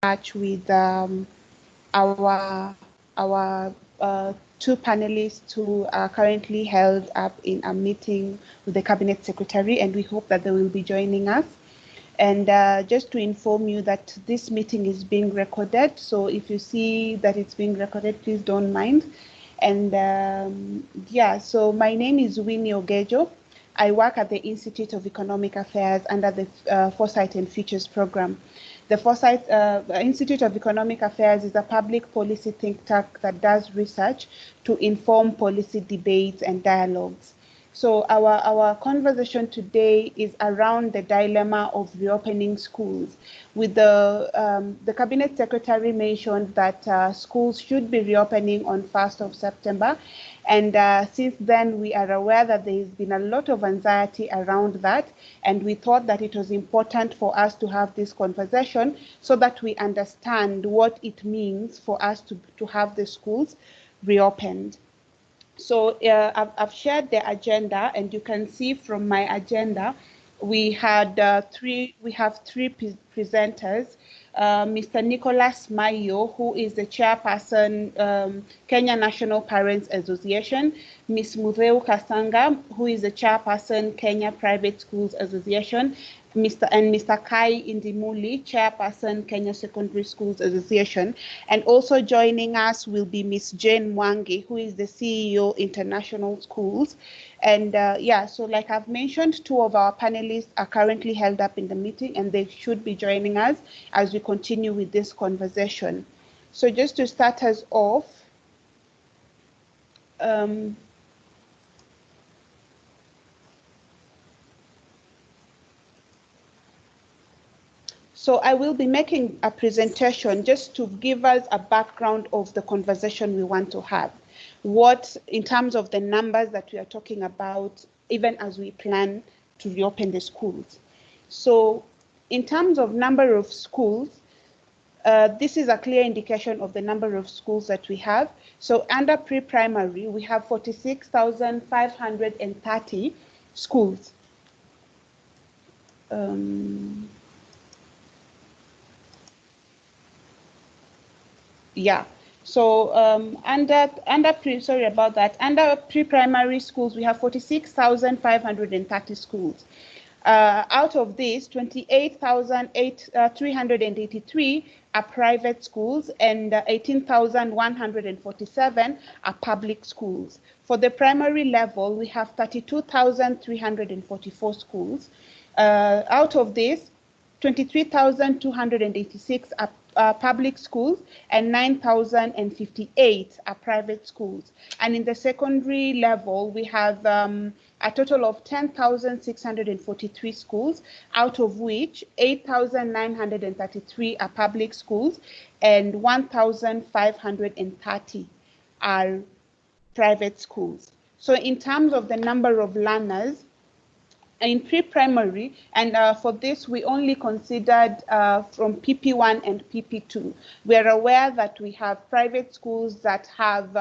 touch with our two panelists who are currently held up in a meeting with the Cabinet Secretary, and we hope that they will be joining us. And just to inform you that this meeting is being recorded, so if you see that it's being recorded, please don't mind. And yeah, so my name is Winnie Ogejo. I work at the Institute of Economic Affairs under the Foresight and Futures program. The Foresight Institute of Economic Affairs is a public policy think tank that does research to inform policy debates and dialogues. So our conversation today is around the dilemma of reopening schools. With the Cabinet Secretary mentioned that schools should be reopening on 1st of September. And since then, we are aware that there has been a lot of anxiety around that. And we thought that it was important for us to have this conversation so that we understand what it means for us to have the schools reopened. So I've shared the agenda, and you can see from my agenda, we have three presenters. Mr. Nicholas Mayo, who is the chairperson, Kenya National Parents Association, Ms. Mudheu Kasanga, who is the chairperson, Kenya Private Schools Association, Mr. Kai Indimuli, chairperson, Kenya Secondary Schools Association. And also joining us will be Ms. Jane Mwangi, who is the CEO, International Schools. And yeah, so like I've mentioned, two of our panelists are currently held up in the meeting, and they should be joining us as we continue with this conversation. So just to start us off, so I will be making a presentation just to give us a background of the conversation we want to have. What, in terms of the numbers that we are talking about, even as we plan to reopen the schools. So in terms of number of schools, this is a clear indication of the number of schools that we have. So under pre-primary, we have 46,530 schools. Yeah, so under pre-primary schools, we have 46,530 schools. Out of this, 28,383 are private schools, and 18,147 are public schools. For the primary level, we have 32,344 schools. Out of this, 23,286 are public schools, and 9,058 are private schools. And in the secondary level, we have a total of 10,643 schools, out of which 8,933 are public schools, and 1,530 are private schools. So in terms of the number of learners, in pre-primary, and for this we only considered from PP1 and PP2. We are aware that we have private schools that have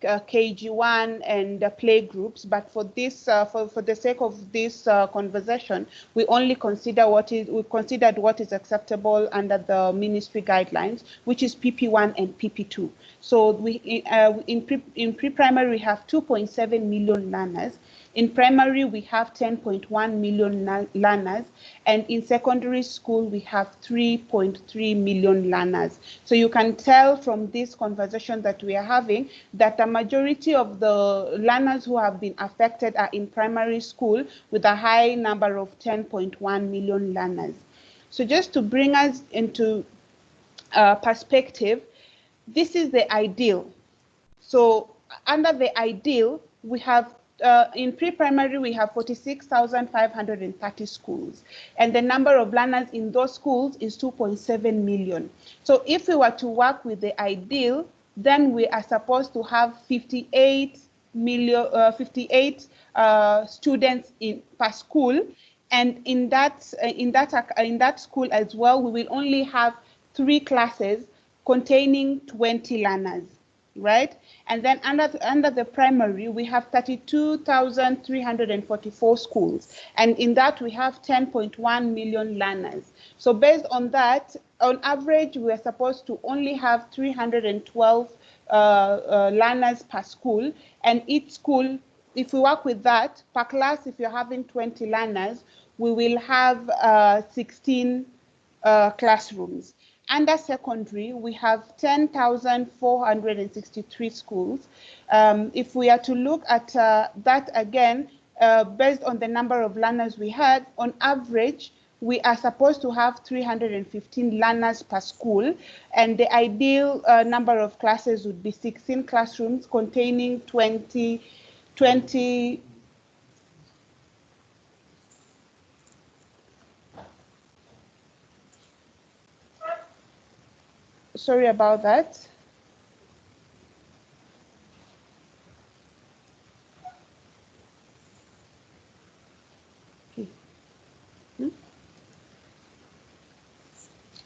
KG1 and play groups, but for this, for the sake of this conversation, we only considered what is acceptable under the ministry guidelines, which is PP1 and PP2. So we in pre-primary we have 2.7 million learners. In primary, we have 10.1 million learners, and in secondary school, we have 3.3 million learners. So you can tell from this conversation that we are having that the majority of the learners who have been affected are in primary school, with a high number of 10.1 million learners. So just to bring us into perspective, this is the ideal. So under the ideal, we have in pre-primary, we have 46,530 schools, and the number of learners in those schools is 2.7 million. So if we were to work with the ideal, then we are supposed to have 58 students per school, and in that school as well, we will only have 3 classes containing 20 learners. right? And then under the primary, we have 32,344 schools. And in that, we have 10.1 million learners. So based on that, on average, we are supposed to only have 312 learners per school. And each school, if we work with that, per class, if you're having 20 learners, we will have 16 classrooms. Under secondary, we have 10,463 schools. If we are to look at that again, based on the number of learners we had, on average, we are supposed to have 315 learners per school, and the ideal number of classes would be 16 classrooms containing 20. Sorry about that.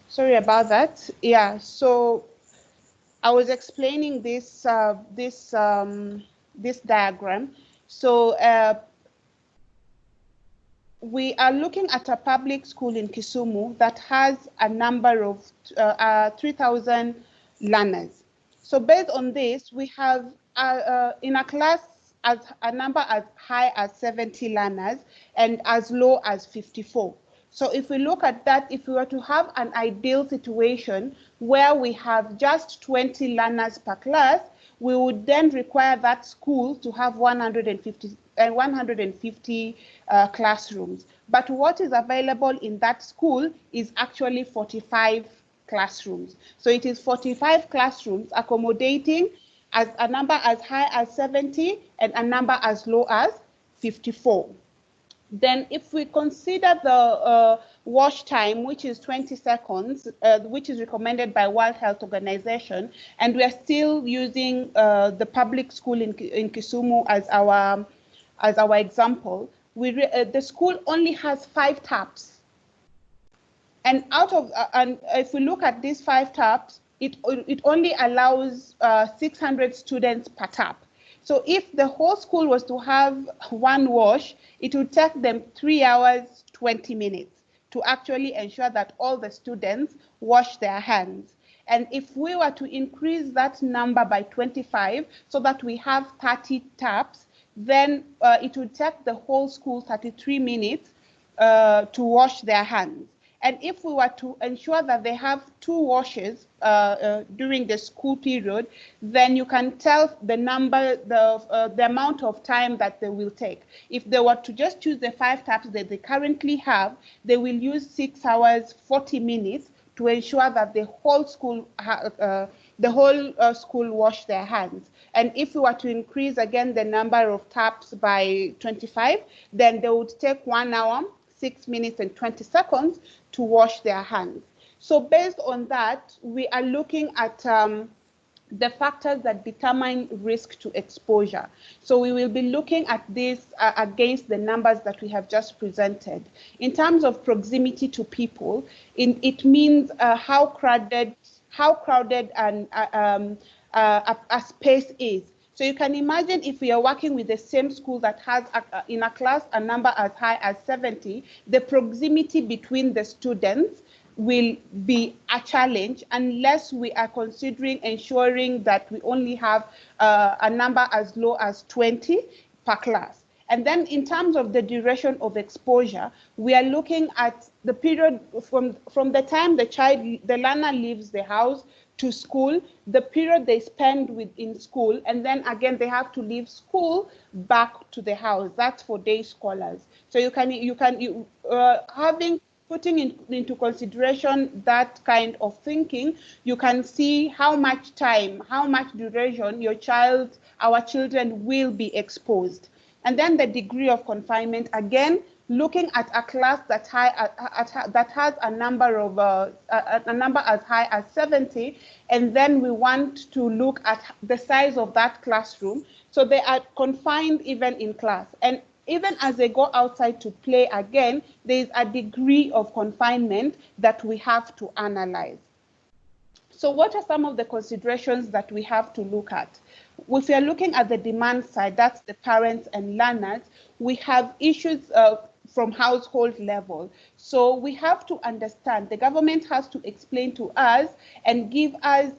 Sorry about that. Yeah, so I was explaining this this diagram. So we are looking at a public school in Kisumu that has a number of 3,000 learners. So based on this, we have in a class as a number as high as 70 learners and as low as 54. So if we look at that, if we were to have an ideal situation where we have just 20 learners per class, we would then require that school to have 150 classrooms. But what is available in that school is actually 45 classrooms. So it is 45 classrooms accommodating as a number as high as 70 and a number as low as 54. Then if we consider the wash time, which is 20 seconds, which is recommended by World Health Organization, and we are still using the public school in Kisumu as our example, the school only has 5 taps. And and if we look at these 5 taps, it only allows 600 students per tap. So if the whole school was to have one wash, it would take them 3 hours, 20 minutes to actually ensure that all the students wash their hands. And if we were to increase that number by 25 so that we have 30 taps, then it would take the whole school 33 minutes to wash their hands. And if we were to ensure that they have 2 washes during the school period, then you can tell the amount of time that they will take. If they were to just choose the 5 taps that they currently have, they will use 6 hours, 40 minutes to ensure that the whole school school wash their hands. And if we were to increase again the number of taps by 25, then they would take 1 hour, 6 minutes and 20 seconds to wash their hands. So based on that, we are looking at the factors that determine risk to exposure. So we will be looking at this against the numbers that we have just presented. In terms of proximity to people, it means how crowded a space is. So you can imagine if we are working with the same school that has in a class a number as high as 70, the proximity between the students will be a challenge unless we are considering ensuring that we only have a number as low as 20 per class. And then in terms of the duration of exposure, we are looking at the period from the time the learner leaves the house to school, the period they spend in school, and then again they have to leave school back to the house. That's for day scholars. So putting into consideration that kind of thinking, you can see how much time, how much duration our children will be exposed. And then the degree of confinement, again, looking at a class that has a number as high as 70, and then we want to look at the size of that classroom. So they are confined even in class. And even as they go outside to play again, there is a degree of confinement that we have to analyze. So what are some of the considerations that we have to look at? If we are looking at the demand side, that's the parents and learners, we have issues from household level. So we have to understand, the government has to explain to us and give us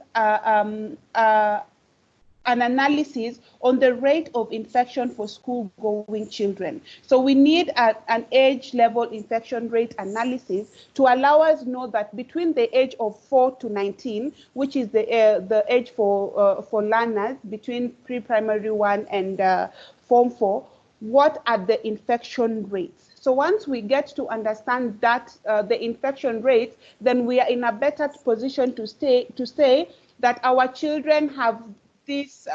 an analysis on the rate of infection for school-going children. So we need an age-level infection rate analysis to allow us know that between the age of 4 to 19, which is the age for learners between pre-primary 1 and Form 4, what are the infection rates? So once we get to understand that the infection rates, then we are in a better position to say that our children have this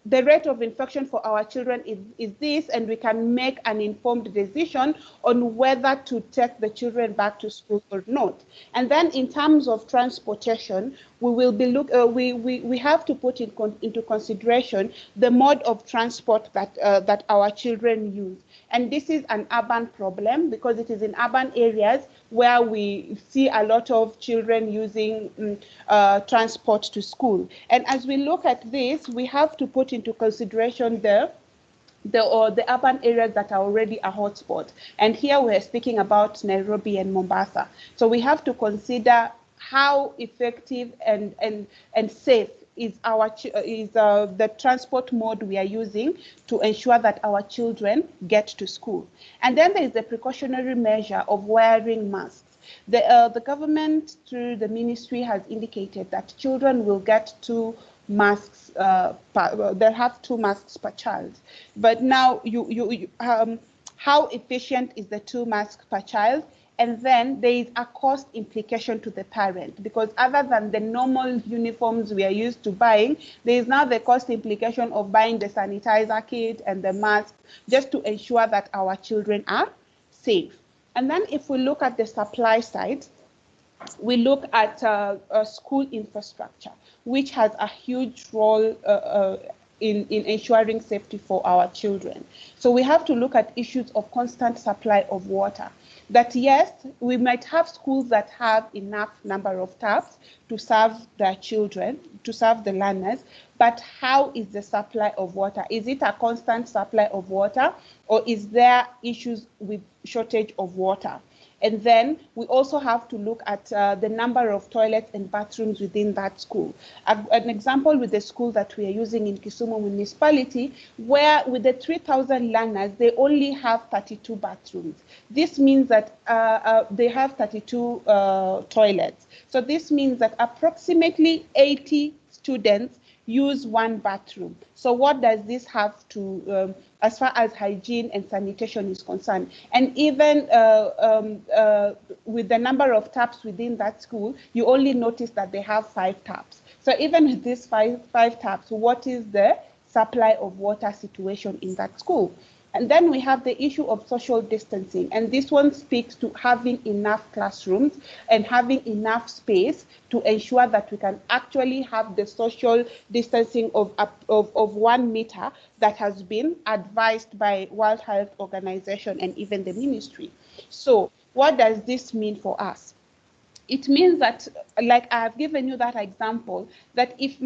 the rate of infection for our children is this, and we can make an informed decision on whether to take the children back to school or not. And then in terms of transportation, we will be we have to put into consideration the mode of transport that our children use. And this is an urban problem because it is in urban areas where we see a lot of children using transport to school. And as we look at this, we have to put into consideration the urban areas that are already a hotspot. And here we're speaking about Nairobi and Mombasa. So we have to consider how effective and safe is the transport mode we are using to ensure that our children get to school. And then there is the precautionary measure of wearing masks. The government through the ministry has indicated that children will get 2 masks, they'll have 2 masks per child. But now how efficient is the 2 masks per child? And then there is a cost implication to the parent, because other than the normal uniforms we are used to buying, there is now the cost implication of buying the sanitizer kit and the mask just to ensure that our children are safe. And then if we look at the supply side, we look at school infrastructure, which has a huge role in ensuring safety for our children. So we have to look at issues of constant supply of water. That yes, we might have schools that have enough number of taps to serve their children, to serve the learners, but how is the supply of water? Is it a constant supply of water, or is there issues with shortage of water? And then we also have to look at the number of toilets and bathrooms within that school. An example with the school that we are using in Kisumu municipality, where with the 3,000 learners, they only have 32 bathrooms. This means that they have 32 toilets. So this means that approximately 80 students use 1 bathroom. So what does this have to, as far as hygiene and sanitation is concerned? And even with the number of taps within that school, you only notice that they have 5 taps. So even with these five taps, what is the supply of water situation in that school? And then we have the issue of social distancing. And this one speaks to having enough classrooms and having enough space to ensure that we can actually have the social distancing of 1 meter that has been advised by World Health Organization and even the ministry. So what does this mean for us? It means that, like I have given you that example, that if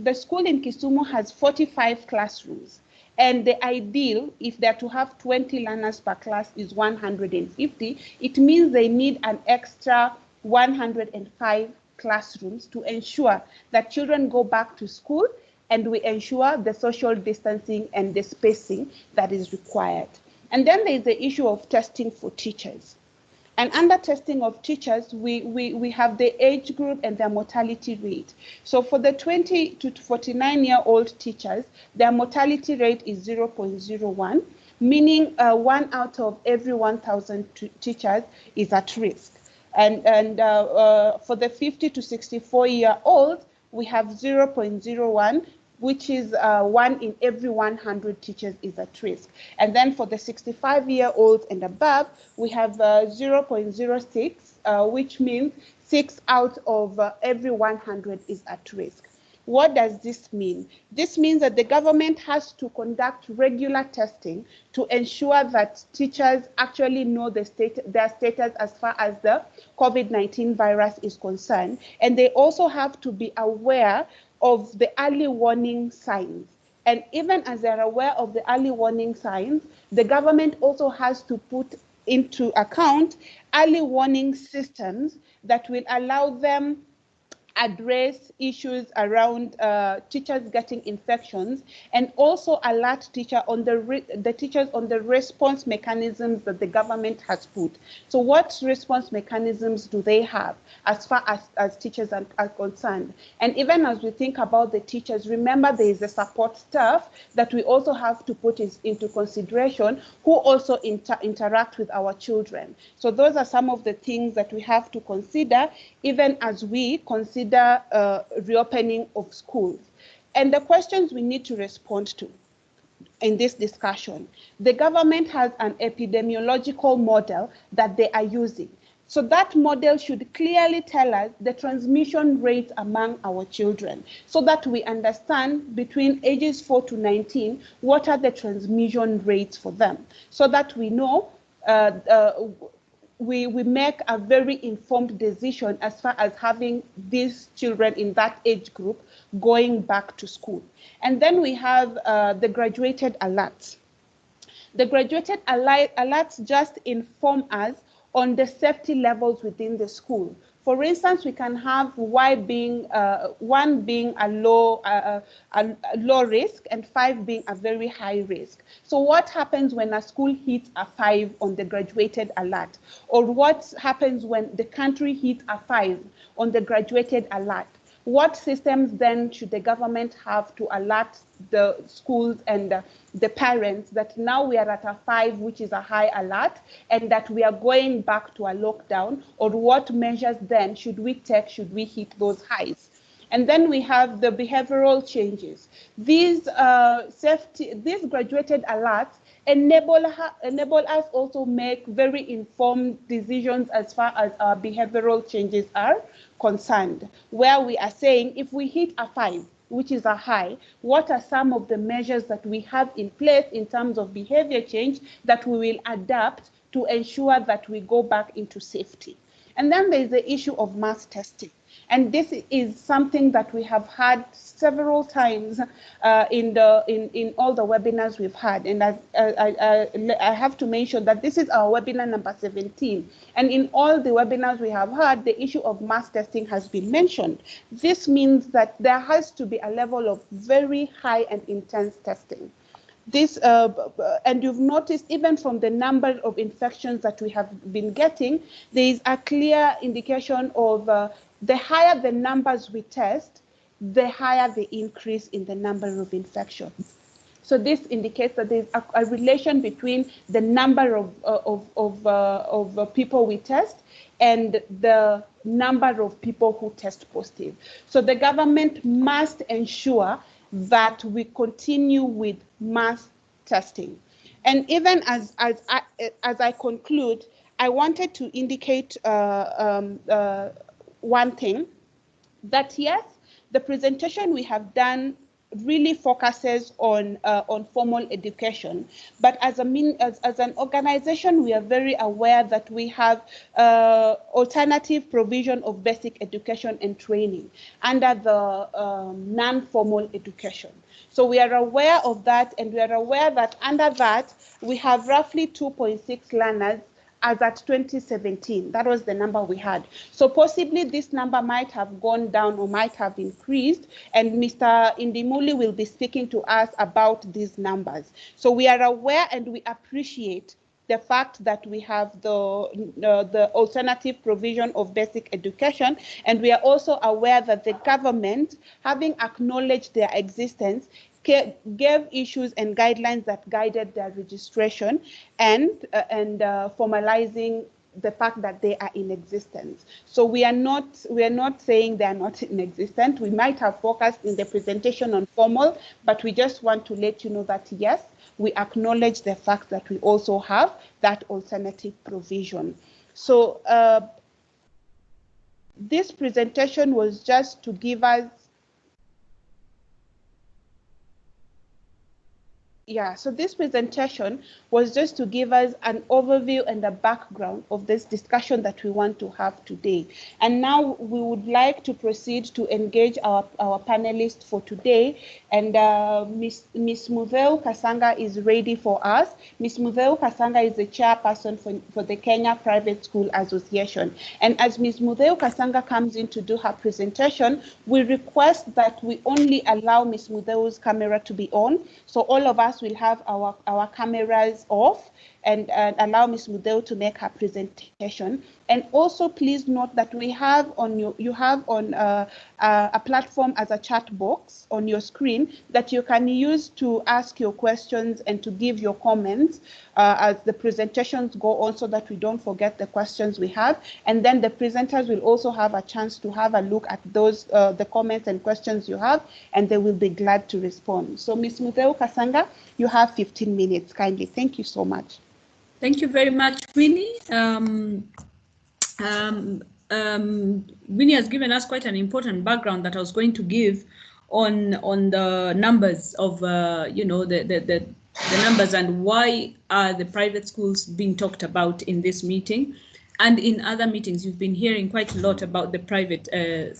the school in Kisumu has 45 classrooms, and the ideal, if they're to have 20 learners per class, is 150, it means they need an extra 105 classrooms to ensure that children go back to school and we ensure the social distancing and the spacing that is required. And then there is the issue of testing for teachers. And under testing of teachers, we have the age group and their mortality rate. So for the 20 to 49-year-old teachers, their mortality rate is 0.01, meaning 1 out of every 1,000 teachers is at risk. And for the 50 to 64-year-olds, we have 0.01, which is 1 in every 100 teachers is at risk. And then for the 65-year-olds and above, we have 0.06, which means 6 out of every 100 is at risk. What does this mean? This means that the government has to conduct regular testing to ensure that teachers actually know their status as far as the COVID-19 virus is concerned. And they also have to be aware of the early warning signs. And even as they're aware of the early warning signs, the government also has to put into account early warning systems that will allow them address issues around teachers getting infections, and also alert teachers on the response mechanisms that the government has put. So what response mechanisms do they have as far as teachers are concerned? And even as we think about the teachers, remember there is a support staff that we also have to put into consideration, who also interact with our children. So those are some of the things that we have to consider even as we consider reopening of schools. And the questions we need to respond to in this discussion: the government has an epidemiological model that they are using. So that model should clearly tell us the transmission rates among our children, so that we understand between ages 4 to 19, what are the transmission rates for them, so that we know we make a very informed decision as far as having these children in that age group going back to school. And then we have the graduated alerts. The graduated alerts just inform us on the safety levels within the school. For instance, we can have one being a low risk and 5 being a very high risk. So what happens when a school hits a 5 on the graduated alert? Or what happens when the country hits a 5 on the graduated alert? What systems then should the government have to alert the schools and the parents that now we are at a 5, which is a high alert, and that we are going back to a lockdown? Or what measures then should we take should we hit those highs? And then we have the behavioral changes. These graduated alerts enable us also make very informed decisions as far as our behavioral changes are concerned, where we are saying if we hit a 5, which is a high, what are some of the measures that we have in place in terms of behavior change that we will adapt to ensure that we go back into safety? And then there's the issue of mass testing. And this is something that we have had several times in all the webinars we've had. And I have to mention that this is our webinar number 17. And in all the webinars we have had, the issue of mass testing has been mentioned. This means that there has to be a level of very high and intense testing. This and you've noticed even from the number of infections that we have been getting, there is a clear indication of the higher the numbers we test, the higher the increase in the number of infections. So this indicates that there's a relation between the number of people we test and the number of people who test positive. So the government must ensure that we continue with mass testing. And even as I conclude, I wanted to indicate one thing, that yes, the presentation we have done really focuses on formal education, but as an organization, we are very aware that we have alternative provision of basic education and training under the non-formal education. So we are aware of that, and we are aware that under that we have roughly 2.6 learners as at 2017. That was the number we had. So possibly this number might have gone down or might have increased, and Mr. Indimuli will be speaking to us about these numbers. So we are aware and we appreciate the fact that we have the alternative provision of basic education, and we are also aware that the government, having acknowledged their existence, gave issues and guidelines that guided their registration and formalizing the fact that they are in existence. So we are not saying they are not in existence. We might have focused in the presentation on formal, but we just want to let you know that yes, we acknowledge the fact that we also have that alternative provision. So this presentation was just to give us Yeah, so this presentation was just to give us an overview and a background of this discussion that we want to have today. And now we would like to proceed to engage our panelists for today. And Ms. Muveu Kasanga is ready for us. Ms. Muveu Kasanga is the chairperson for the Kenya Private School Association. And as Ms. Muveu Kasanga comes in to do her presentation, we request that we only allow Ms. Muveu's camera to be on. So all of us will have our cameras off and allow Ms. Mudeu to make her presentation. And also please note that we have on a platform as a chat box on your screen that you can use to ask your questions and to give your comments as the presentations go on, so that we don't forget the questions we have. And then the presenters will also have a chance to have a look at those the comments and questions you have, and they will be glad to respond. So Ms. Mudeu Kasanga, you have 15 minutes, kindly. Thank you so much. Thank you very much, Winnie. Winnie has given us quite an important background that I was going to give on the numbers of the numbers and why are the private schools being talked about in this meeting, and in other meetings you've been hearing quite a lot about the private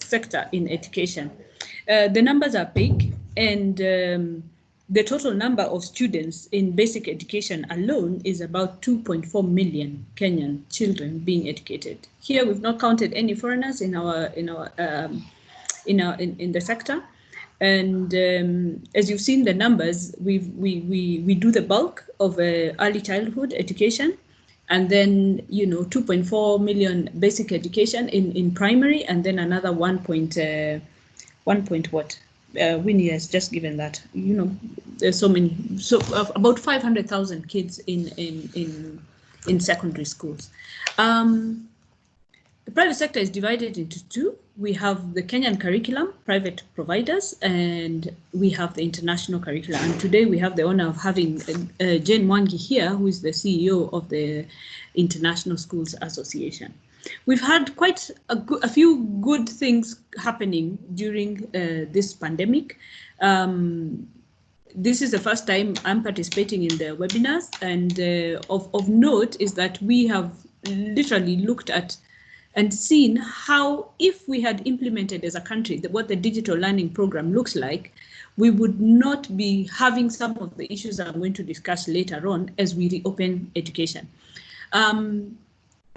sector in education. The numbers are big, and the total number of students in basic education alone is about 2.4 million Kenyan children being educated. Here, we've not counted any foreigners in the sector, and as you've seen the numbers, we do the bulk of early childhood education, and then 2.4 million basic education in primary, and then another 1 point what. Winnie has just given that. There's about 500,000 kids in secondary schools. The private sector is divided into two. We have the Kenyan curriculum, private providers, and we have the international curriculum. And today we have the honor of having Jane Mwangi here, who is the CEO of the International Schools Association. We've had quite a few good things happening during this pandemic. This is the first time I'm participating in the webinars, and of note is that we have literally looked at and seen how, if we had implemented as a country what the digital learning program looks like, we would not be having some of the issues I'm going to discuss later on as we reopen education.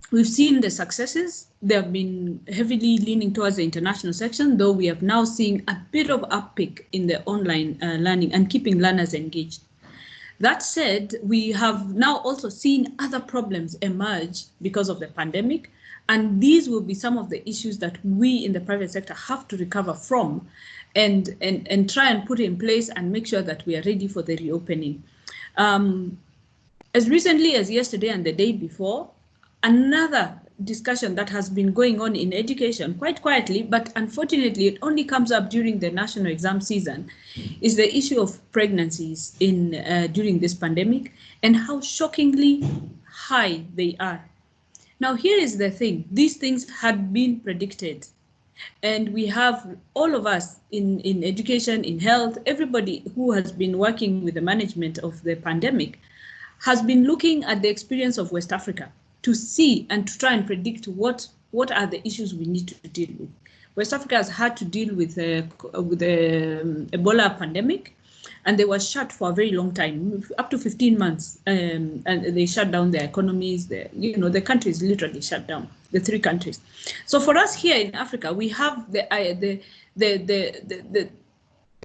We've seen the successes. They have been heavily leaning towards the international section, though we have now seen a bit of uptick in the online learning and keeping learners engaged. That said, we have now also seen other problems emerge because of the pandemic, and these will be some of the issues that we in the private sector have to recover from and try and put in place and make sure that we are ready for the reopening. As recently as yesterday and the day before, another discussion that has been going on in education quite quietly, but unfortunately it only comes up during the national exam season, is the issue of pregnancies during this pandemic and how shockingly high they are. Now, here is the thing. These things had been predicted, and we have all of us in education, in health, everybody who has been working with the management of the pandemic has been looking at the experience of West Africa to see and to try and predict what are the issues we need to deal with. West Africa has had to deal with the Ebola pandemic, and they were shut for a very long time, up to 15 months, and they shut down their economies. The countries literally shut down, the three countries. So for us here in Africa, we have the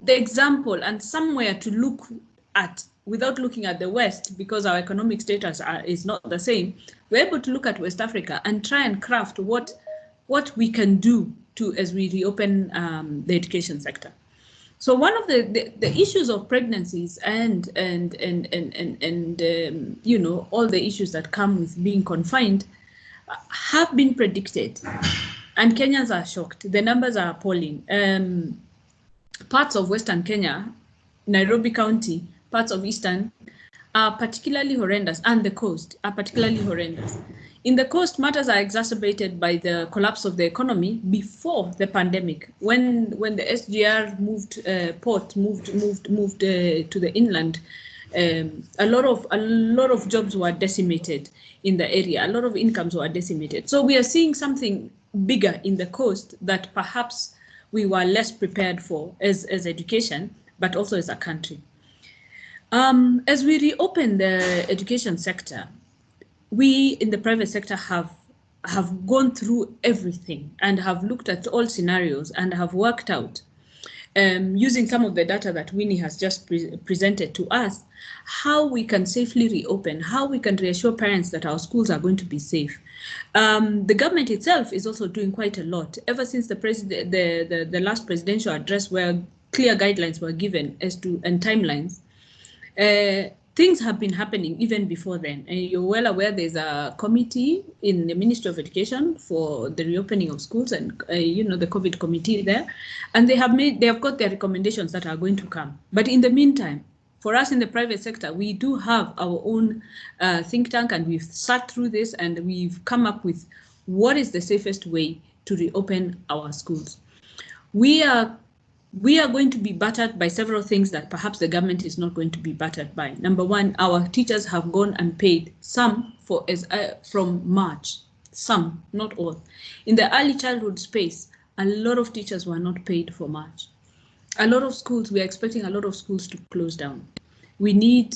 example and somewhere to look at without looking at the West, because our economic status is not the same. We're able to look at West Africa and try and craft what we can do as we reopen the education sector. So one of the issues of pregnancies and all the issues that come with being confined have been predicted, and Kenyans are shocked. The numbers are appalling. Parts of Western Kenya, Nairobi County, parts of Eastern are particularly horrendous, and the coast are particularly horrendous. In the coast, matters are exacerbated by the collapse of the economy before the pandemic, when the SGR port moved to the inland. A lot of jobs were decimated in the area. A lot of incomes were decimated. So we are seeing something bigger in the coast that perhaps we were less prepared for as education, but also as a country. As we reopen the education sector, we in the private sector have gone through everything and have looked at all scenarios and have worked out, using some of the data that Winnie has just presented to us, how we can safely reopen, how we can reassure parents that our schools are going to be safe. The government itself is also doing quite a lot. Ever since the last presidential address, where clear guidelines were given as to and timelines, things have been happening even before then. And you're well aware there's a committee in the Ministry of Education for the reopening of schools, and the COVID committee there, and they have got their recommendations that are going to come. But in the meantime, for us in the private sector, we do have our own think tank, and we've sat through this and we've come up with what is the safest way to reopen our schools. We are going to be battered by several things that perhaps the government is not going to be battered by. Number one, our teachers have gone unpaid, some from March, some, not all. In the early childhood space, a lot of teachers were not paid for March. A lot of schools, we are expecting a lot of schools to close down. We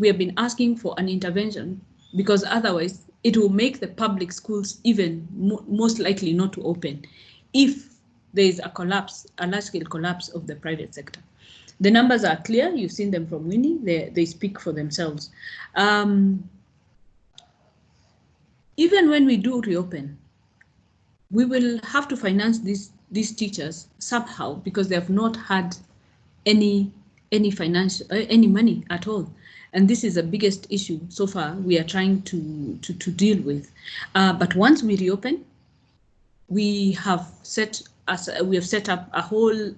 have been asking for an intervention, because otherwise it will make the public schools even most likely not to open if there is a large-scale collapse of the private sector. The numbers are clear. You've seen them from Winnie. They speak for themselves. Even when we do reopen, we will have to finance these teachers somehow, because they have not had any money at all. And this is the biggest issue so far we are trying to deal with. But once we reopen, we have set up a whole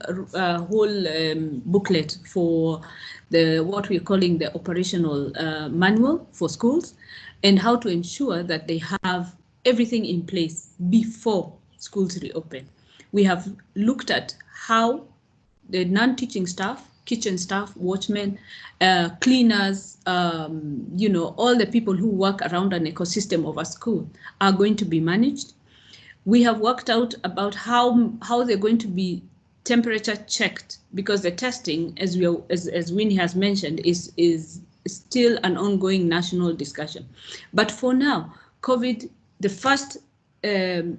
booklet for what we're calling the operational manual for schools, and how to ensure that they have everything in place before schools reopen. We have looked at how the non-teaching staff, kitchen staff, watchmen, cleaners, all the people who work around an ecosystem of a school are going to be managed. We have worked out about how they're going to be temperature checked, because the testing, as Winnie has mentioned, is still an ongoing national discussion. But for now, COVID, the first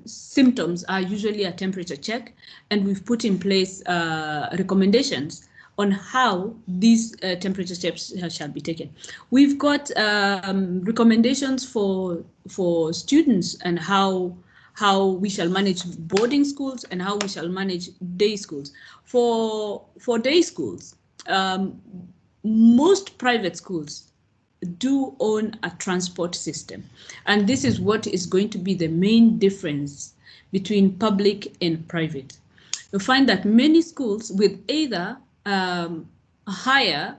symptoms are usually a temperature check, and we've put in place recommendations on how these temperature checks shall be taken. We've got recommendations for students and how we shall manage boarding schools and how we shall manage day schools. For day schools, most private schools do own a transport system. And this is what is going to be the main difference between public and private. You'll find that many schools with either hire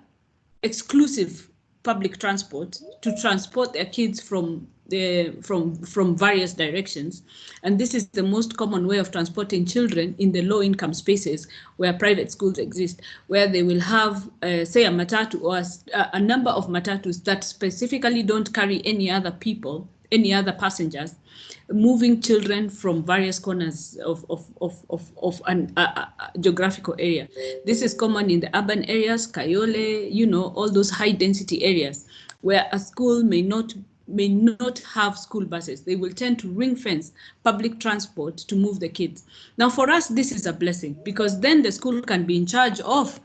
exclusive public transport to transport their kids from various directions, and this is the most common way of transporting children in the low-income spaces where private schools exist, where they will have, say, a matatu or a number of matatus that specifically don't carry any other passengers, moving children from various corners of a geographical area. This is common in the urban areas, Kayole, all those high-density areas where a school may not have school buses. They will tend to ring fence public transport to move the kids. Now, for us, this is a blessing, because then the school can be in charge of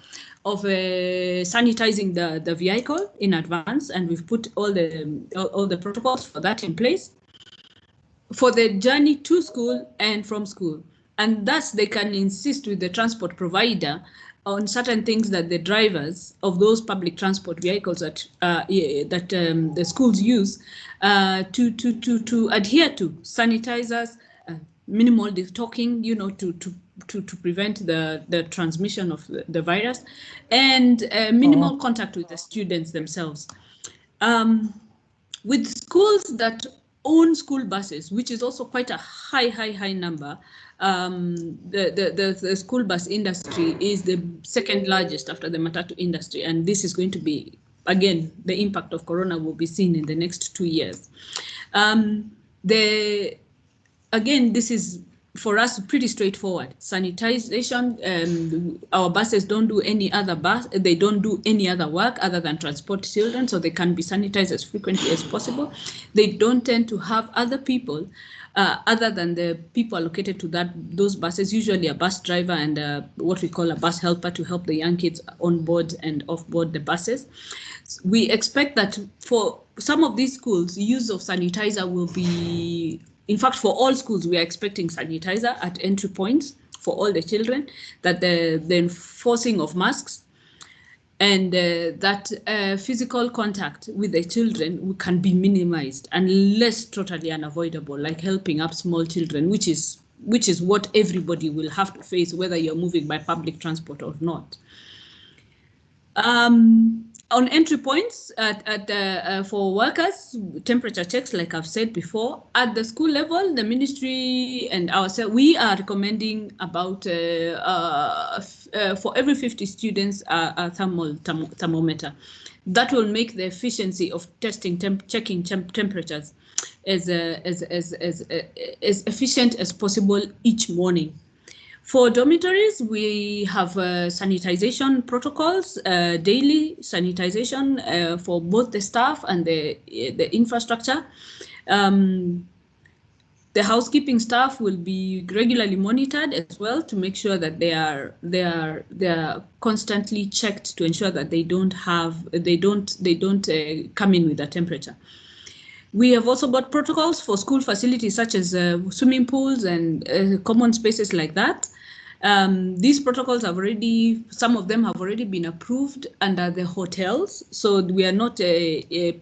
sanitizing the vehicle in advance, and we've put all the protocols for that in place for the journey to school and from school. And thus they can insist with the transport provider on certain things that the drivers of those public transport vehicles that the schools use to adhere to: sanitizers, minimal talking, to prevent the transmission of the virus, and minimal contact with the students themselves. With schools that own school buses, which is also quite a high number, the school bus industry is the second largest after the matatu industry, and this is going to be again, the impact of corona will be seen in the next 2 years. Again, this is for us pretty straightforward. Sanitization, our buses don't do any other they don't do any other work other than transport children, so they can be sanitized as frequently as possible. They don't tend to have other people other than the people allocated to those buses, usually a bus driver and what we call a bus helper to help the young kids on board and off board the buses. We expect that for some of these schools, use of sanitizer will be, in fact, for all schools, we are expecting sanitizer at entry points for all the children, that the enforcing of masks and that physical contact with the children can be minimized unless totally unavoidable, like helping up small children, which is what everybody will have to face, whether you're moving by public transport or not. On entry points for workers, temperature checks, like I've said before. At the school level, the ministry and ourselves, we are recommending about for every 50 students a thermometer. That will make the efficiency of testing, checking temperatures as efficient as possible each morning. For dormitories, we have sanitization protocols, daily sanitization for both the staff and the infrastructure. The housekeeping staff will be regularly monitored as well to make sure that they are constantly checked to ensure that they don't come in with a temperature. We have also got protocols for school facilities such as swimming pools and common spaces like that. These protocols have some of them have already been approved under the hotels. So we are not, we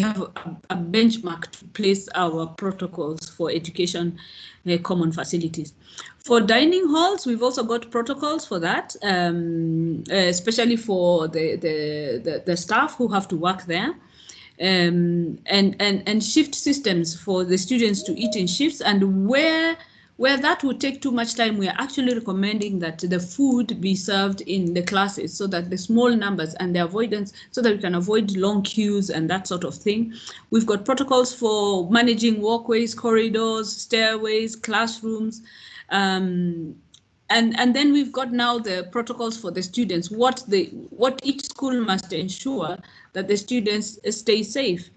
have a benchmark to place our protocols for education common facilities. For dining halls, we've also got protocols for that, especially for the staff who have to work there. And shift systems for the students to eat in shifts, and where that would take too much time, we are actually recommending that the food be served in the classes so that the small numbers and the avoidance, so that we can avoid long queues and that sort of thing. We've got protocols for managing walkways, corridors, stairways, classrooms, and then we've got now the protocols for the students, what each school must ensure that the students stay safe.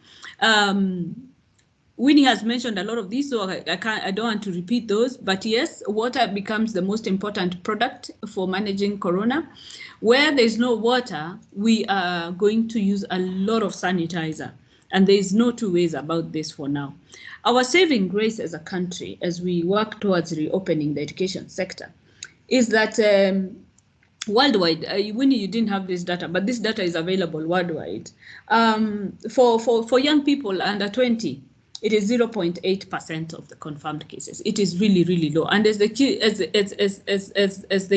Winnie has mentioned a lot of these, so I don't want to repeat those, but yes, water becomes the most important product for managing corona. Where there's no water, we are going to use a lot of sanitizer, and there's no two ways about this for now. Our saving grace as a country, as we work towards reopening the education sector, is that worldwide, Winnie, you didn't have this data, but this data is available worldwide. For young people under 20, it is 0.8% of the confirmed cases. It is really, really low. And as they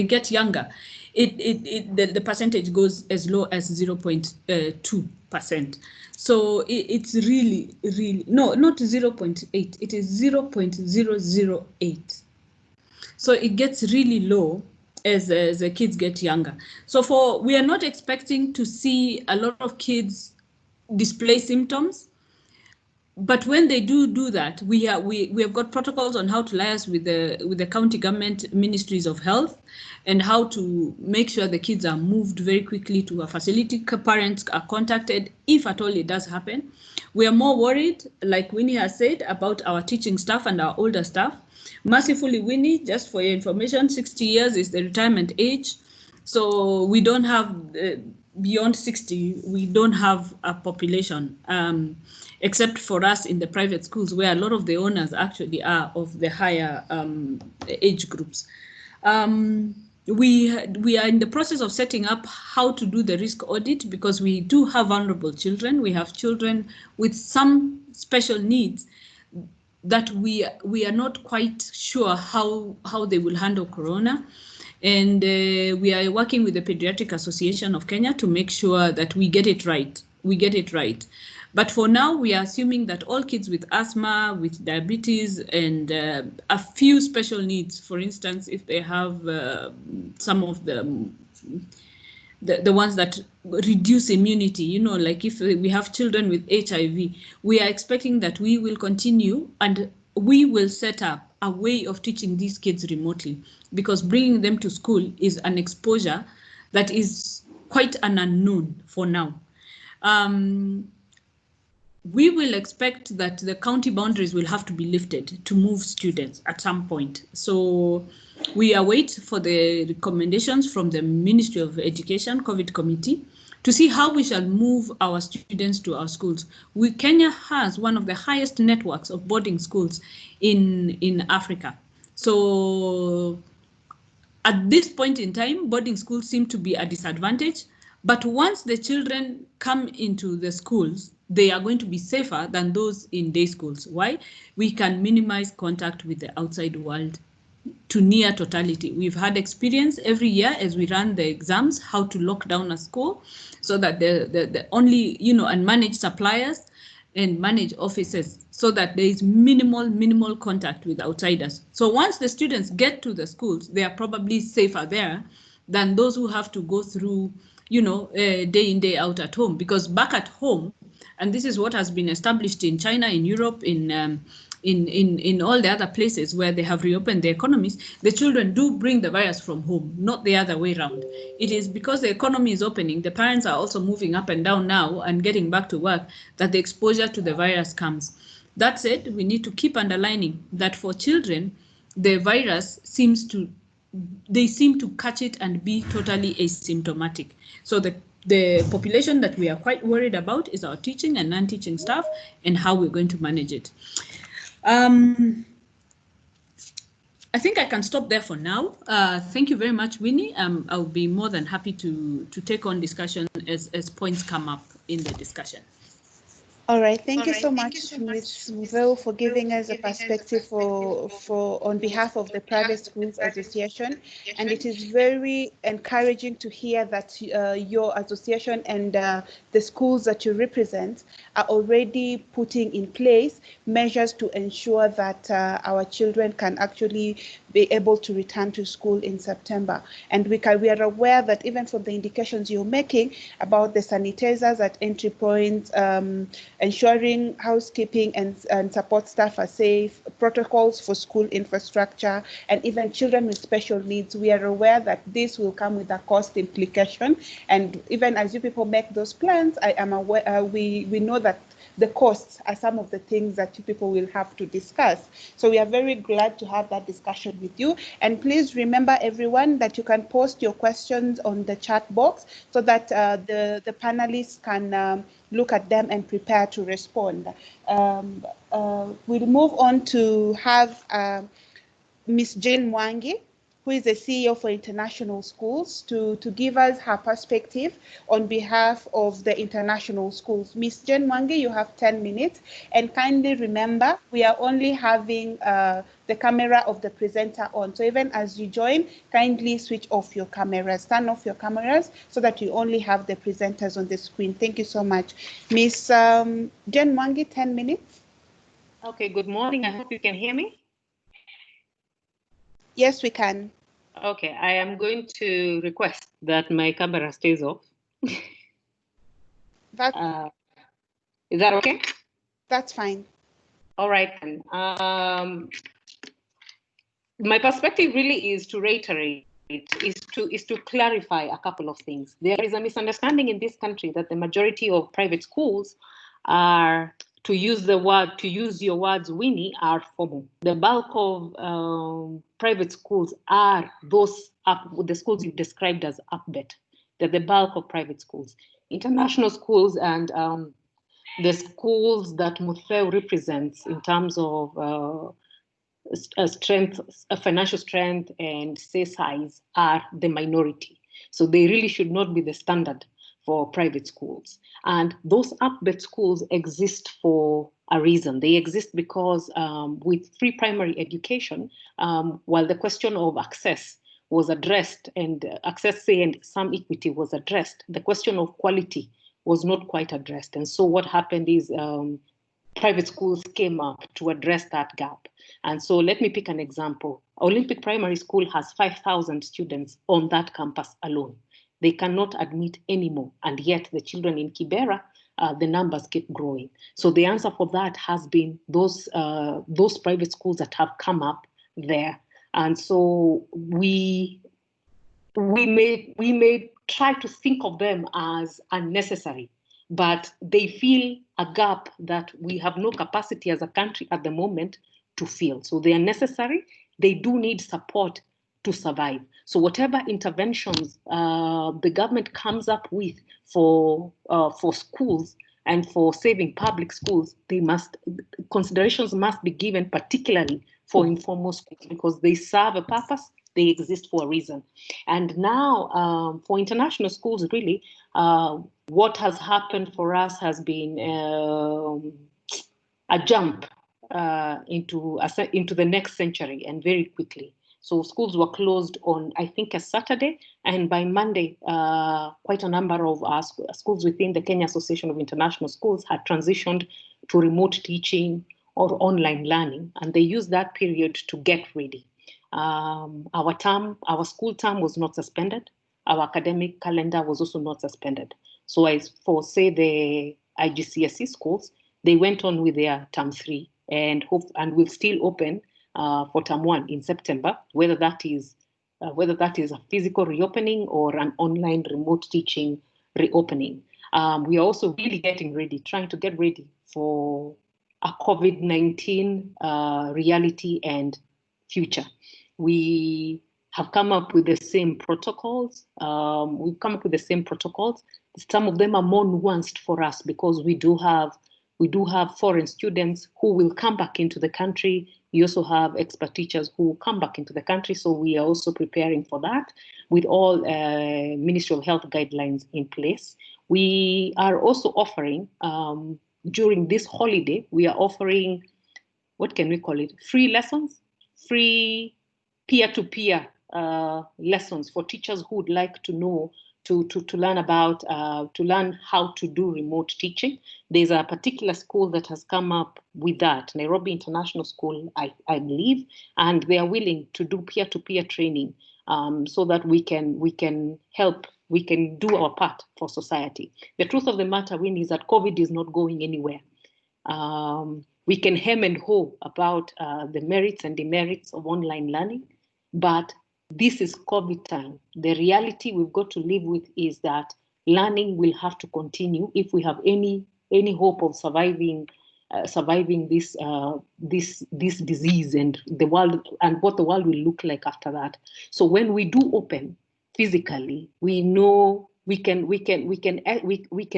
get younger, the percentage goes as low as 0.2%. So it's really, really, no, not 0.8, it is 0.008. So it gets really low as the kids get younger. So we are not expecting to see a lot of kids display symptoms. But when they do that, we have got protocols on how to liaise with the county government ministries of health, and how to make sure the kids are moved very quickly to a facility. Parents are contacted if at all it does happen. We are more worried, like Winnie has said, about our teaching staff and our older staff. Mercifully, Winnie, just for your information, 60 years is the retirement age. So we don't have, beyond 60, we don't have a population, except for us in the private schools, where a lot of the owners actually are of the higher age groups. We are in the process of setting up how to do the risk audit, because we do have vulnerable children. We have children with some special needs that we are not quite sure how they will handle corona. And we are working with the Pediatric Association of Kenya to make sure that we get it right. But for now, we are assuming that all kids with asthma, with diabetes, and a few special needs, for instance, if they have some of the the ones that reduce immunity, you know, like if we have children with HIV, we are expecting that we will continue and we will set up a way of teaching these kids remotely, because bringing them to school is an exposure that is quite an unknown for now. We will expect that the county boundaries will have to be lifted to move students at some point. So we await for the recommendations from the Ministry of Education COVID committee to see how we shall move our students to our schools. Kenya has one of the highest networks of boarding schools in Africa. So at this point in time, boarding schools seem to be a disadvantage, but once the children come into the schools, they are going to be safer than those in day schools. Why? We can minimize contact with the outside world to near totality. We've had experience every year as we run the exams, how to lock down a school so that the only, you know, and manage suppliers and manage offices so that there is minimal contact with outsiders. So once the students get to the schools, they are probably safer there than those who have to go through, you know, day in, day out at home. Because back at home, and this is what has been established in China, in Europe, in all the other places where they have reopened the economies, the children do bring the virus from home, not the other way around. It is because the economy is opening, the parents are also moving up and down now and getting back to work, that the exposure to the virus comes. That said, we need to keep underlining that for children, the virus seem to catch it and be totally asymptomatic. So the population that we are quite worried about is our teaching and non-teaching staff and how we're going to manage it. I think I can stop there for now. Thank you very much, Winnie. I'll be more than happy to take on discussion as points come up in the discussion. All right, thank you so much, Ms. Mveu, for giving us a perspective on behalf of the Private Schools Association. And it is very encouraging to hear that your association and the schools that you represent are already putting in place measures to ensure that our children can actually be able to return to school in September. And we are aware that even from the indications you're making about the sanitizers at entry points, ensuring housekeeping and support staff are safe, protocols for school infrastructure, and even children with special needs, we are aware that this will come with a cost implication. And even as you people make those plans, I am aware, we know that the costs are some of the things that you people will have to discuss. So we are very glad to have that discussion with you. And please remember, everyone, that you can post your questions on the chat box so that the panelists can look at them and prepare to respond. We'll move on to have Ms. Jane Mwangi, who is the CEO for International Schools, to give us her perspective on behalf of the international schools. Ms. Jane Mwangi, you have 10 minutes. And kindly remember, we are only having the camera of the presenter on. So even as you join, kindly switch off your cameras, turn off your cameras so that you only have the presenters on the screen. Thank you so much. Ms. Jane Mwangi, 10 minutes. Okay, good morning. I hope you can hear me. Yes, we can. Okay, I am going to request that my camera stays off. Is that okay? That's fine. All right, then. My perspective really is to reiterate, is to clarify a couple of things. There is a misunderstanding in this country that the majority of private schools are, to use your words, Winnie, are formal. The bulk of private schools are the schools you described as upbet. They're the bulk of private schools. International schools and the schools that Mutfeu represents in terms of financial strength and say size are the minority. So they really should not be the standard for private schools. And those upbet schools exist for a reason. They exist because with free primary education, while the question of access was addressed and access, say, and some equity was addressed, the question of quality was not quite addressed. And so what happened is private schools came up to address that gap. And so let me pick an example. Olympic Primary School has 5,000 students on that campus alone. They cannot admit anymore. And yet the children in Kibera, the numbers keep growing. So the answer for that has been those private schools that have come up there. And so we may try to think of them as unnecessary, but they fill a gap that we have no capacity as a country at the moment to fill. So they are necessary. They do need support to survive. So whatever interventions the government comes up with for schools and for saving public schools, considerations must be given particularly for informal schools, because they serve a purpose, they exist for a reason. And now for international schools, really, what has happened for us has been a jump into the next century, and very quickly. So schools were closed on, I think, a Saturday, and by Monday, quite a number of schools within the Kenya Association of International Schools had transitioned to remote teaching or online learning, and they used that period to get ready. Our school term was not suspended. Our academic calendar was also not suspended. So as for, say, the IGCSE schools, they went on with their term 3 and will still open for term 1 in September, whether that is a physical reopening or an online remote teaching reopening. We are also really trying to get ready for a COVID-19 reality and future. We have come up with the same protocols. Some of them are more nuanced for us because we do have foreign students who will come back into the country. We also have expert teachers who will come back into the country. So we are also preparing for that with all Ministry of Health guidelines in place. We are also offering, during this holiday, we are offering, what can we call it? Free lessons, free peer-to-peer lessons for teachers who would like to know, to learn how to do remote teaching. There's a particular school that has come up with that, Nairobi International School, I believe, and they are willing to do peer-to-peer training so that we can do our part for society. The truth of the matter, Winnie, is that COVID is not going anywhere. We can hem and haw about the merits and demerits of online learning, but this is COVID time. The reality we've got to live with is that learning will have to continue if we have any hope of surviving this disease and the world, and what the world will look like after that. So when we do open physically, we know we can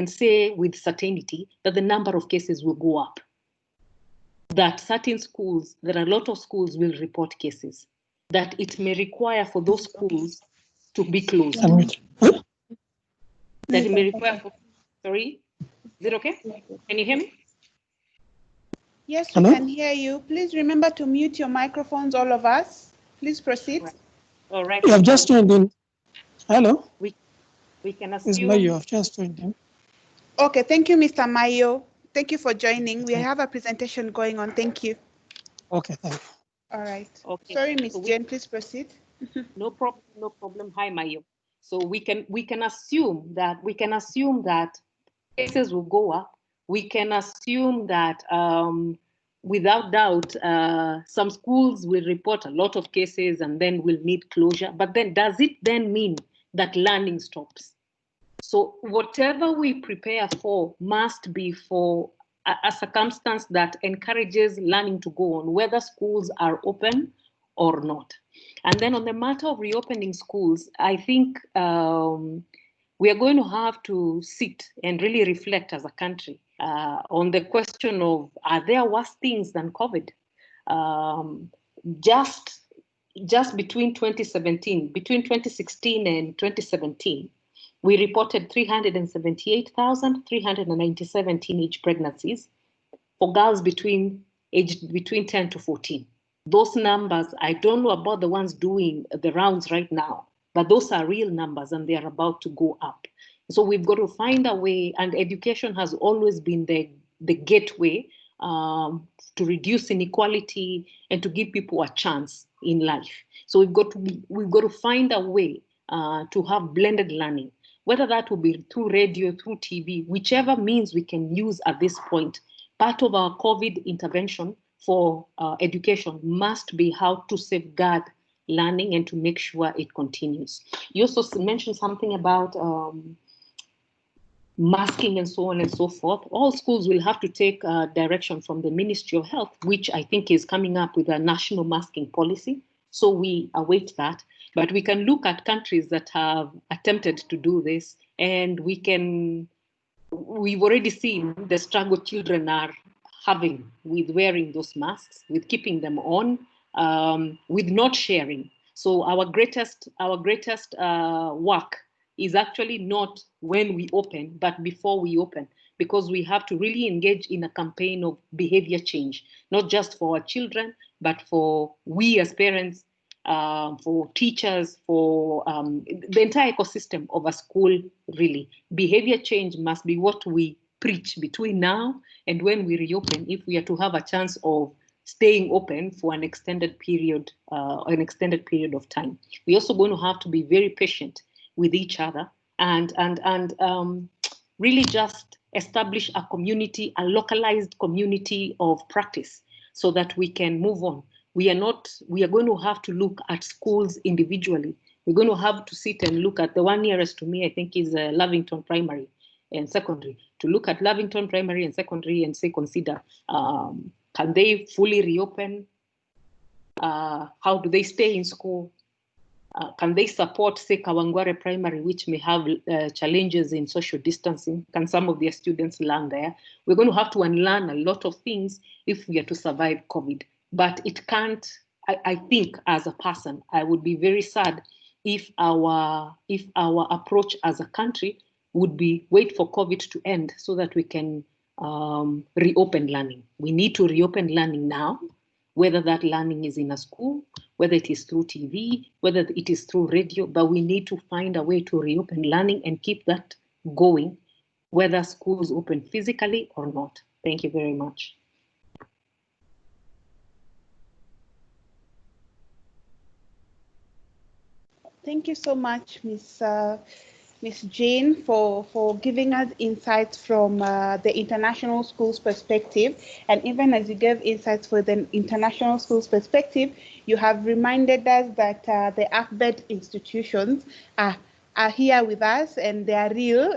say with certainty that the number of cases will go up. That certain schools, there are a lot of schools will report cases. That it may require for those schools to be closed. That it may require for, sorry, is it okay? Can you hear me? Yes, we can hear you. Please remember to mute your microphones, all of us. Please proceed. All right. You have just joined in. Hello? We can assume. Ms. Mayo, you have just joined in. Okay, thank you, Mr. Mayo. Thank you for joining. We have a presentation going on. Thank you. Okay, thank you. All right. Okay. Sorry, Ms. Jane, please proceed. No problem. Hi, Mayo. So we can assume that cases will go up. We can assume that without doubt some schools will report a lot of cases and then will need closure. But then does it then mean that learning stops? So whatever we prepare for must be for a circumstance that encourages learning to go on, whether schools are open or not. And then on the matter of reopening schools, I think we are going to have to sit and really reflect as a country on the question of, are there worse things than COVID? Just between 2016 and 2017, we reported 378,397 teenage pregnancies for girls between 10 to 14. Those numbers, I don't know about the ones doing the rounds right now, but those are real numbers and they are about to go up. So we've got to find a way, and education has always been the gateway to reduce inequality and to give people a chance in life. So we've got to find a way to have blended learning. whether that will be through radio, through TV, whichever means we can use at this point. Part of our COVID intervention for education must be how to safeguard learning and to make sure it continues. You also mentioned something about masking and so on and so forth. All schools will have to take direction from the Ministry of Health, which I think is coming up with a national masking policy. So we await that. But we can look at countries that have attempted to do this, and we've already seen the struggle children are having with wearing those masks, with keeping them on, with not sharing. So our greatest work is actually not when we open, but before we open, because we have to really engage in a campaign of behavior change, not just for our children, but for we as parents, for teachers, for the entire ecosystem of a school, really. Behavior change must be what we preach between now and when we reopen, if we are to have a chance of staying open for an extended period of time. We're also going to have to be very patient with each other and really just establish a community, a localized community of practice so that we can move on. We are going to have to look at schools individually. We're going to have to sit and look at the one nearest to me, I think is Lavington Primary and Secondary, to look at Lavington Primary and Secondary and say, consider, can they fully reopen? How do they stay in school? Can they support, say, Kawangware Primary, which may have challenges in social distancing? Can some of their students learn there? We're going to have to unlearn a lot of things if we are to survive COVID. But it can't, I think as a person, I would be very sad if our approach as a country would be wait for COVID to end so that we can reopen learning. We need to reopen learning now, whether that learning is in a school, whether it is through TV, whether it is through radio, but we need to find a way to reopen learning and keep that going, whether schools open physically or not. Thank you very much. Thank you so much, Ms. Jane, for giving us insights from the international schools perspective. And even as you gave insights for the international schools perspective, you have reminded us that the AFBED institutions are here with us and they are real.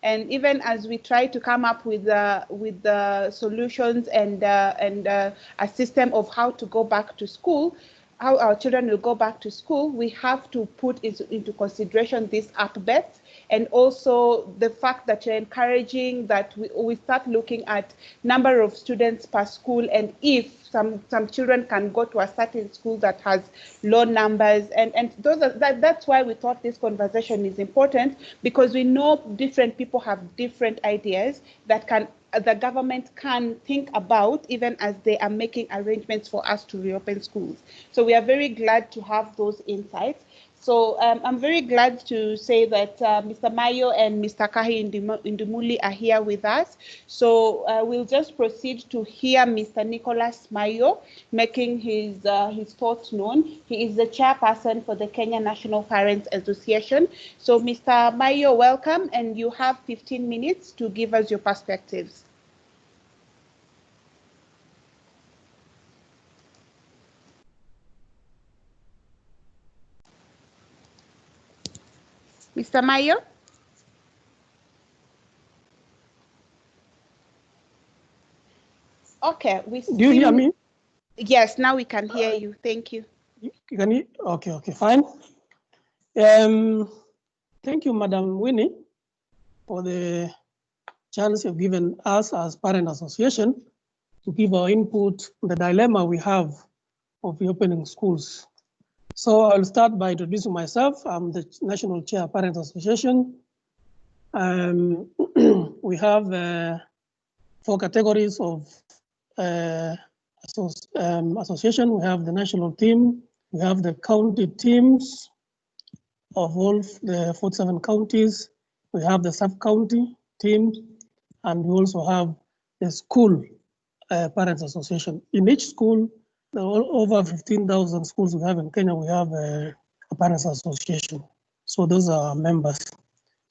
And even as we try to come up with the solutions and a system of how to go back to school, how our children will go back to school, we have to put into consideration these AFBEDs, and also the fact that you're encouraging that we start looking at number of students per school, and if some children can go to a certain school that has low numbers, and that's why we thought this conversation is important, because we know different people have different ideas that the government can think about even as they are making arrangements for us to reopen schools. So we are very glad to have those insights. So I'm very glad to say that Mr. Mayo and Mr. Kahi Indumuli are here with us. So we'll just proceed to hear Mr. Nicholas Mayo making his thoughts known. He is the chairperson for the Kenya National Parents Association. So Mr. Mayo, welcome, and you have 15 minutes to give us your perspectives. Mr. Mayo? Okay. Do you hear me? Yes, now we can hear you. Thank you. Can you? Okay, fine. Thank you, Madam Winnie, for the chance you've given us as Parent Association to give our input on the dilemma we have of reopening schools. So I'll start by introducing myself. I'm the National Chair Parent Association. We have 4 categories of association. We have the national team, we have the county teams of all the 47 counties, we have the sub-county team, and we also have the school parents association. In each school, over 15,000 schools we have in Kenya, we have a parents association. So those are members.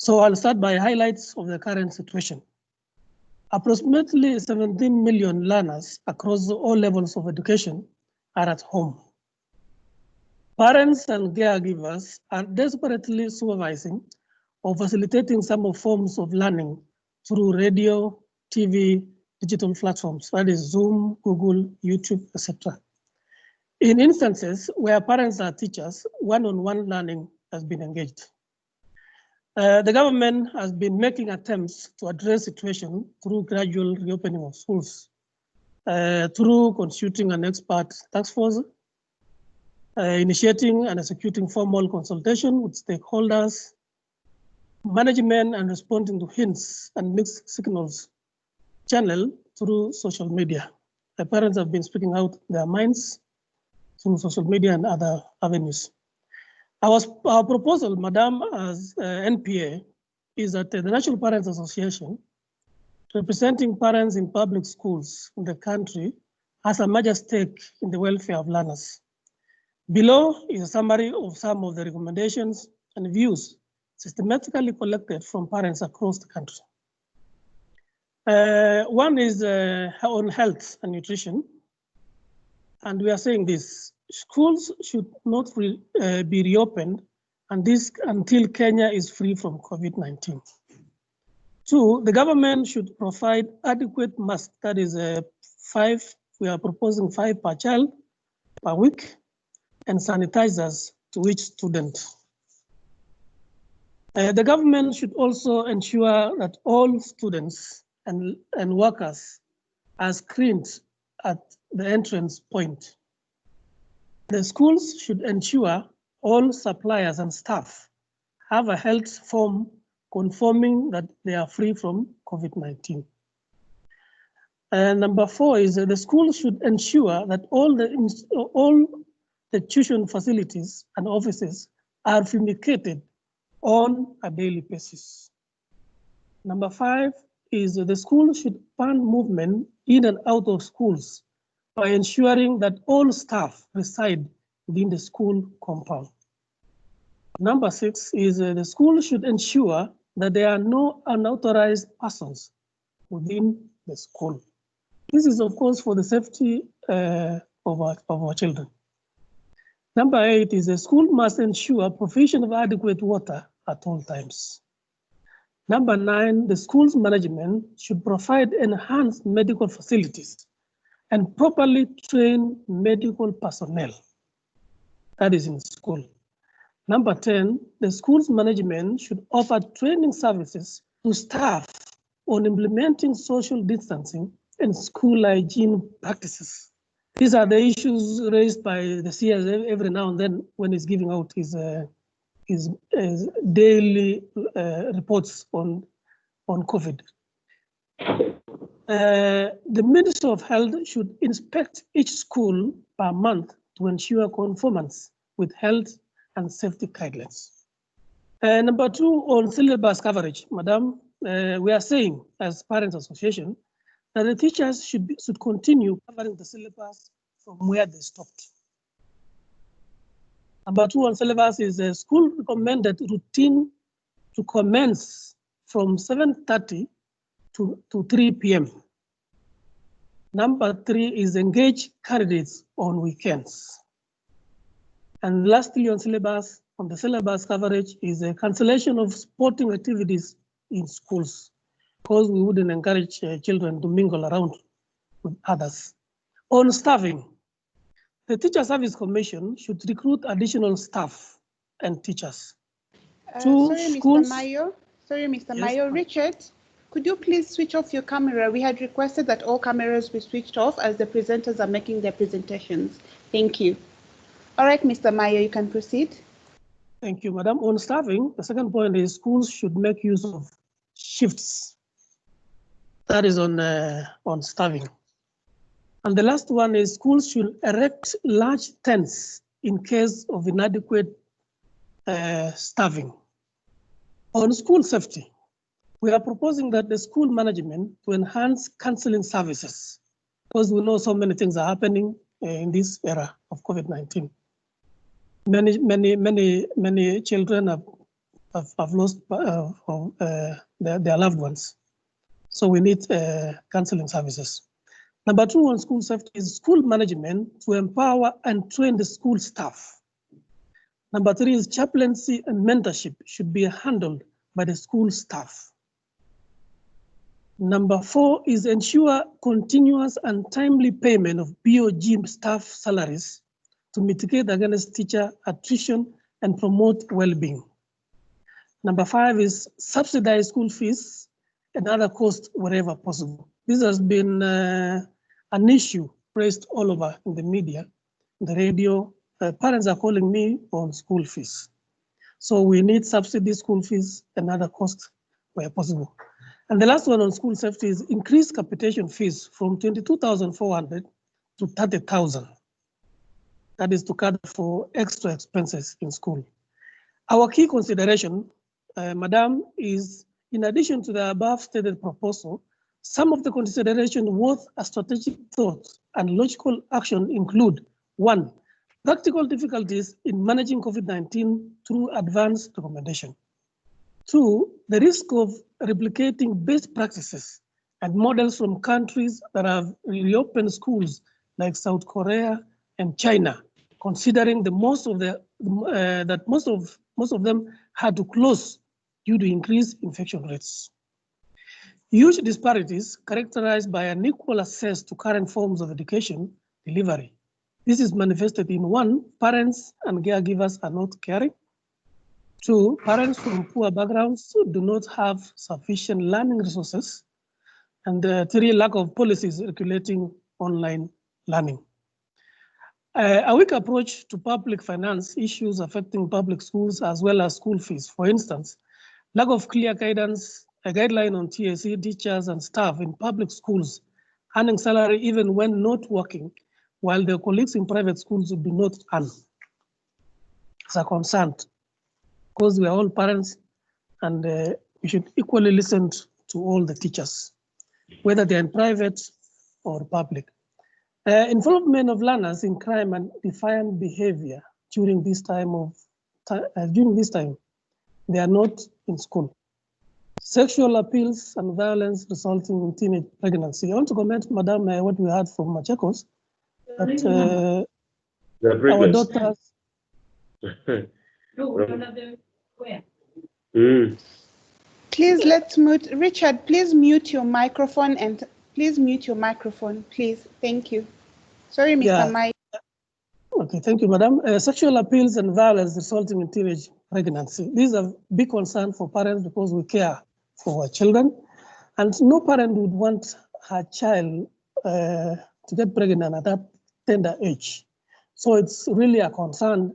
So I'll start by highlights of the current situation. Approximately 17 million learners across all levels of education are at home. Parents and caregivers are desperately supervising or facilitating some forms of learning through radio, TV, digital platforms, that is Zoom, Google, YouTube, etc. In instances where parents are teachers, one-on-one learning has been engaged. The government has been making attempts to address the situation through gradual reopening of schools, through constituting an expert task force, initiating and executing formal consultation with stakeholders, management and responding to hints and mixed signals channel through social media. The parents have been speaking out their minds through social media and other avenues. Our proposal, Madam, as NPA, is that the National Parents Association, representing parents in public schools in the country, has a major stake in the welfare of learners. Below is a summary of some of the recommendations and views systematically collected from parents across the country. One is on health and nutrition. And we are saying this: schools should not be reopened and this until Kenya is free from COVID-19. Two, the government should provide adequate masks, that is 5, we are proposing 5 per child per week, and sanitizers to each student. The government should also ensure that all students and workers are screened at the entrance point. The schools should ensure all suppliers and staff have a health form confirming that they are free from COVID-19. Number 4 is that the school should ensure that all the tuition facilities and offices are fumigated on a daily basis. Number 5 is that the school should ban movement in and out of schools by ensuring that all staff reside within the school compound. Number 6 is the school should ensure that there are no unauthorized persons within the school. This is, of course, for the safety of our children. Number 8 is the school must ensure provision of adequate water at all times. Number 9, the school's management should provide enhanced medical facilities and properly train medical personnel. That is in school. Number 10, the school's management should offer training services to staff on implementing social distancing and school hygiene practices. These are the issues raised by the CS every now and then when he's giving out his daily reports on COVID. The Minister of Health should inspect each school per month to ensure conformance with health and safety guidelines. Number 2, on syllabus coverage, Madam, we are saying as Parents Association that the teachers should continue covering the syllabus from where they stopped. Number 2 on syllabus is the school recommended routine to commence from 7:30 to 3 p.m. Number 3 is engage candidates on weekends. And lastly on syllabus, on the syllabus coverage is a cancellation of sporting activities in schools, because we wouldn't encourage children to mingle around with others. On staffing, the Teacher Service Commission should recruit additional staff and teachers. Sorry, Mr. Mayo. Richard, could you please switch off your camera? We had requested that all cameras be switched off as the presenters are making their presentations. Thank you. All right, Mr. Mayo, you can proceed. Thank you, Madam. On staffing, the second point is schools should make use of shifts. That is on staffing. And the last one is schools should erect large tents in case of inadequate staffing. On school safety, we are proposing that the school management to enhance counseling services, because we know so many things are happening in this era of COVID-19. Many children have have lost their loved ones. So we need counseling services. Number 2 on school safety is school management to empower and train the school staff. Number 3 is chaplaincy and mentorship should be handled by the school staff. Number 4 is ensure continuous and timely payment of BOG staff salaries to mitigate against teacher attrition and promote well-being. Number 5 is subsidize school fees and other costs wherever possible. This has been an issue raised all over in the media, the radio. Parents are calling me on school fees. So we need subsidy school fees and other costs where possible. And the last one on school safety is increase capitation fees from 22,400 to 30,000. That is to cover for extra expenses in school. Our key consideration, Madam, is in addition to the above stated proposal, some of the consideration worth a strategic thought and logical action include: 1, practical difficulties in managing COVID-19 through advanced recommendation. 2, the risk of replicating best practices and models from countries that have reopened schools like South Korea and China, considering most of them had to close due to increased infection rates. Huge disparities characterized by unequal access to current forms of education delivery. This is manifested in: 1, parents and caregivers are not caring. 2, parents from poor backgrounds do not have sufficient learning resources. And 3, lack of policies regulating online learning. A weak approach to public finance issues affecting public schools as well as school fees. For instance, lack of clear guidance, a guideline on TSE teachers and staff in public schools earning salary even when not working, while their colleagues in private schools do not earn. It's a concern, because we are all parents and we should equally listen to all the teachers, whether they're in private or public. Involvement of learners in crime and defiant behavior during this time, they are not in school. Sexual appeals and violence resulting in teenage pregnancy. I want to comment, Madam, what we heard from Machakos, that our daughters. Please, let's mute. Richard, please mute your microphone and please mute your microphone, please. Thank you. Sorry, Mr. Mike. Okay, thank you, Madam. Sexual appeals and violence resulting in teenage pregnancy. These are big concern for parents because we care for our children. And no parent would want her child to get pregnant at that tender age. So it's really a concern.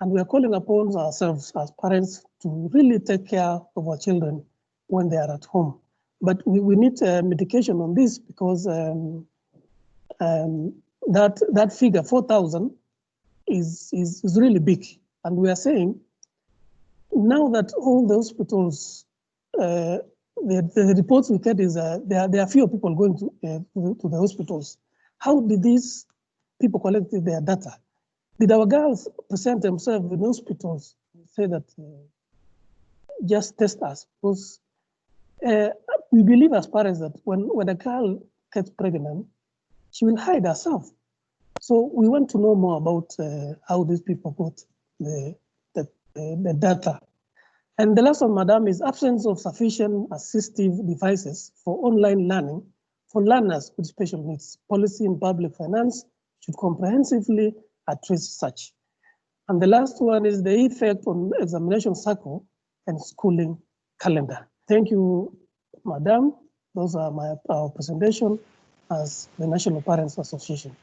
And we are calling upon ourselves as parents to really take care of our children when they are at home. But we need mitigation on this because that figure, 4,000, is really big. And we are saying now that all the hospitals, the reports we get is there are fewer people going to the hospitals. How did these people collect their data? Did our girls present themselves in hospitals and say that just test us? Because we believe as parents that when a girl gets pregnant, she will hide herself. So we want to know more about how these people got the data. And the last one, Madam, is absence of sufficient assistive devices for online learning for learners with special needs. Policy in public finance should comprehensively address such. And the last one is the effect on examination cycle and schooling calendar. Thank you, Madam. Those are our presentation as the National Parents Association.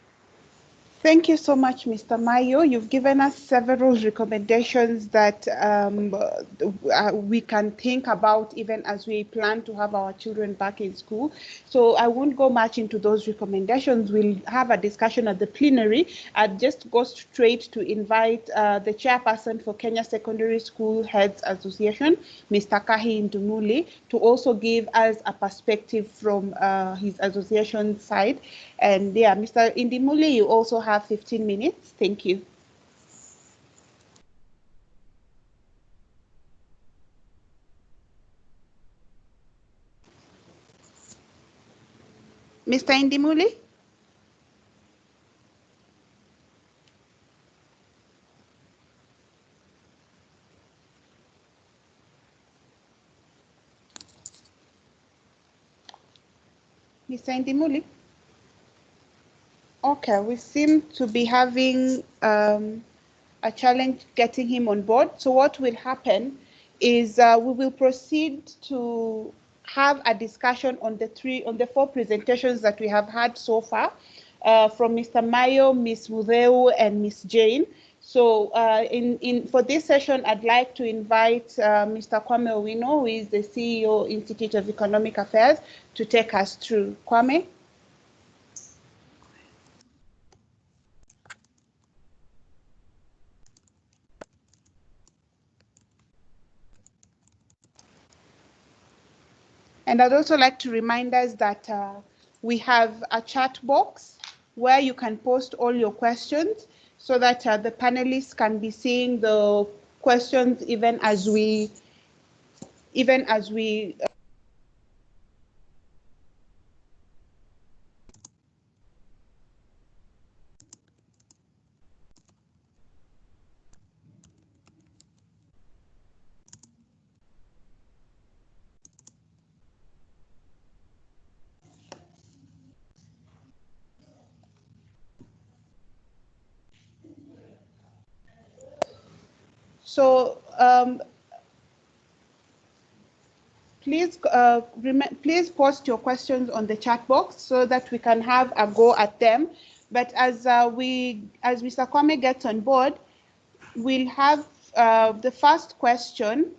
Thank you so much, Mr. Mayo. You've given us several recommendations that we can think about even as we plan to have our children back in school. So I won't go much into those recommendations. We'll have a discussion at the plenary. I'd just go straight to invite the chairperson for Kenya Secondary School Heads Association, Mr. Kahi Ndumuli, to also give us a perspective from his association side. And yeah, Mr. Ndumuli, you also have 15 minutes. Thank you. Mr. Indimuli? Mr. Indimuli? Okay, we seem to be having a challenge getting him on board. So what will happen is we will proceed to have a discussion on the four presentations that we have had so far from Mr. Mayo, Ms. Mudeu, and Ms. Jane. So for this session, I'd like to invite Mr. Kwame Owino, who is the CEO, Institute of Economic Affairs, to take us through. Kwame? And I'd also like to remind us that we have a chat box where you can post all your questions so that the panelists can be seeing the questions even as we so please post your questions on the chat box so that we can have a go at them. But as Mr. Kwame gets on board, we'll have the first question.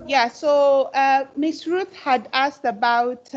Yeah, so Ms. Ruth had asked about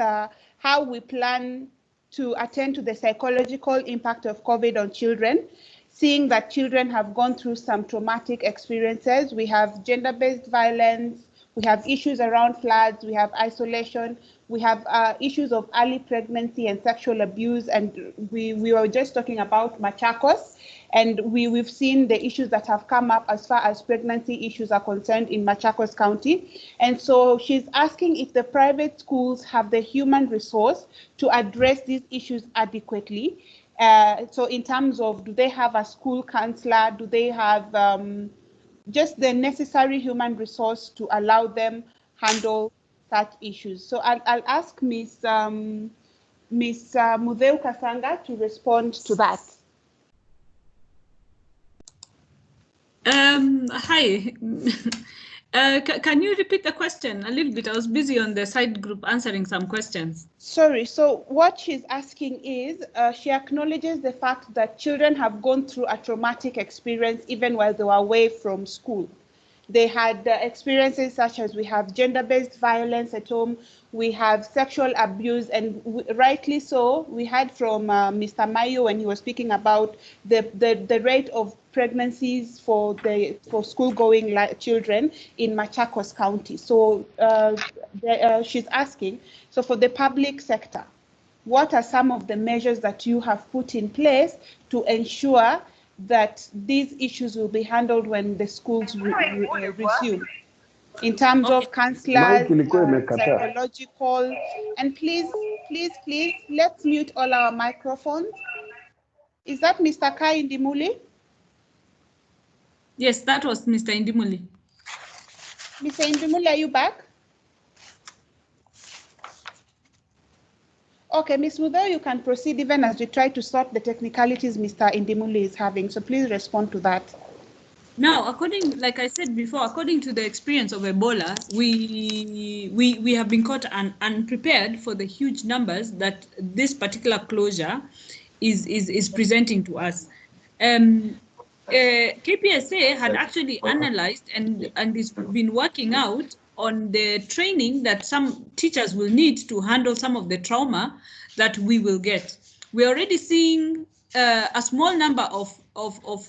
how we plan to attend to the psychological impact of COVID on children, seeing that children have gone through some traumatic experiences. We have gender-based violence, we have issues around floods, we have isolation, we have issues of early pregnancy and sexual abuse, and we were just talking about Machakos, and we've seen the issues that have come up as far as pregnancy issues are concerned in Machakos County. And so she's asking if the private schools have the human resource to address these issues adequately. So in terms of, do they have a school counselor? Do they have just the necessary human resource to allow them handle such issues? So I'll ask Ms. Mudeu Kasanga to respond to that. Hi. Can you repeat the question a little bit? I was busy on the side group answering some questions. Sorry, so what she's asking is, she acknowledges the fact that children have gone through a traumatic experience even while they were away from school. They had experiences such as we have gender-based violence at home, we have sexual abuse, and rightly so, we heard from Mr. Mayo when he was speaking about the rate of pregnancies for school-going children in Machakos County. So she's asking, so for the public sector, what are some of the measures that you have put in place to ensure that these issues will be handled when the schools resume, in terms of counselors, psychological, and please, let's mute all our microphones. Is that Mr. Kai Indimuli? Yes, that was Mr. Indimuli. Mr. Indimuli, are you back? Okay, Ms. Mudeu, you can proceed even as we try to sort the technicalities Mr. Indimuli is having. So please respond to that. Now, like I said before, according to the experience of Ebola, we have been caught unprepared for the huge numbers that this particular closure is presenting to us. KPSA had actually analyzed and has been working out on the training that some teachers will need to handle some of the trauma that we will get. We're already seeing a small number of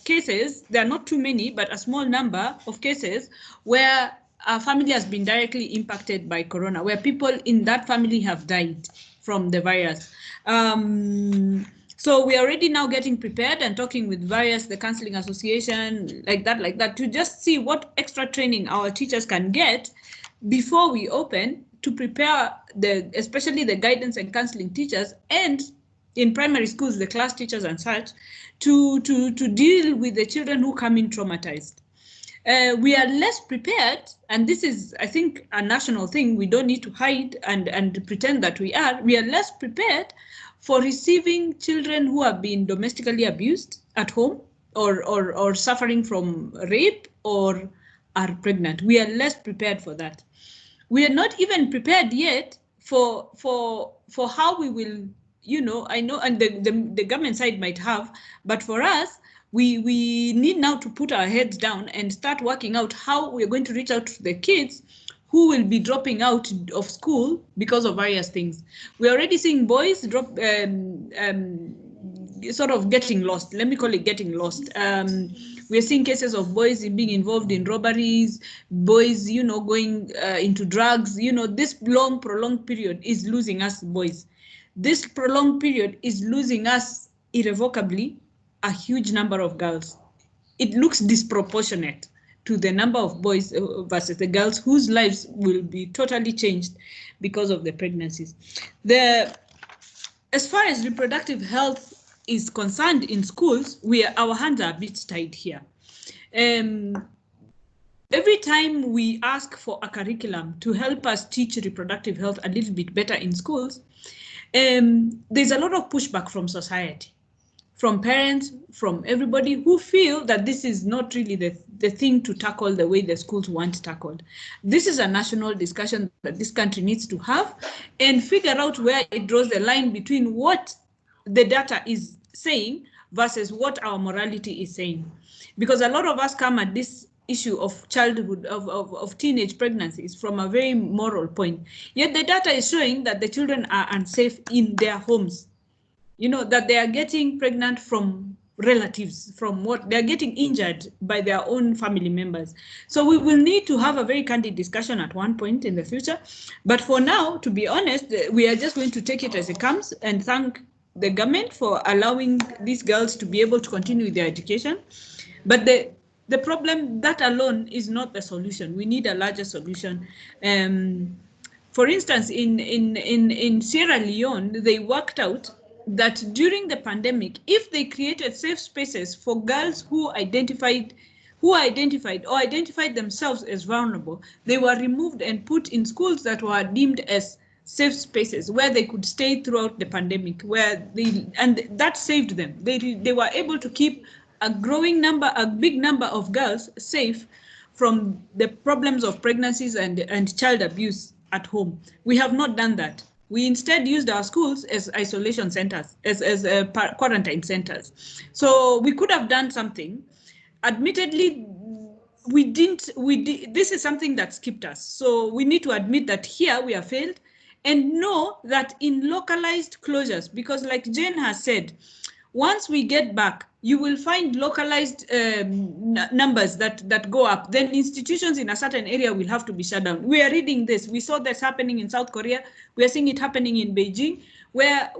cases. There are not too many, but a small number of cases where a family has been directly impacted by corona, where people in that family have died from the virus. So we are already now getting prepared and talking with the counseling association, like that, to just see what extra training our teachers can get before we open, to prepare especially the guidance and counseling teachers, and in primary schools, the class teachers and such, to deal with the children who come in traumatized. We are less prepared, and this is, I think, a national thing. We don't need to hide and pretend that we are. We are less prepared for receiving children who have been domestically abused at home, or suffering from rape, or are pregnant. We are less prepared for that. We are not even prepared yet for how we will, I know, and the government side might have, but for us, we need now to put our heads down and start working out how we're going to reach out to the kids who will be dropping out of school because of various things. We're already seeing boys drop, sort of getting lost. Let me call it getting lost. We're seeing cases of boys being involved in robberies, boys, going into drugs. This prolonged period is losing us boys. This prolonged period is losing us irrevocably a huge number of girls. It looks disproportionate to the number of boys versus the girls whose lives will be totally changed because of the pregnancies. As far as reproductive health is concerned in schools, our hands are a bit tied here. Every time we ask for a curriculum to help us teach reproductive health a little bit better in schools, there's a lot of pushback from society, from parents, from everybody, who feel that this is not really the thing to tackle the way the schools want tackled. This is a national discussion that this country needs to have and figure out where it draws the line between what the data is saying versus what our morality is saying. Because a lot of us come at this issue of childhood, of teenage pregnancies from a very moral point. Yet the data is showing that the children are unsafe in their homes. That they are getting pregnant from relatives, from what they're getting injured by their own family members. So we will need to have a very candid discussion at one point in the future. But for now, to be honest, we are just going to take it as it comes and thank the government for allowing these girls to be able to continue their education. But the problem, that alone is not the solution. We need a larger solution. For instance, in Sierra Leone, they worked out that during the pandemic, if they created safe spaces for girls who identified themselves as vulnerable, they were removed and put in schools that were deemed as safe spaces where they could stay throughout the pandemic, and that saved them. They were able to keep a big number of girls safe from the problems of pregnancies and child abuse at home. We have not done that. We instead used our schools as isolation centers, as quarantine centers. So we could have done something. Admittedly, we didn't. This is something that skipped us. So we need to admit that here we have failed, and know that in localized closures, because like Jane has said, once we get back, you will find localized numbers that go up. Then institutions in a certain area will have to be shut down. We are reading this. We saw this happening in South Korea. We are seeing it happening in Beijing, where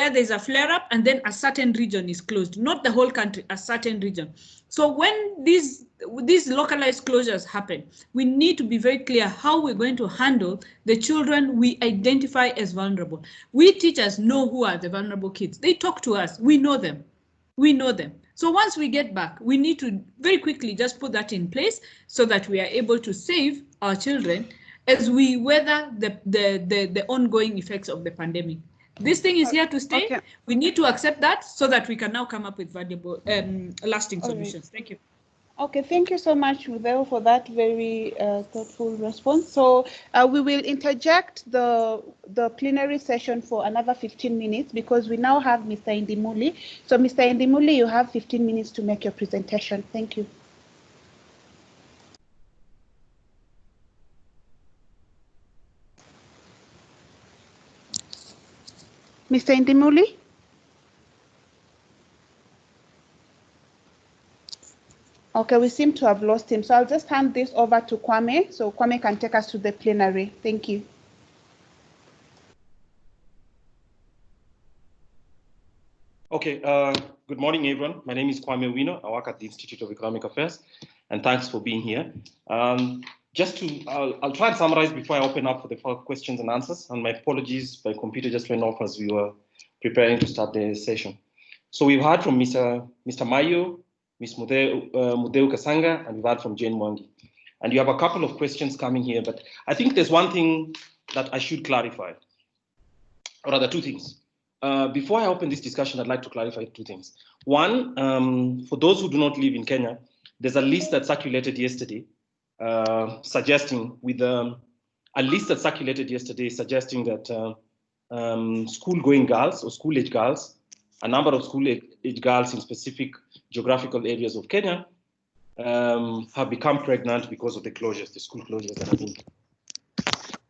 there's a flare-up and then a certain region is closed. Not the whole country, a certain region. So when these localized closures happen, we need to be very clear how we're going to handle the children we identify as vulnerable. We teachers know who are the vulnerable kids. They talk to us. We know them. We know them. So once we get back, we need to very quickly just put that in place so that we are able to save our children as we weather the ongoing effects of the pandemic. This thing is here to stay. Okay. We need to accept that so that we can now come up with valuable, lasting solutions. Thank you. Okay, thank you so much, Mudel, for that very thoughtful response. So we will interject the plenary session for another 15 minutes because we now have Mr. Indimuli. So Mr. Indimuli, you have 15 minutes to make your presentation. Thank you. Mr. Indimuli? Okay, we seem to have lost him. So I'll just hand this over to Kwame, so Kwame can take us to the plenary. Thank you. Okay, good morning, everyone. My name is Kwame Wino. I work at the Institute of Economic Affairs, and thanks for being here. I'll try and summarize before I open up for the questions and answers. And my apologies, my computer just went off as we were preparing to start the session. So we've heard from Mr. Mayo, Ms. Mudeu Kasanga, and we've heard from Jane Mwangi. And you have a couple of questions coming here, but I think there's one thing that I should clarify, or rather two things. Before I open this discussion, I'd like to clarify two things. One, for those who do not live in Kenya, there's a list that circulated yesterday suggesting that school-going girls or school-age girls, a number of school-age girls in specific geographical areas of Kenya have become pregnant because of the closures, the school closures that have been.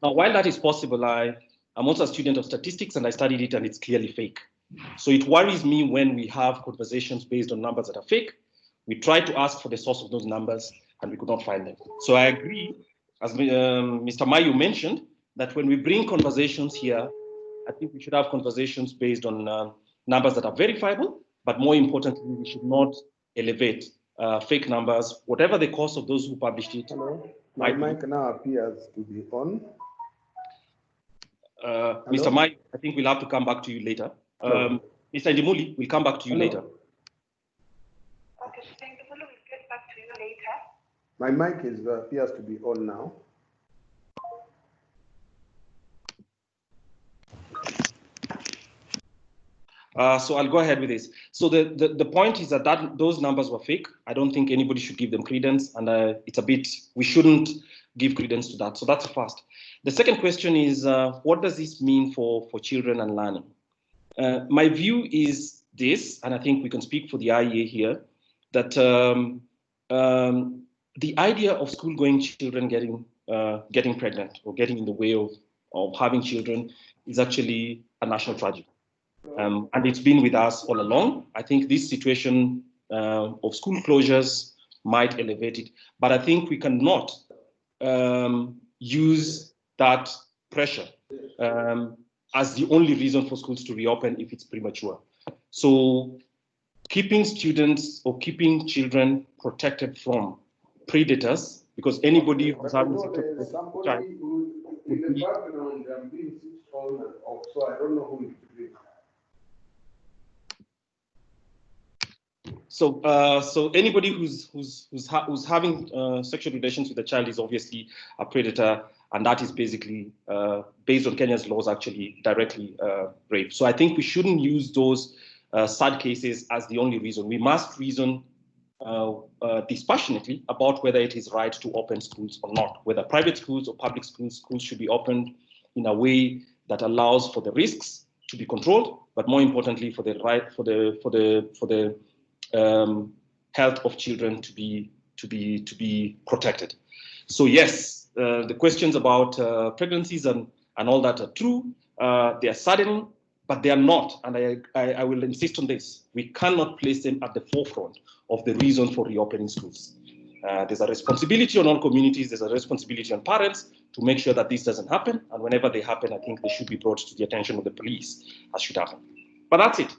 Now, while that is possible, I'm also a student of statistics and I studied it and it's clearly fake. So it worries me when we have conversations based on numbers that are fake. We tried to ask for the source of those numbers and we could not find them. So I agree, as Mr. Mayu mentioned, that when we bring conversations here, I think we should have conversations based on numbers that are verifiable, but more importantly, we should not elevate fake numbers, whatever the cost of those who published it. Hello, my mic now appears to be on. Mr. Mike, I think we'll have to come back to you later. Mr. Ndimuli, we'll come back to you later. Okay, Mr. Ndimuli, we'll get back to you later. My mic appears to be on now. So I'll go ahead with this. So the point is that those numbers were fake. I don't think anybody should give them credence, and we shouldn't give credence to that. So that's the first. The second question is, what does this mean for children and learning? My view is this, and I think we can speak for the IEA here, that the idea of school-going children getting pregnant or getting in the way of having children is actually a national tragedy. And it's been with us all along. I think this situation of school closures might elevate it, but I think we cannot use that pressure as the only reason for schools to reopen if it's premature. So keeping students or keeping children protected from predators, because anybody who's having somebody who in the background being switched on and off, so I don't know who is doing. So anybody who's having sexual relations with a child is obviously a predator, and that is basically based on Kenya's laws actually directly rape. So I think we shouldn't use those sad cases as the only reason. We must reason dispassionately about whether it is right to open schools or not, whether private schools or public schools should be opened in a way that allows for the risks to be controlled, but more importantly for the right for the health of children to be protected. So yes, the questions about pregnancies and all that are true. They are saddening, but they are not, and I will insist on this. We cannot place them at the forefront of the reason for reopening schools. There's a responsibility on all communities. There's a responsibility on parents to make sure that this doesn't happen. And whenever they happen, I think they should be brought to the attention of the police, as should happen. But that's it.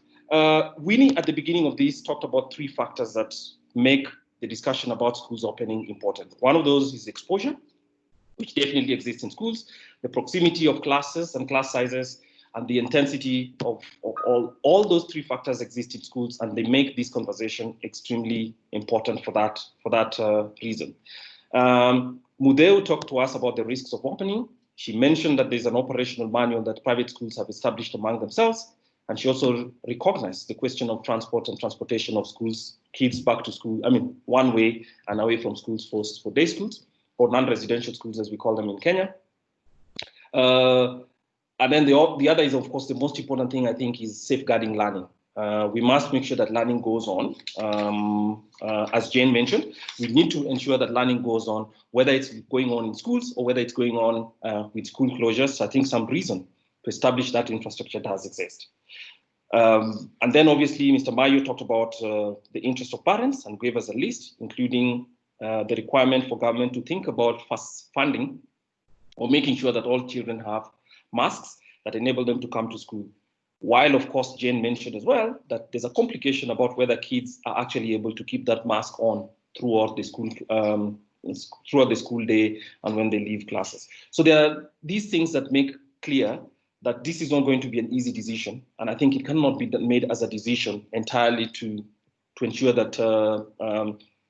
Winnie, at the beginning of this, talked about 3 factors that make the discussion about schools opening important. One of those is exposure, which definitely exists in schools, the proximity of classes and class sizes, and the intensity of all those 3 factors exist in schools, and they make this conversation extremely important for that reason. Mudeu talked to us about the risks of opening. She mentioned that there's an operational manual that private schools have established among themselves. And she also recognized the question of transport and transportation of kids back to school, one way and away from schools for day schools, or non-residential schools as we call them in Kenya. And then the other is, of course, the most important thing, I think, is safeguarding learning. We must make sure that learning goes on. As Jane mentioned, we need to ensure that learning goes on, whether it's going on in schools or whether it's going on with school closures. I think some reason to establish that infrastructure does exist. And then obviously, Mr. Mayo talked about the interest of parents and gave us a list, including the requirement for government to think about funding or making sure that all children have masks that enable them to come to school. While, of course, Jane mentioned as well that there's a complication about whether kids are actually able to keep that mask on throughout the school throughout the school day and when they leave classes. So there are these things that make clear that this is not going to be an easy decision, and I think it cannot be made as a decision entirely to ensure that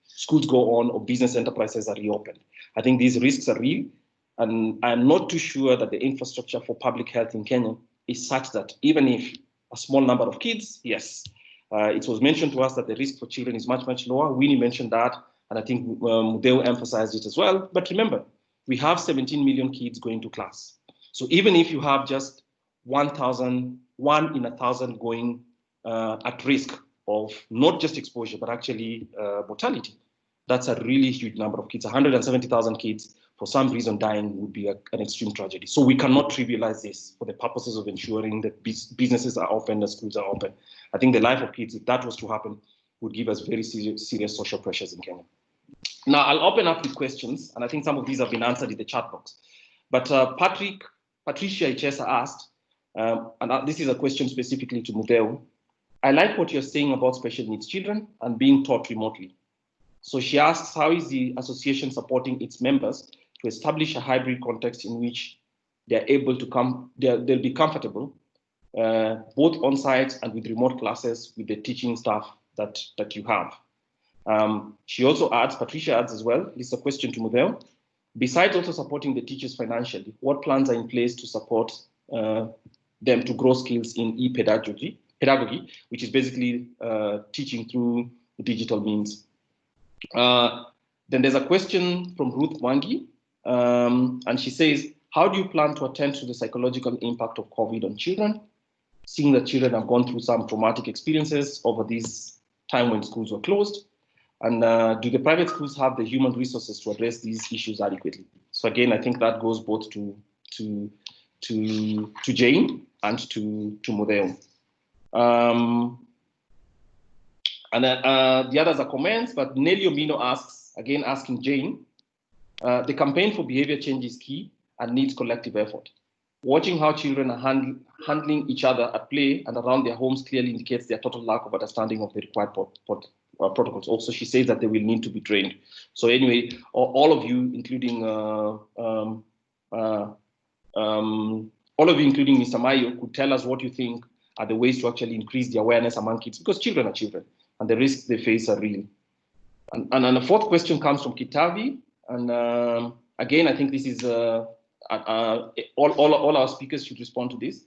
schools go on or business enterprises are reopened. I think these risks are real, and I'm not too sure that the infrastructure for public health in Kenya is such that even if a small number of kids, yes, it was mentioned to us that the risk for children is much, much lower. Winnie mentioned that, and I think Mudeu emphasized it as well. But remember, we have 17 million kids going to class. So even if you have just 1 in 1,000 going at risk of not just exposure, but actually mortality, that's a really huge number of kids. 170,000 kids, for some reason, dying would be an extreme tragedy. So we cannot trivialize this for the purposes of ensuring that businesses are open, the schools are open. I think the life of kids, if that was to happen, would give us very serious social pressures in Kenya. Now, I'll open up with questions, and I think some of these have been answered in the chat box. But Patricia Ichesa asked, and this is a question specifically to Mudeu, I like what you're saying about special needs children and being taught remotely. So she asks, how is the association supporting its members to establish a hybrid context in which they're able to they'll be comfortable, both on site and with remote classes with the teaching staff that you have. She also adds, Patricia adds as well, this is a question to Mudeu, besides also supporting the teachers financially, what plans are in place to support them to grow skills in e-pedagogy, which is basically teaching through digital means? Then there's a question from Ruth Wangi, and she says, how do you plan to attend to the psychological impact of COVID on children, seeing that children have gone through some traumatic experiences over this time when schools were closed? And do the private schools have the human resources to address these issues adequately? So again, I think that goes both to Jane and to Mudeu. And then the others are comments, but Nelly Omino asks, again asking Jane, the campaign for behavior change is key and needs collective effort. Watching how children are handling each other at play and around their homes clearly indicates their total lack of understanding of the required protocols. Also, she says that they will need to be trained. So anyway, all of you, including Mr. Mayo, could tell us what you think are the ways to actually increase the awareness among kids, because children are children and the risks they face are real. And the fourth question comes from Kitavi. And again, I think this is all our speakers should respond to this.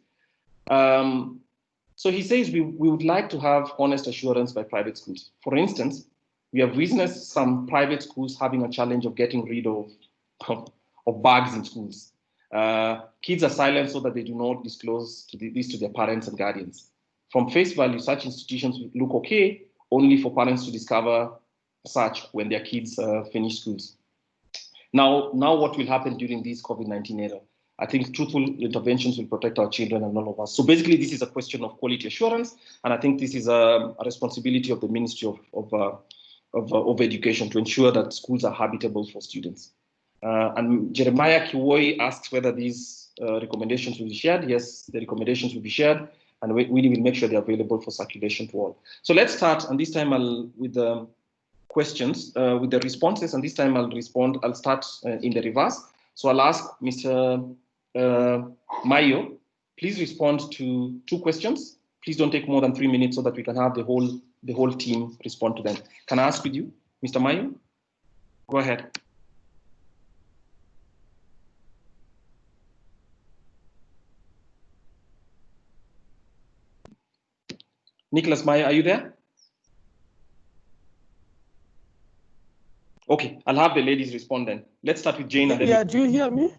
So he says we would like to have honest assurance by private schools. For instance, we have witnessed some private schools having a challenge of getting rid of bags in schools. Kids are silent so that they do not disclose this to their parents and guardians. From face value, such institutions look okay, only for parents to discover such when their kids finish schools. Now what will happen during this COVID-19 era? I think truthful interventions will protect our children and all of us. So basically, this is a question of quality assurance, and I think this is a responsibility of the Ministry of Education to ensure that schools are habitable for students. And Jeremiah Kiwoi asks whether these recommendations will be shared. Yes, the recommendations will be shared, and we will make sure they're available for circulation to all. So let's start, and this time with the questions, with the responses, and this time I'll start in the reverse. So I'll ask Mr. Mayo, please respond to 2 questions. Please don't take more than 3 minutes so that we can have the whole team respond to them. Can I ask with you, Mr. Mayo? Go ahead. Nicholas Mayo, are you there? Okay, I'll have the ladies respond then. Let's start with Jane. And then yeah, do you hear me?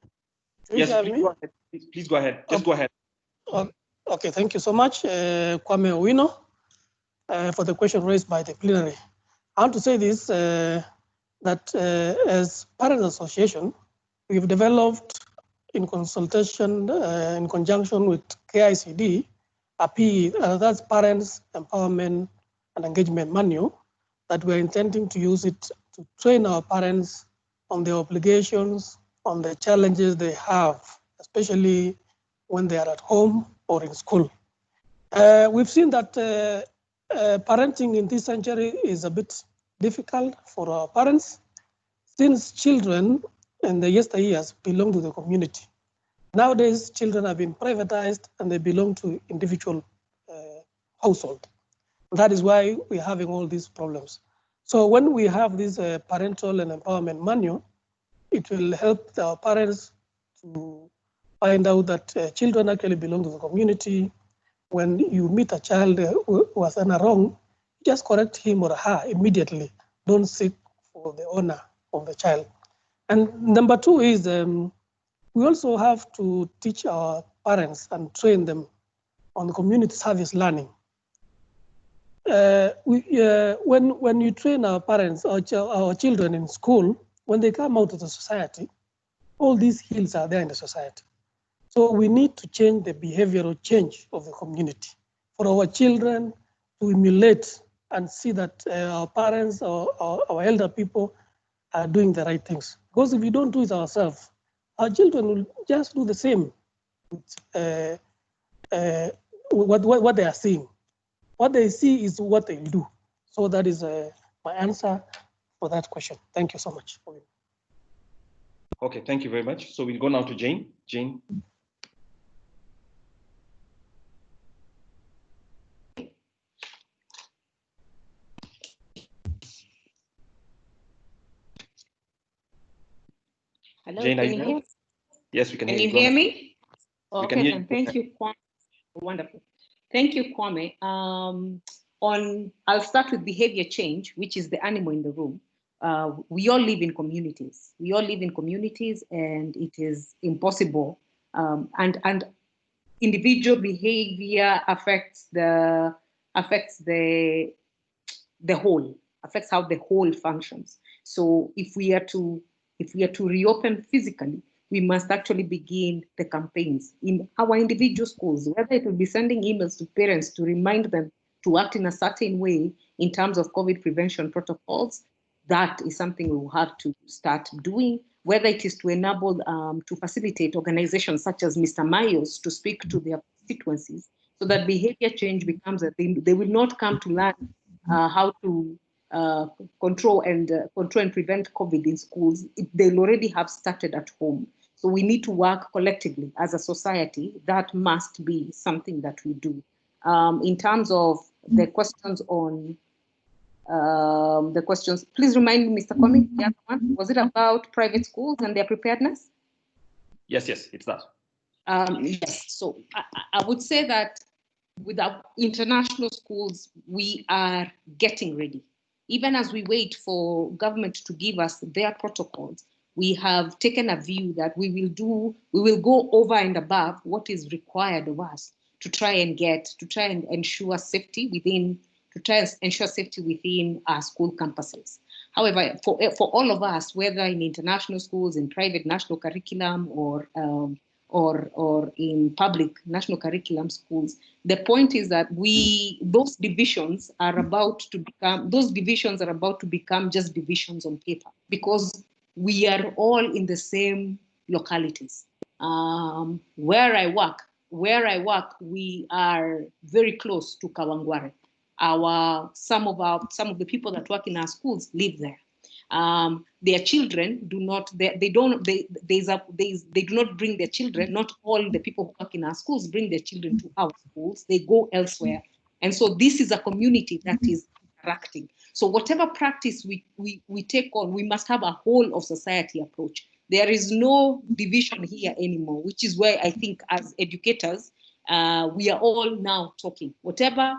Yes, please go ahead. Please go ahead. Just go ahead. Okay, thank you so much, Kwame Owino, for the question raised by the plenary. I want to say this, that as Parents Association, we've developed in consultation, in conjunction with KICD, a PE, that's Parents Empowerment and Engagement Manual, that we're intending to use it to train our parents on their obligations, on the challenges they have, especially when they are at home or in school. We've seen that parenting in this century is a bit difficult for our parents. Since children in the yesteryears belong to the community, nowadays children have been privatized and they belong to individual household. That is why we're having all these problems. So when we have this parental and empowerment manual, it will help our parents to find out that children actually belong to the community. When you meet a child who has done a wrong, just correct him or her immediately. Don't seek for the honor of the child. And number two is we also have to teach our parents and train them on community service learning. When you train our parents, our children in school, when they come out of the society, all these skills are there in the society. So we need to change the behavioral change of the community for our children to emulate and see that our parents or our elder people are doing the right things. Because if we don't do it ourselves, our children will just do the same with what they are seeing. What they see is what they do. So that is my answer for that question. Thank you so much. Okay, thank you very much. So we'll go now to Jane. Jane. Hello, Jane, can you hear me? Yes, we can hear you. Can you hear me? We can Okay, hear then you. thank you, Kwame. Wonderful. Thank you, Kwame. I'll start with behavior change, which is the animal in the room. We all live in communities. We all live in communities, and it is impossible. And individual behavior affects the whole, affects how the whole functions. So if we are to reopen physically, we must actually begin the campaigns in our individual schools, whether it will be sending emails to parents to remind them to act in a certain way in terms of COVID prevention protocols. That is something we will have to start doing, whether it is to enable, to facilitate organizations such as Mr. Mayos to speak to their constituencies so that behavior change becomes a thing. They will not come to learn how to control and prevent COVID in schools. They'll already have started at home. So we need to work collectively as a society. That must be something that we do. In terms of the questions on please remind me, Mr. Kwame, the other one, was it about private schools and their preparedness? Yes, it's that. Yes, so I would say that with our international schools, we are getting ready. Even as we wait for government to give us their protocols, we have taken a view that we will go over and above what is required of us to try and ensure safety within our school campuses. However, for all of us, whether in international schools, in private national curriculum, or in public national curriculum schools, the point is that those divisions are about to become just divisions on paper, because we are all in the same localities. Where I work, we are very close to Kawangware. Some of the people that work in our schools live there. Their children do not. They do not bring their children. Not all the people who work in our schools bring their children to our schools. They go elsewhere, and so this is a community that is interacting. So whatever practice we take on, we must have a whole of society approach. There is no division here anymore, which is where I think as educators, we are all now talking. Whatever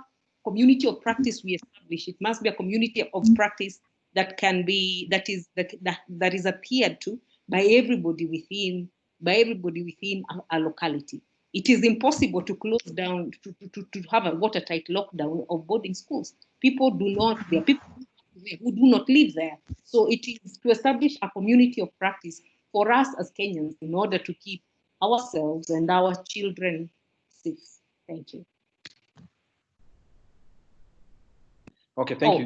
community of practice we establish, it must be a community of practice that is adhered to by everybody within a locality. It is impossible to close down, to have a watertight lockdown of boarding schools. There are people who do not live there. So it is to establish a community of practice for us as Kenyans in order to keep ourselves and our children safe. Thank you. Okay, thank you.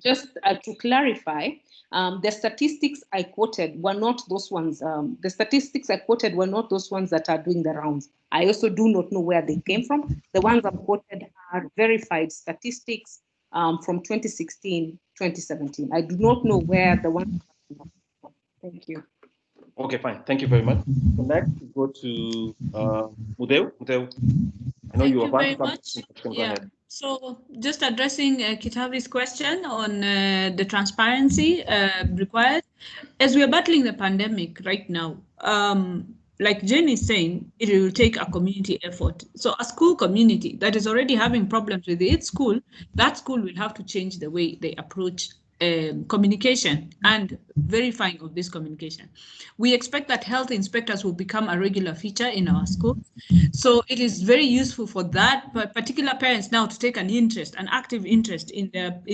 Just to clarify, the statistics I quoted were not those ones. The statistics I quoted were not those ones that are doing the rounds. I also do not know where they came from. The ones I've quoted are verified statistics from 2016, 2017. I do not know where the one. Thank you. Okay, fine. Thank you very much. So next, we go to Mudeu. Mudeu, I know you are very much. Go ahead. So just addressing Kitavi's question on the transparency required. As we are battling the pandemic right now, like Jane is saying, it will take a community effort. So a school community that is already having problems with its school, that school will have to change the way they approach communication and verifying of this communication. We expect that health inspectors will become a regular feature in our schools. So it is very useful for that particular parents now to take an active interest in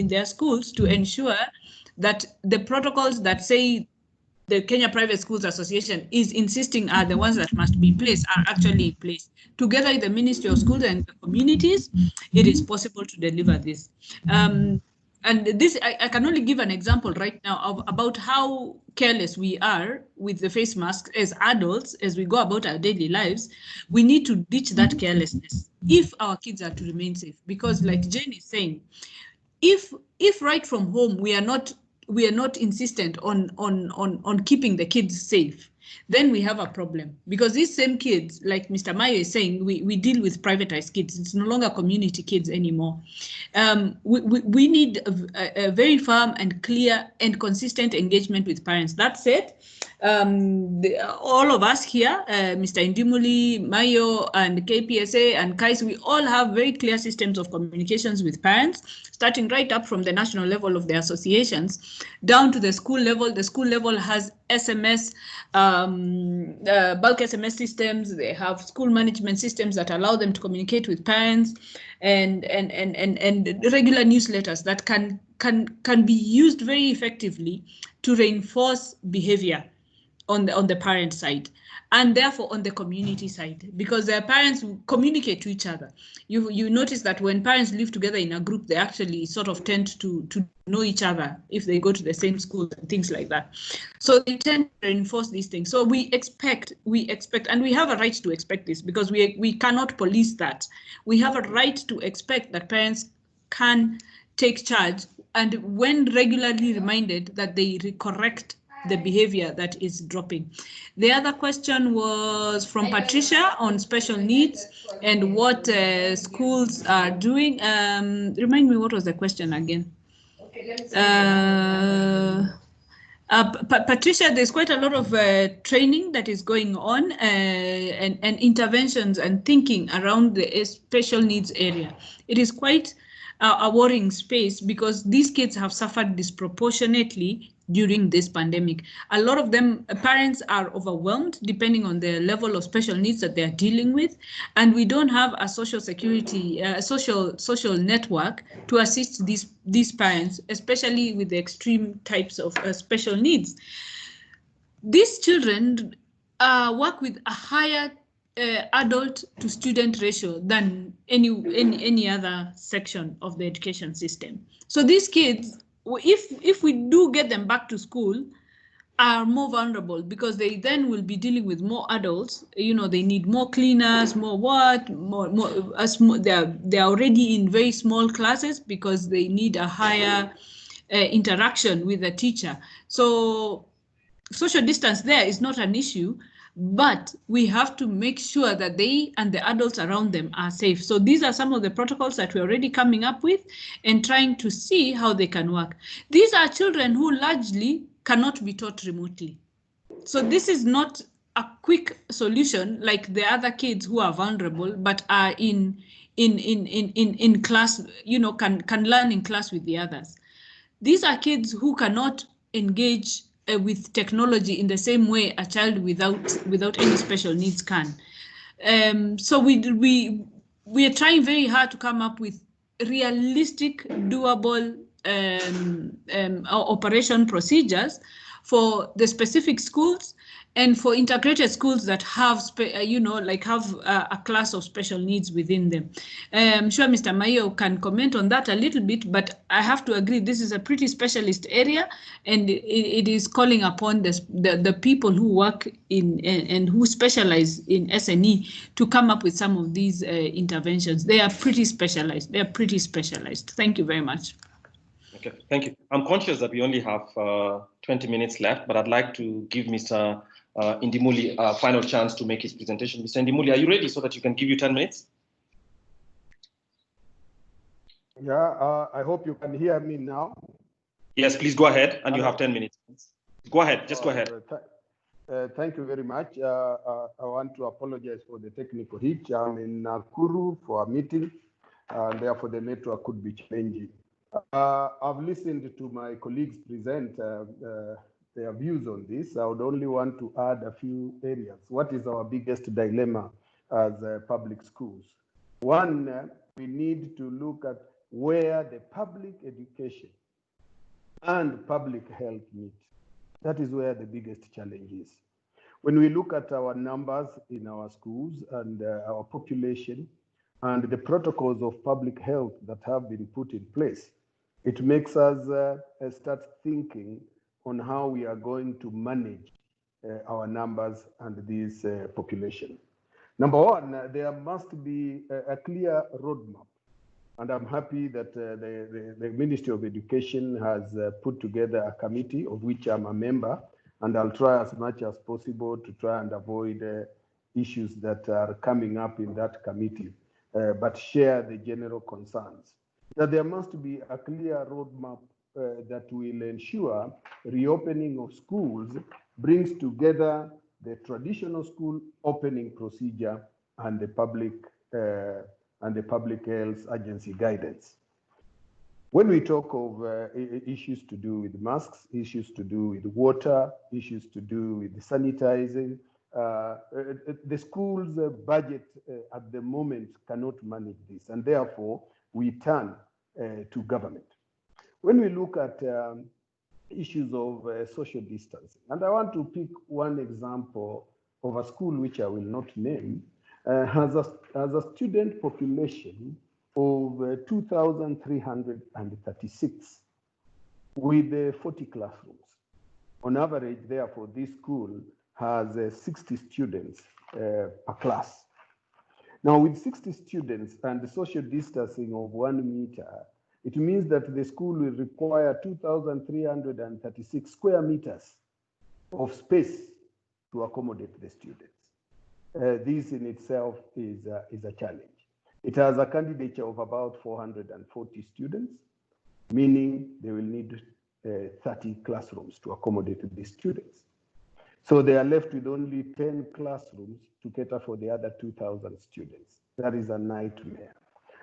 their schools to ensure that the protocols that say the Kenya Private Schools Association is insisting are the ones that must be in place are actually in place. Together with the Ministry of Schools and the communities, it is possible to deliver this. And this, I can only give an example right now about how careless we are with the face mask as adults, as we go about our daily lives. We need to ditch that carelessness if our kids are to remain safe. Because like Jane is saying, if right from home we are not insistent on keeping the kids safe, then we have a problem, because these same kids, like Mr. Mayo is saying, we deal with privatized kids. It's no longer community kids anymore. We need a very firm and clear and consistent engagement with parents. That said, all of us here, Mr. Indimuli, Mayo, and KPSA and KAIS, we all have very clear systems of communications with parents, starting right up from the national level of the associations down to the school level. The school level has SMS, bulk SMS systems. They have school management systems that allow them to communicate with parents, and regular newsletters that can be used very effectively to reinforce behavior on the parent side, and therefore on the community side, because their parents communicate to each other. You notice that when parents live together in a group, they actually sort of tend to know each other if they go to the same school and things like that. So they tend to reinforce these things. So we expect, and we have a right to expect this, because we cannot police that. We have a right to expect that parents can take charge, and when regularly reminded, that they correct the behavior that is dropping. The other question was from Patricia on special needs and what schools are doing. Remind me, what was the question again? Patricia, there's quite a lot of training that is going on and interventions and thinking around the special needs area. It is quite a worrying space, because these kids have suffered disproportionately during this pandemic. A lot of them, parents are overwhelmed depending on the level of special needs that they're dealing with, and we don't have a social security, social network to assist these parents, especially with the extreme types of special needs. These children work with a higher adult to student ratio than any other section of the education system. So these kids, if we do get them back to school, are more vulnerable, because they then will be dealing with more adults. You know, they need more cleaners, more they're already in very small classes, because they need a higher interaction with the teacher. So social distance there is not an issue, but we have to make sure that they and the adults around them are safe. So these are some of the protocols that we're already coming up with and trying to see how they can work. These are children who largely cannot be taught remotely. So this is not a quick solution like the other kids who are vulnerable but are in class, you know, can learn in class with the others. These are kids who cannot engage with technology in the same way a child without any special needs can. So we are trying very hard to come up with realistic, doable operation procedures for the specific schools And for integrated schools that have, a class of special needs within them. I'm sure Mr. Mayo can comment on that a little bit, but I have to agree this is a pretty specialist area, and it is calling upon the people who work in and who specialize in SNE to come up with some of these interventions. They are pretty specialized. They are pretty specialized. Thank you very much. Okay, thank you. I'm conscious that we only have 20 minutes left, but I'd like to give Mr. Indimuli a final chance to make his presentation. Mr. Indimuli, are you ready so that you can give you 10 minutes? Yeah, I hope you can hear me now. Yes, please go ahead, and you have 10 minutes. Go ahead, just go ahead. Thank you very much. I want to apologize for the technical hitch. I'm in Nakuru for a meeting, and therefore the network could be challenging. I've listened to my colleagues present their views on this. I would only want to add a few areas. What is our biggest dilemma as public schools? One, we need to look at where the public education and public health meet. That is where the biggest challenge is. When we look at our numbers in our schools and our population and the protocols of public health that have been put in place, it makes us start thinking on how we are going to manage our numbers and this population. Number one, there must be a clear roadmap. And I'm happy that the Ministry of Education has put together a committee of which I'm a member, and I'll try as much as possible to try and avoid issues that are coming up in that committee, but share the general concerns. That there must be a clear roadmap that will ensure reopening of schools brings together the traditional school opening procedure and the public health agency guidance. When we talk of issues to do with masks, issues to do with water, issues to do with sanitizing, the school's budget at the moment cannot manage this, and therefore we turn to government. When we look at issues of social distancing, and I want to pick one example of a school which I will not name, has a student population of 2,336 with 40 classrooms. On average, therefore, this school has 60 students per class. Now, with 60 students and the social distancing of 1 meter, it means that the school will require 2,336 square meters of space to accommodate the students. This in itself is a challenge. It has a candidature of about 440 students, meaning they will need 30 classrooms to accommodate these students. So they are left with only 10 classrooms to cater for the other 2,000 students. That is a nightmare.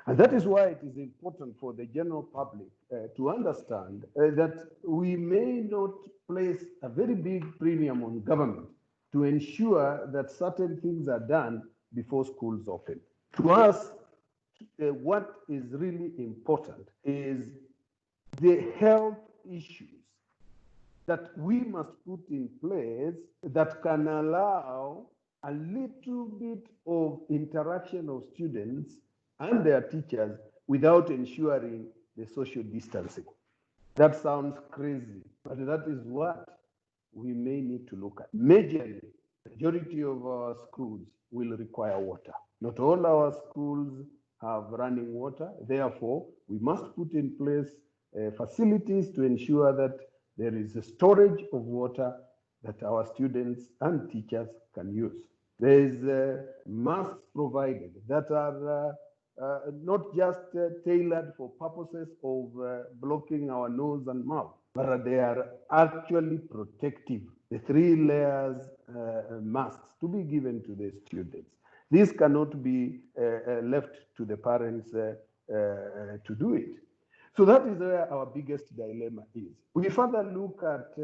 And that is why it is important for the general public to understand that we may not place a very big premium on government to ensure that certain things are done before schools open. To us, what is really important is the health issues that we must put in place that can allow a little bit of interaction of students and their teachers without ensuring the social distancing. That sounds crazy, but that is what we may need to look at. Majorly, the majority of our schools will require water. Not all our schools have running water. Therefore, we must put in place facilities to ensure that there is a storage of water that our students and teachers can use. There is masks provided that are not just tailored for purposes of blocking our nose and mouth, but they are actually protective. The 3 layers masks to be given to the students. This cannot be left to the parents to do it. So that is where our biggest dilemma is. We further look at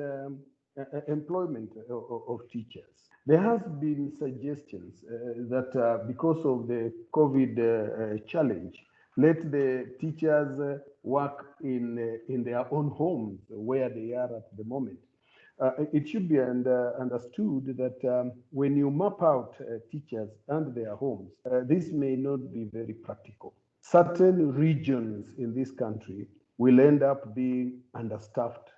employment of teachers. There has been suggestions that because of the COVID challenge, let the teachers work in their own homes where they are at the moment. it should be understood that when you map out teachers and their homes, this may not be very practical. Certain regions in this country will end up being understaffed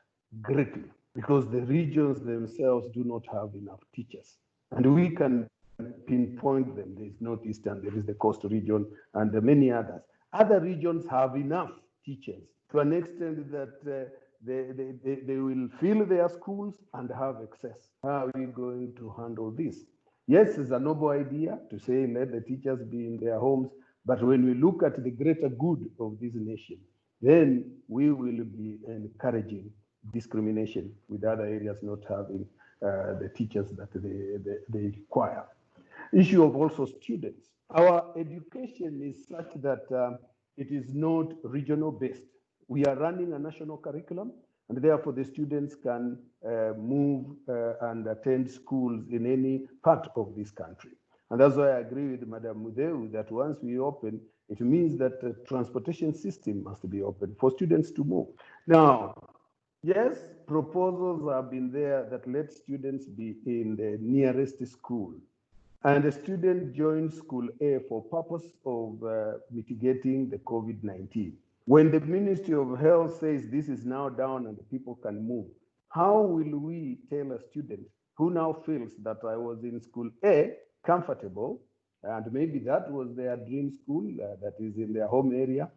greatly because the regions themselves do not have enough teachers. And we can pinpoint them. There is Northeastern, there is the Coast region, and many others. Other regions have enough teachers to an extent that they will fill their schools and have excess. How are we going to handle this? Yes, it's a noble idea to say let the teachers be in their homes, but when we look at the greater good of this nation, then we will be encouraging discrimination with other areas not having the teachers that they require. Issue of also students. Our education is such that it is not regional based. We are running a national curriculum, and therefore the students can move and attend schools in any part of this country. And that's why I agree with Madam Mudeu that once we open, it means that the transportation system must be open for students to move. Now, yes, proposals have been there that let students be in the nearest school. And the student joins school A for purpose of mitigating the COVID-19. When the Ministry of Health says this is now down and people can move, how will we tell a student who now feels that I was in school A comfortable, and maybe that was their dream school that is in their home area,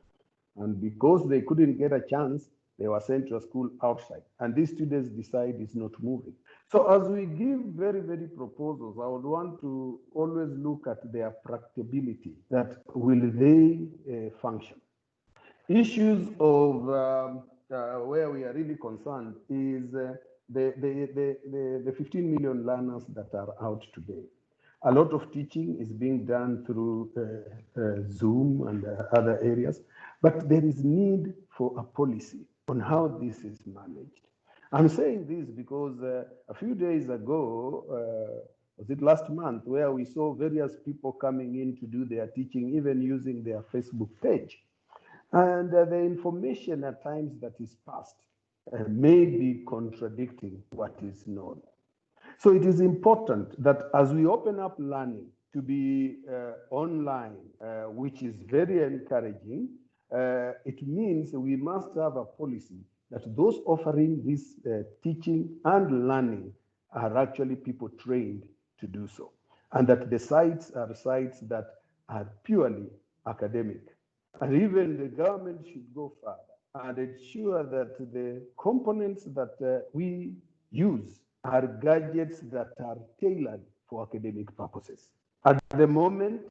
and because they couldn't get a chance, they were sent to a school outside, and these students decide it's not moving. So as we give very, very proposals, I would want to always look at their practicability, that will they function? Issues of where we are really concerned is the 15 million learners that are out today. A lot of teaching is being done through Zoom and other areas, but there is need for a policy on how this is managed. I'm saying this because a few days ago, was it last month, where we saw various people coming in to do their teaching, even using their Facebook page. And the information at times that is passed may be contradicting what is known. So it is important that as we open up learning to be online, which is very encouraging, it means we must have a policy that those offering this teaching and learning are actually people trained to do so, and that the sites are sites that are purely academic. And even the government should go further and ensure that the components that we use are gadgets that are tailored for academic purposes. At the moment,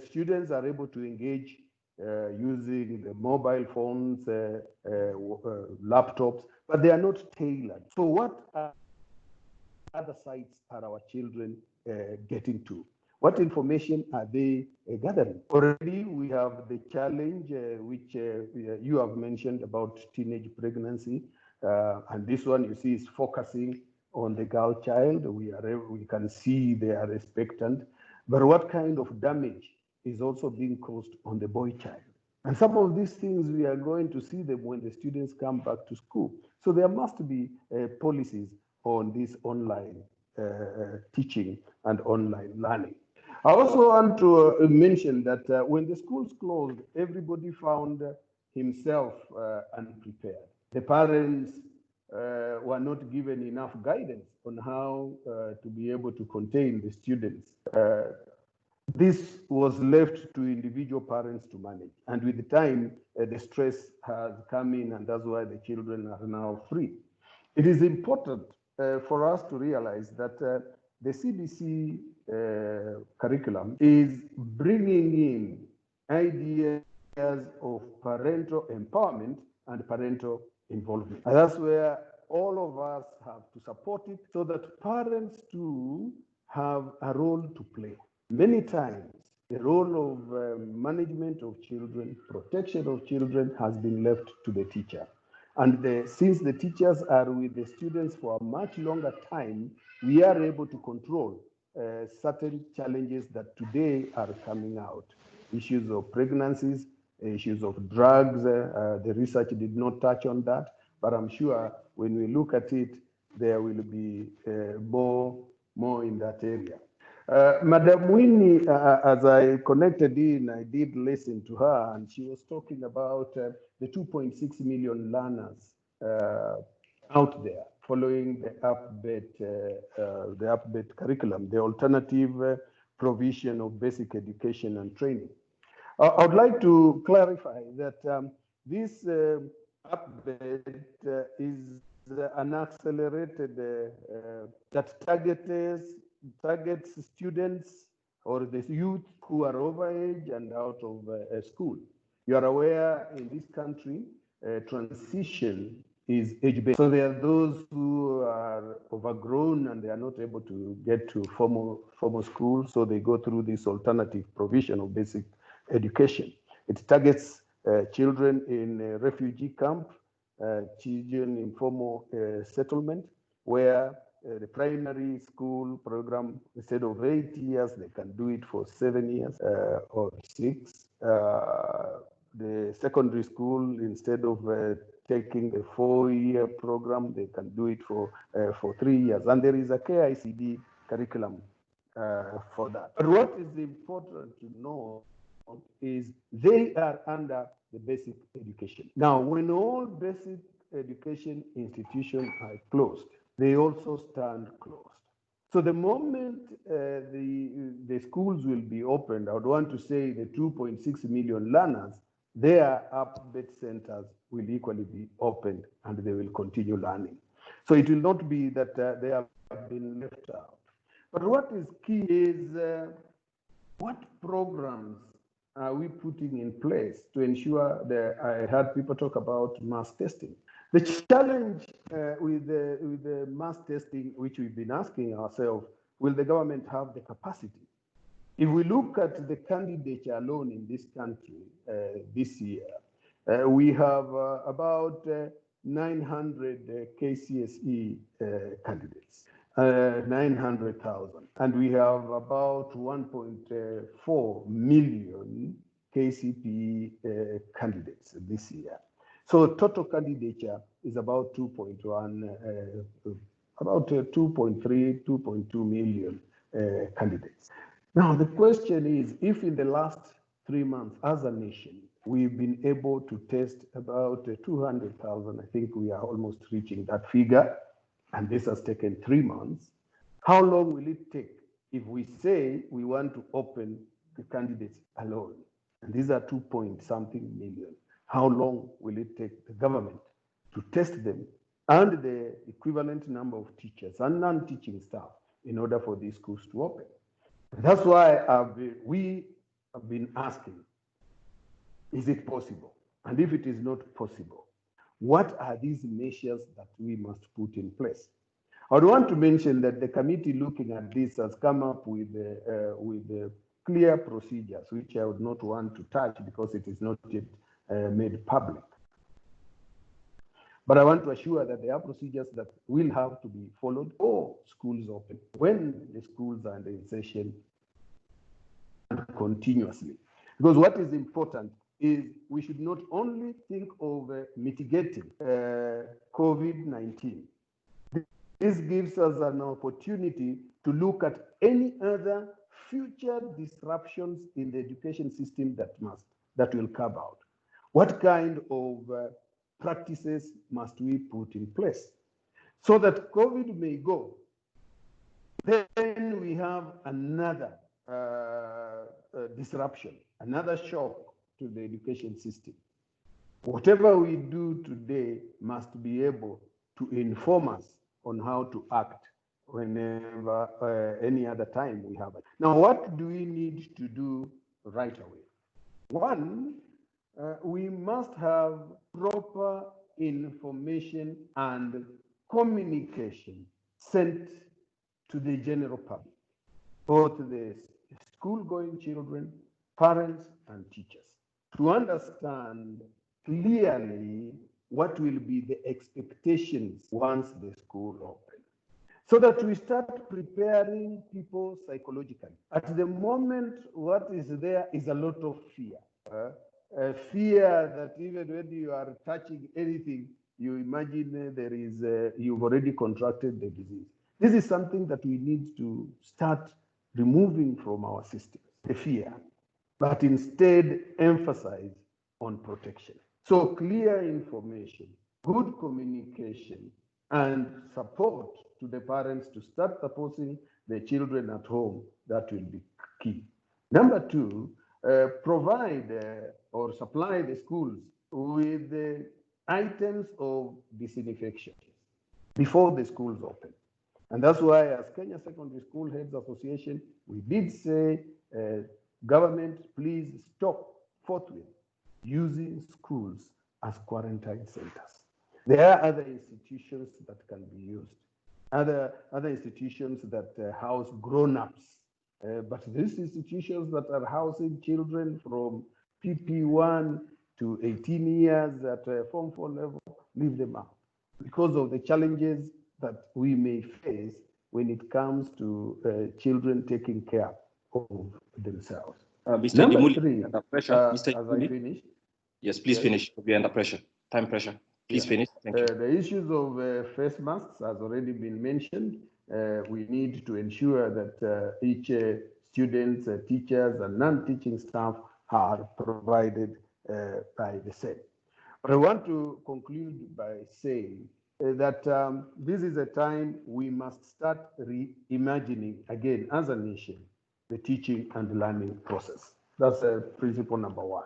students are able to engage using the mobile phones, laptops, but they are not tailored. So what other sites are our children getting to? What information are they gathering? Already we have the challenge which you have mentioned about teenage pregnancy. And this one you see is focusing on the girl child. We can see they are expectant. But what kind of damage is also being caused on the boy child? And some of these things we are going to see them when the students come back to school. So there must be policies on this online teaching and online learning. I also want to mention that when the schools closed, everybody found himself unprepared. The parents were not given enough guidance on how to be able to contain the students. This was left to individual parents to manage. And with the time, the stress has come in, and that's why the children are now free. It is important for us to realize that the CBC curriculum is bringing in ideas of parental empowerment and parental involvement. And that's where all of us have to support it so that parents too have a role to play. Many times, the role of management of children, protection of children has been left to the teacher. And since the teachers are with the students for a much longer time, we are able to control certain challenges that today are coming out. Issues of pregnancies, issues of drugs, the research did not touch on that, but I'm sure when we look at it, there will be more in that area. Madam Winnie, as I connected in, I did listen to her, and she was talking about the 2.6 million learners out there following the update curriculum, the alternative provision of basic education and training. I would like to clarify that this update is an accelerated that targets students or the youth who are over age and out of school. You are aware in this country, transition is age-based. So there are those who are overgrown and they are not able to get to formal school, so they go through this alternative provision of basic education. It targets children in a refugee camp, children in formal settlement, where the primary school program, instead of 8 years, they can do it for 7 years or 6. The secondary school, instead of taking a 4-year program, they can do it for 3 years. And there is a KICD curriculum for that. But what is important to know is they are under the basic education. Now, when all basic education institutions are closed, they also stand closed. So the moment the schools will be opened, I would want to say the 2.6 million learners, their update centers will equally be opened and they will continue learning. So it will not be that they have been left out. But what is key is what programs are we putting in place to ensure that I heard people talk about mass testing. The challenge with the mass testing, which we've been asking ourselves, will the government have the capacity? If we look at the candidature alone in this country this year, we have about 900 KCSE candidates, 900,000. And we have about 1.4 million KCPE candidates this year. So total candidature is about 2.1, about 2.3, 2.2 million candidates. Now, the question is, if in the last 3 months as a nation, we've been able to test about 200,000, I think we are almost reaching that figure, and this has taken 3 months, how long will it take if we say we want to open the candidates alone? And these are 2-point-something million. How long will it take the government to test them and the equivalent number of teachers and non-teaching staff in order for these schools to open? That's why we have been asking, is it possible? And if it is not possible, what are these measures that we must put in place? I would want to mention that the committee looking at this has come up with clear procedures, which I would not want to touch because it is not yet made public. But I want to assure that there are procedures that will have to be followed or schools open when the schools are in session continuously. Because what is important is we should not only think of mitigating COVID-19. This gives us an opportunity to look at any other future disruptions in the education system that will come out. What kind of practices must we put in place so that COVID may go? Then we have another disruption, another shock to the education system. Whatever we do today must be able to inform us on how to act whenever any other time we have it. Now, what do we need to do right away? One, we must have proper information and communication sent to the general public, both the school-going children, parents, and teachers, to understand clearly what will be the expectations once the school opens, so that we start preparing people psychologically. At the moment, what is there is a lot of fear. Fear that even when you are touching anything, you imagine there is, you've already contracted the disease. This is something that we need to start removing from our systems, the fear, but instead emphasize on protection. So clear information, good communication, and support to the parents to start supporting the children at home, that will be key. Number two, provide or supply the schools with the items of disinfection before the schools open. And that's why, as Kenya Secondary School Heads Association, we did say, government, please stop forthwith using schools as quarantine centers. There are other institutions that can be used, other institutions that house grown-ups. But these institutions that are housing children from PP1 to 18 years at Form 4 level, leave them out because of the challenges that we may face when it comes to children taking care of themselves. Mr. Number Ndimuli, three, under pressure. Mr. as I Ndimuli? finish. Yes, please Yes. finish. We're under pressure, time pressure. Please finish. Thank you. The issues of face masks has already been mentioned. We need to ensure that each students, teachers, and non-teaching staff are provided by the same. But I want to conclude by saying that this is a time we must start reimagining again as a nation the teaching and learning process. That's principle number one.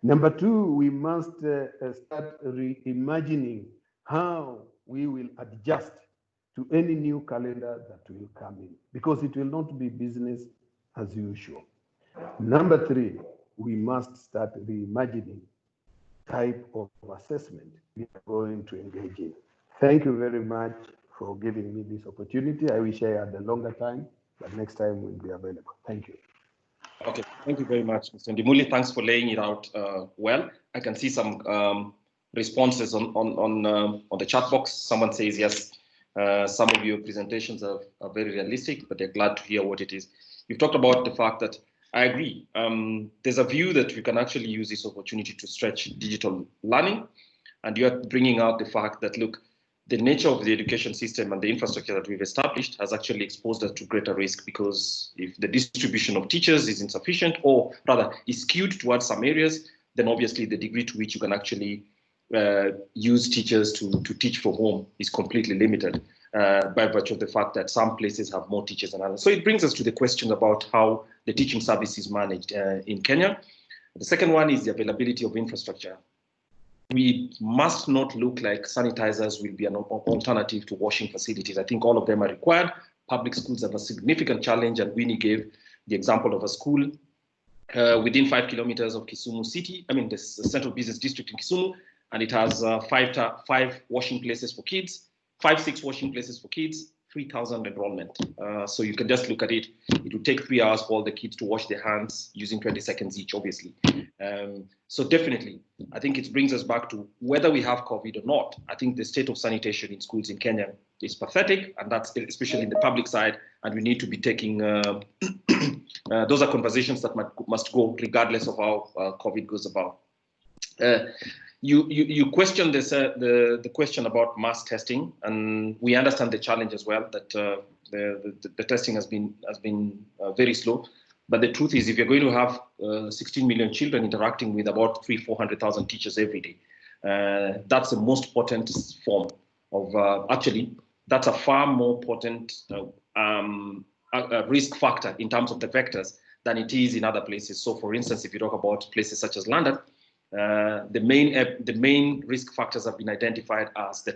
Number two, we must start reimagining how we will adjust to any new calendar that will come in, because it will not be business as usual. Number three, we must start reimagining type of assessment we are going to engage in. Thank you very much for giving me this opportunity. I wish I had a longer time, but next time we'll be available. Thank you. Okay, thank you very much, Mr. Ndimuli. Thanks for laying it out well. I can see some responses on the chat box. Someone says, yes, some of your presentations are very realistic, but they're glad to hear what it is. You've talked about the fact that I agree. There's a view that we can actually use this opportunity to stretch digital learning. And you're bringing out the fact that, look, the nature of the education system and the infrastructure that we've established has actually exposed us to greater risk, because if the distribution of teachers is insufficient, or rather is skewed towards some areas, then obviously the degree to which you can actually use teachers to teach from home is completely limited by virtue of the fact that some places have more teachers than others. So it brings us to the question about how the teaching service is managed in Kenya. The second one is the availability of infrastructure. We must not look like sanitizers will be an alternative to washing facilities. I think all of them are required. Public schools have a significant challenge, and Winnie gave the example of a school within 5 kilometers of Kisumu City, the central business district in Kisumu, and it has 5 washing places for kids, 6 washing places for kids, 3,000 enrollment. So you can just look at it. It would take 3 hours for all the kids to wash their hands using 20 seconds each, obviously. So definitely, I think it brings us back to whether we have COVID or not. I think the state of sanitation in schools in Kenya is pathetic, and that's especially in the public side. And we need to be taking, those are conversations that must go regardless of how COVID goes about. You questioned this, the question about mass testing, and we understand the challenge as well, that the testing has been very slow. But the truth is, if you're going to have 16 million children interacting with about 300,000-400,000 teachers every day, that's the most potent form of, actually, that's a far more potent risk factor in terms of the vectors than it is in other places. So for instance, if you talk about places such as London, the main risk factors have been identified as the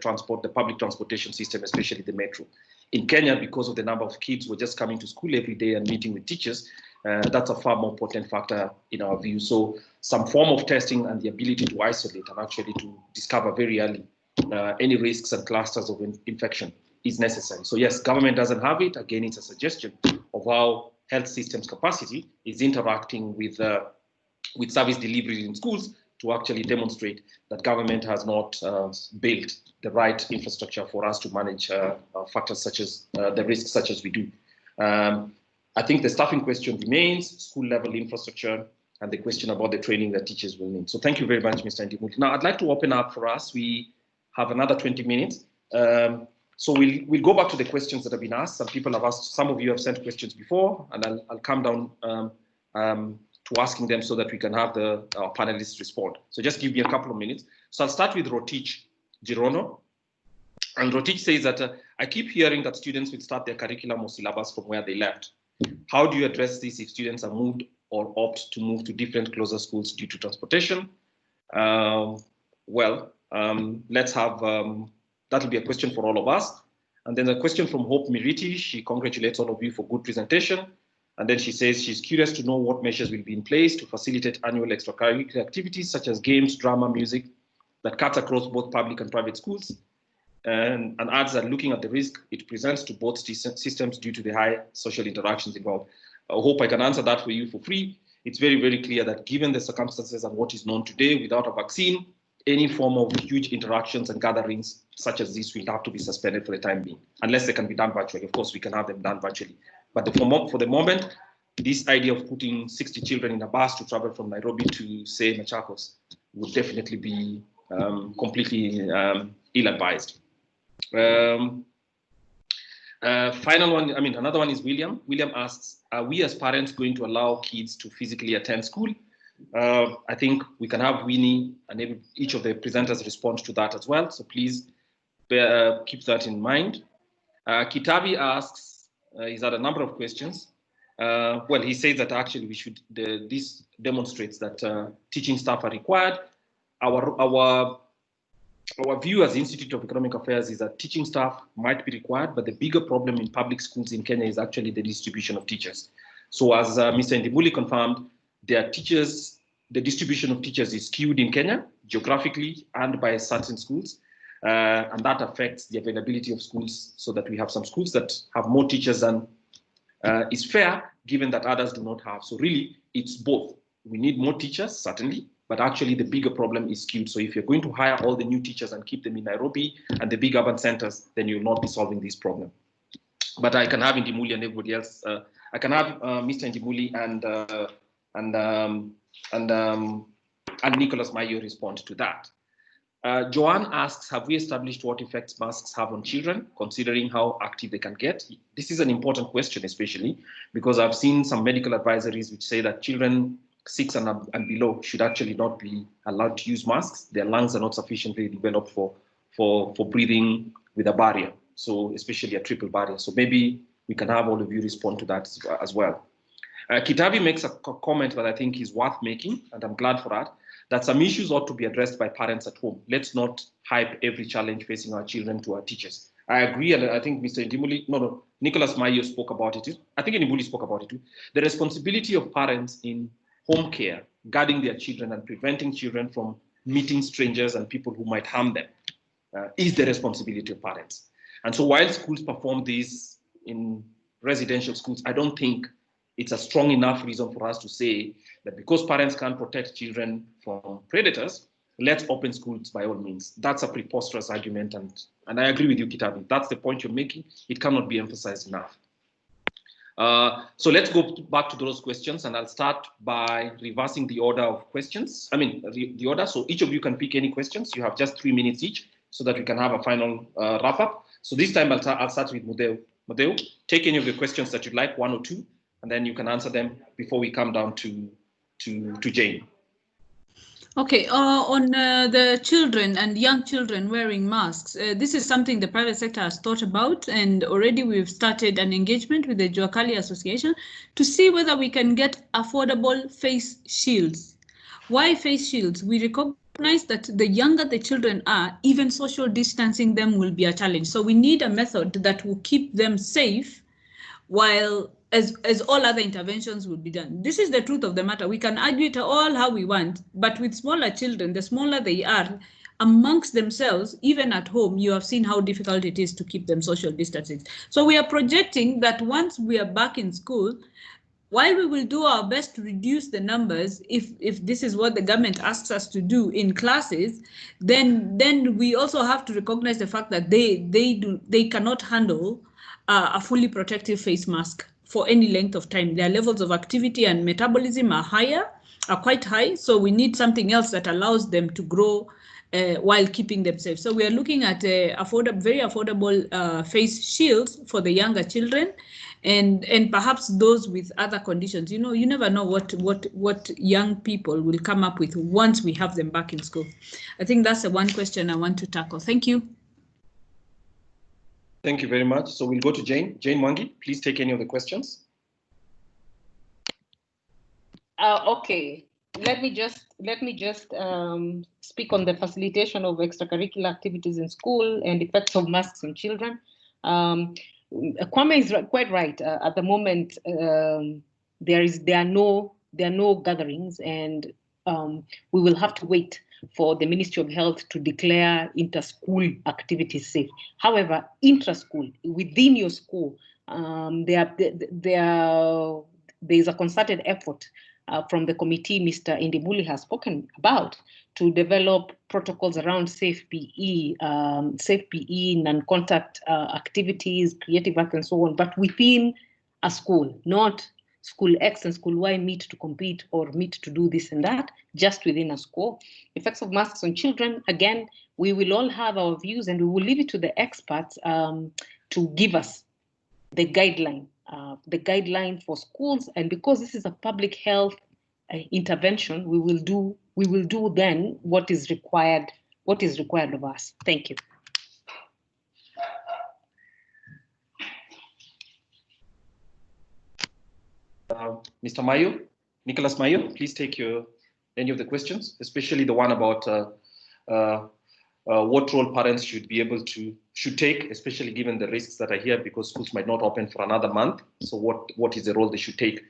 public transportation system, especially the metro. In Kenya, because of the number of kids who are just coming to school every day and meeting with teachers, that's a far more potent factor in our view. So some form of testing and the ability to isolate and actually to discover very early any risks and clusters of infection is necessary. So yes, government doesn't have it. Again, it's a suggestion of how health systems capacity is interacting with service delivery in schools to actually demonstrate that government has not built the right infrastructure for us to manage factors such as the risks such as we do. I think the staffing question remains, school level infrastructure, and the question about the training that teachers will need. So thank you very much, Mr. Ndimuli. Now I'd like to open up for us. We have another 20 minutes. So we'll go back to the questions that have been asked. Some people have asked, some of you have sent questions before, and I'll come down to asking them so that we can have our panelists respond. So just give me a couple of minutes. So I'll start with Rotich Girono. And Rotich says that I keep hearing that students will start their curriculum or syllabus from where they left. How do you address this if students are moved or opt to move to different closer schools due to transportation? Let's have, that'll be a question for all of us. And then a question from Hope Miriti. She congratulates all of you for good presentation. And then she says she's curious to know what measures will be in place to facilitate annual extracurricular activities such as games, drama, music that cuts across both public and private schools. And adds that looking at the risk it presents to both systems due to the high social interactions involved. I hope I can answer that for you for free. It's very, very clear that given the circumstances and what is known today, without a vaccine, any form of huge interactions and gatherings such as this will have to be suspended for the time being, unless they can be done virtually. Of course, we can have them done virtually. But for the moment, this idea of putting 60 children in a bus to travel from Nairobi to, say, Machakos would definitely be completely ill-advised. Final one, another one is William. William asks, are we as parents going to allow kids to physically attend school? I think we can have Winnie and each of the presenters respond to that as well. So please keep that in mind. Kitabi asks, he's had a number of questions. He says that actually we should, this demonstrates that teaching staff are required. Our view as the Institute of Economic Affairs is that teaching staff might be required, but the bigger problem in public schools in Kenya is actually the distribution of teachers. So as Mr. Ndimuli confirmed, the distribution of teachers is skewed in Kenya, geographically and by certain schools. And that affects the availability of schools so that we have some schools that have more teachers than is fair, given that others do not have. So really, it's both. We need more teachers, certainly, but actually the bigger problem is skewed. So if you're going to hire all the new teachers and keep them in Nairobi and the big urban centers, then you'll not be solving this problem. But I can have Ndimuli and everybody else. I can have Mr. Ndimuli and Nicholas Mayo respond to that. Joanne asks, have we established what effects masks have on children, considering how active they can get? This is an important question, especially because I've seen some medical advisories which say that children 6 and below should actually not be allowed to use masks. Their lungs are not sufficiently developed for breathing with a barrier, so especially a triple barrier. So maybe we can have all of you respond to that as well. Kitabi makes a comment that I think is worth making, and I'm glad for that some issues ought to be addressed by parents at home. Let's not hype every challenge facing our children to our teachers. I agree, and I think Mr. Ndimuli, Nicholas Mayo spoke about it. I think Ndimuli spoke about it too. The responsibility of parents in home care, guarding their children and preventing children from meeting strangers and people who might harm them is the responsibility of parents. And so while schools perform this in residential schools, I don't think it's a strong enough reason for us to say that because parents can't protect children from predators, let's open schools by all means. That's a preposterous argument, and I agree with you, Kitabi. That's the point you're making. It cannot be emphasized enough. So let's go back to those questions, and I'll start by reversing the order of questions. The order, so each of you can pick any questions. You have just 3 minutes each so that we can have a final wrap up. So this time I'll start with Mudeu. Mudeu, take any of the questions that you'd like, 1 or 2, and then you can answer them before we come down to Jane. Okay, on the children and young children wearing masks, this is something the private sector has thought about, and already we've started an engagement with the Juakali Association to see whether we can get affordable face shields. Why face shields? We recognize that the younger the children are, even social distancing them will be a challenge. So we need a method that will keep them safe while as all other interventions will be done. This is the truth of the matter. We can argue it all how we want, but with smaller children, the smaller they are, amongst themselves, even at home, you have seen how difficult it is to keep them social distancing. So we are projecting that once we are back in school, while we will do our best to reduce the numbers, if this is what the government asks us to do in classes, then we also have to recognize the fact that they cannot handle a fully protective face mask for any length of time. Their levels of activity and metabolism are quite high. So we need something else that allows them to grow while keeping them safe. So we are looking at very affordable face shields for the younger children, and perhaps those with other conditions. You know, you never know what young people will come up with once we have them back in school. I think that's the one question I want to tackle. Thank you. Thank you very much. So we'll go to Jane. Jane Mwangi, please take any of the questions. Okay. Let me just speak on the facilitation of extracurricular activities in school and effects of masks on children. Kwame is quite right. At the moment, there are no gatherings, and we will have to wait for the Ministry of Health to declare inter-school activities safe. However, intra-school, within your school, there is a concerted effort from the committee Mr. Indibuli has spoken about to develop protocols around safe PE, non-contact activities, creative arts, and so on, but within a school, not school X and school Y meet to compete or meet to do this and that, just within a school. Effects of masks on children, again, we will all have our views, and we will leave it to the experts to give us the guideline for schools. And because this is a public health intervention, we will do then what is required of us. Thank you. Mr. Mayo, Nicholas Mayo, please take any of the questions, especially the one about what role parents should take, especially given the risks that are here, because schools might not open for another month. So what is the role they should take?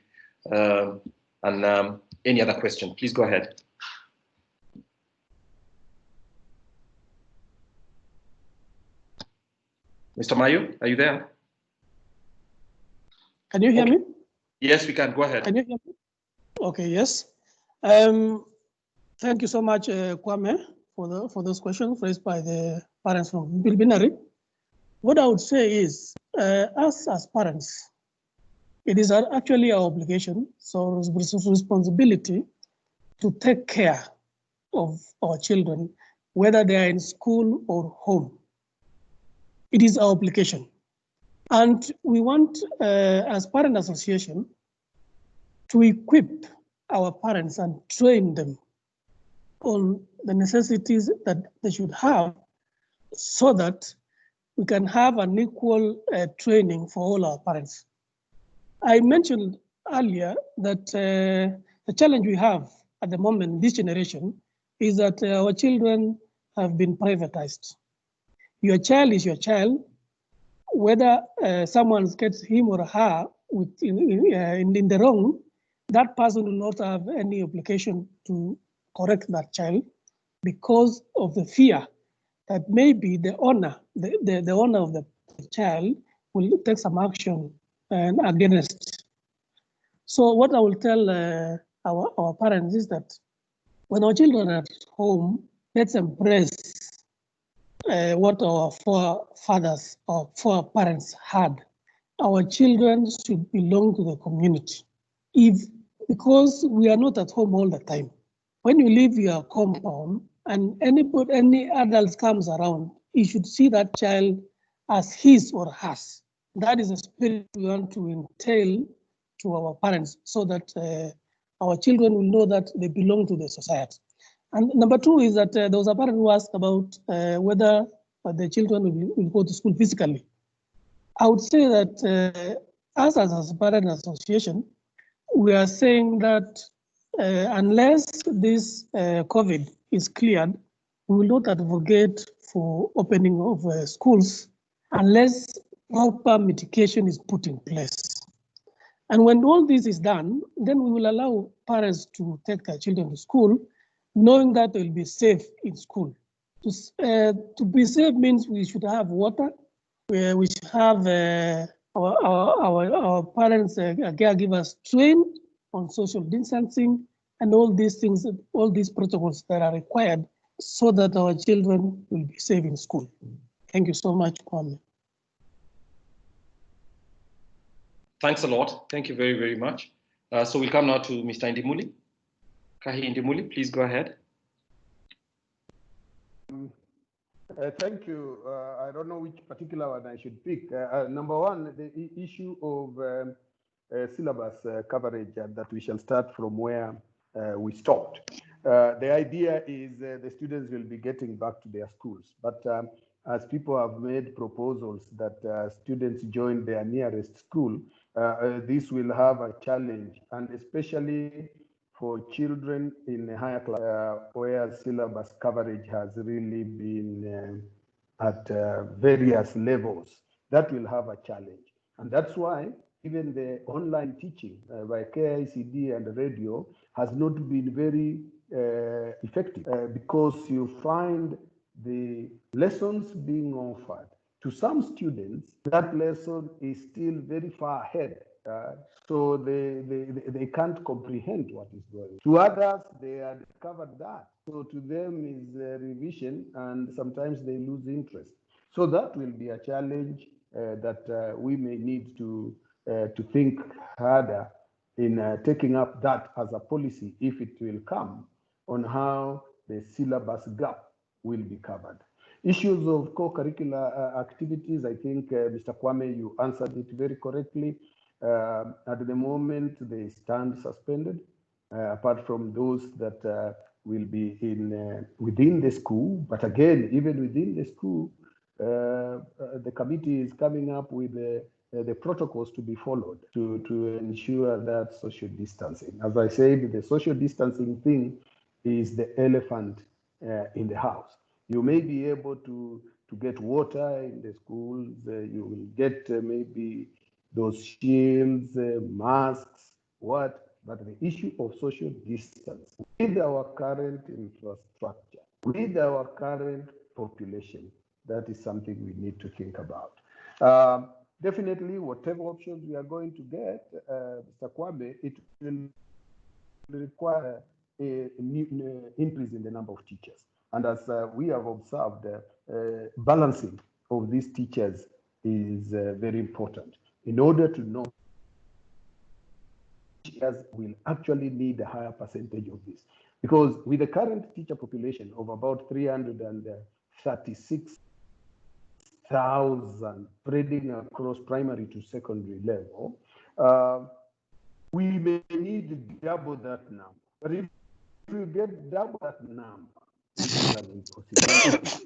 And any other question, please go ahead. Mr. Mayo, are you there? Can you hear me? Yes, we can. Go ahead. Can you hear me? Okay, yes. Thank you so much, Kwame, for those questions raised by the parents from Bilbinari. What I would say is, us as parents, it is actually our obligation, so responsibility to take care of our children, whether they are in school or home. It is our obligation. And we want, as Parent Association, to equip our parents and train them on the necessities that they should have, so that we can have an equal training for all our parents. I mentioned earlier that the challenge we have at the moment, this generation, is that our children have been privatized. Your child is your child, whether someone gets him or her in the wrong, that person will not have any obligation to correct that child, because of the fear that maybe the owner, the owner of the child will take some action against. So what I will tell our parents is that when our children are at home, let's embrace what our forefathers or foreparents had. Our children should belong to the community. Because we are not at home all the time. When you leave your compound and any adult comes around, you should see that child as his or hers. That is the spirit we want to entail to our parents, so that our children will know that they belong to the society. And number two is that there was a parent who asked about whether the children will go to school physically. I would say that us as a parent association, we are saying that unless this COVID is cleared, we will not advocate for opening of schools unless proper mitigation is put in place. And when all this is done, then we will allow parents to take their children to school, knowing that they will be safe in school. To be safe means we should have water, we should have our parents, caregivers trained on social distancing, and all these things, all these protocols that are required, so that our children will be safe in school. Thank you so much, Kwame. Thanks a lot. Thank you very, very much. So we'll come now to Mr. Indimuli. Kahi Indimuli, please go ahead. Thank you. I don't know which particular one I should pick. Number one, the issue of syllabus coverage, that we shall start from where we stopped. The idea is the students will be getting back to their schools, but as people have made proposals that students join their nearest school, this will have a challenge, and especially for children in a higher class where syllabus coverage has really been at various levels, that will have a challenge. And that's why even the online teaching by KICD and radio has not been very effective because you find the lessons being offered to some students, that lesson is still very far ahead. So they can't comprehend what is going on. To others, they have discovered that. So to them is revision, and sometimes they lose interest. So that will be a challenge that we may need to think harder in taking up that as a policy, if it will come, on how the syllabus gap will be covered. Issues of co-curricular activities, I think, Mr. Kwame, you answered it very correctly. At the moment, they stand suspended, apart from those that will be within the school. But again, even within the school, the committee is coming up with the protocols to be followed to ensure that social distancing. As I said, the social distancing thing is the elephant in the house. You may be able to get water in the schools. You will get maybe those shields, masks, but the issue of social distance with our current infrastructure, with our current population, that is something we need to think about. Definitely, whatever options we are going to get, Mr. Kwame, it will require an increase in the number of teachers. And as we have observed, balancing of these teachers is very important in order to know teachers will actually need a higher percentage of this. Because with the current teacher population of about 336,000 spreading across primary to secondary level, we may need double that number. But if we get double that number,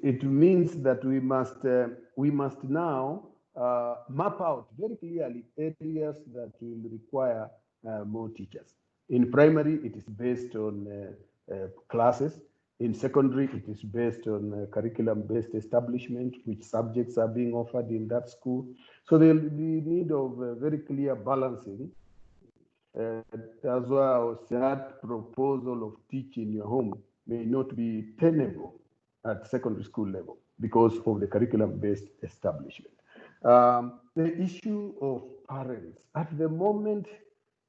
it means that we must now map out very clearly areas that will require more teachers. In primary, it is based on classes. In secondary, it is based on curriculum-based establishment, which subjects are being offered in that school. So there will be need of very clear balancing. As well, that proposal of teaching your home may not be tenable at secondary school level because of the curriculum-based establishment. The issue of parents. At the moment,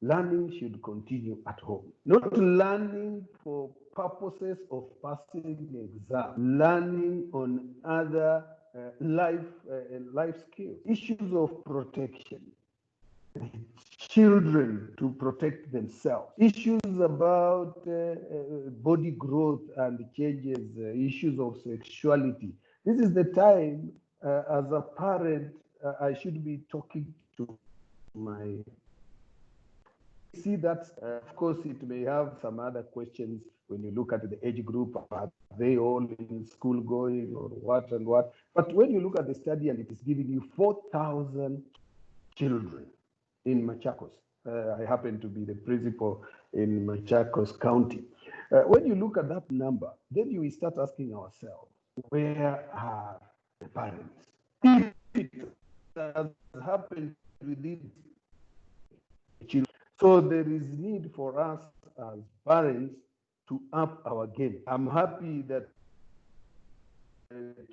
learning should continue at home. Not learning for purposes of passing the exam, learning on other life skills. Issues of protection. Children to protect themselves. Issues about body growth and changes, issues of sexuality. This is the time, as a parent, I should be talking to my. See that, of course, it may have some other questions when you look at the age group. Are they all in school going or what and what? But when you look at the study and it is giving you 4,000 children in Machakos. I happen to be the principal in Machakos County. When you look at that number, then you will start asking ourselves, where are the parents? If it has happened within children. So there is need for us as parents to up our game. I'm happy that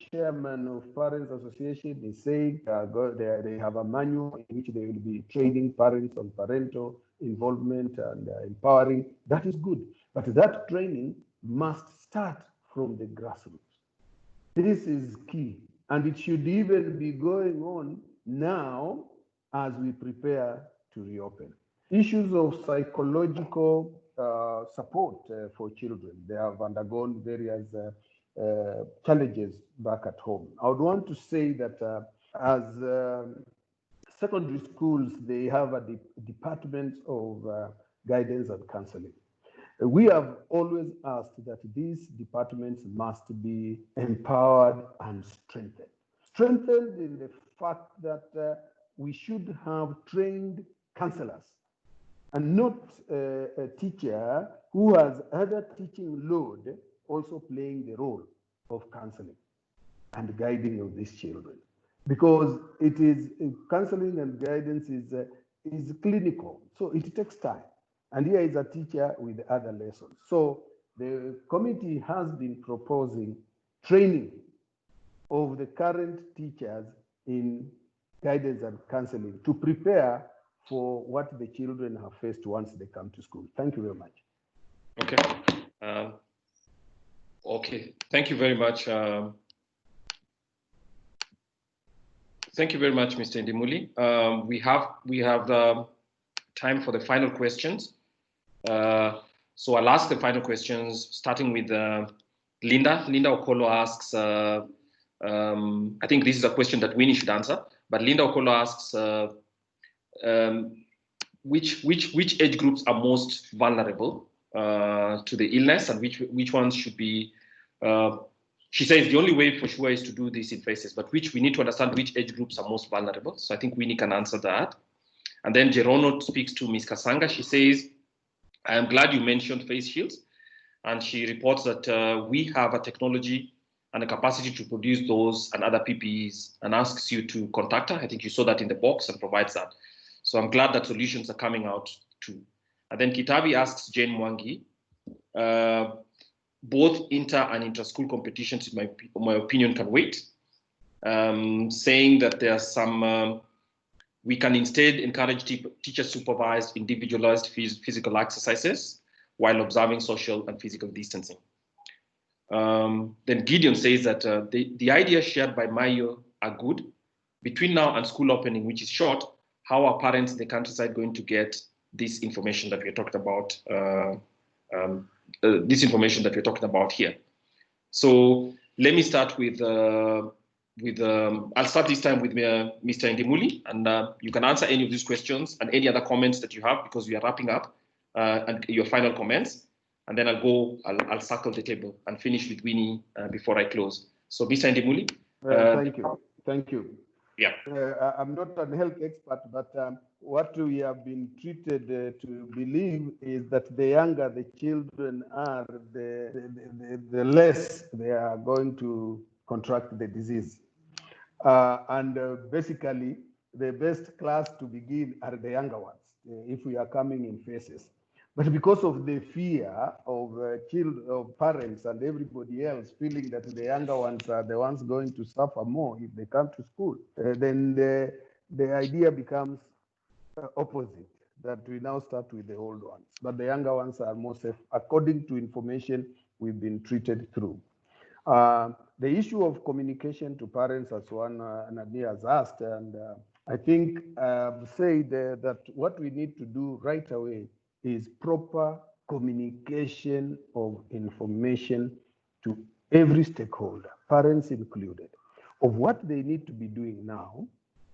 chairman of Parents Association is saying they have a manual in which they will be training parents on parental involvement and empowering. That is good. But that training must start from the grassroots. This is key. And it should even be going on now as we prepare to reopen. Issues of psychological support for children. They have undergone various challenges back at home. I would want to say that as secondary schools, they have a department of guidance and counseling. We have always asked that these departments must be empowered and strengthened. Strengthened in the fact that we should have trained counselors and not a teacher who has other teaching load also playing the role of counseling and guiding of these children. Because it is counseling and guidance is clinical, so it takes time. And here is a teacher with other lessons. So the committee has been proposing training of the current teachers in guidance and counseling to prepare for what the children have faced once they come to school. Thank you very much. Okay. Okay. Thank you very much. Thank you very much, Mr. Ndimuli. We have time for the final questions. So I'll ask the final questions, starting with Linda. Linda Okolo asks, I think this is a question that Winnie should answer, but Linda Okolo asks, which age groups are most vulnerable to the illness, and which ones should be, she says the only way for sure is to do this in phases, but we need to understand which age groups are most vulnerable. So I think Winnie can answer that. And then Gerono speaks to Ms. Kasanga. She says, I am glad you mentioned face shields. And she reports that we have a technology and a capacity to produce those and other PPEs, and asks you to contact her. I think you saw that in the box and provides that. So I'm glad that solutions are coming out too. And then Kitabi asks Jane Mwangi, both inter and inter-school competitions, in my opinion, can wait, saying that there are some, we can instead encourage teacher-supervised, individualized physical exercises while observing social and physical distancing. Then Gideon says that the ideas shared by Mayo are good. Between now and school opening, which is short, how are parents in the countryside going to get this information that we're talking about, here? So let me start with I'll start this time with Mr. Ndimuli, and you can answer any of these questions and any other comments that you have, because we are wrapping up, and your final comments. And then I'll circle the table and finish with Winnie before I close. So Mr. Ndimuli. Thank you. Yeah. I'm not a health expert, but what we have been treated to believe is that the younger the children are, the less they are going to contract the disease. Basically, the best class to begin are the younger ones, if we are coming in phases. But because of the fear of parents and everybody else feeling that the younger ones are the ones going to suffer more if they come to school, then the idea becomes opposite, that we now start with the old ones. But the younger ones are more safe, according to information we've been treated through. The issue of communication to parents, as one Nadia has asked, and I think I've said that what we need to do right away is proper communication of information to every stakeholder, parents included, of what they need to be doing now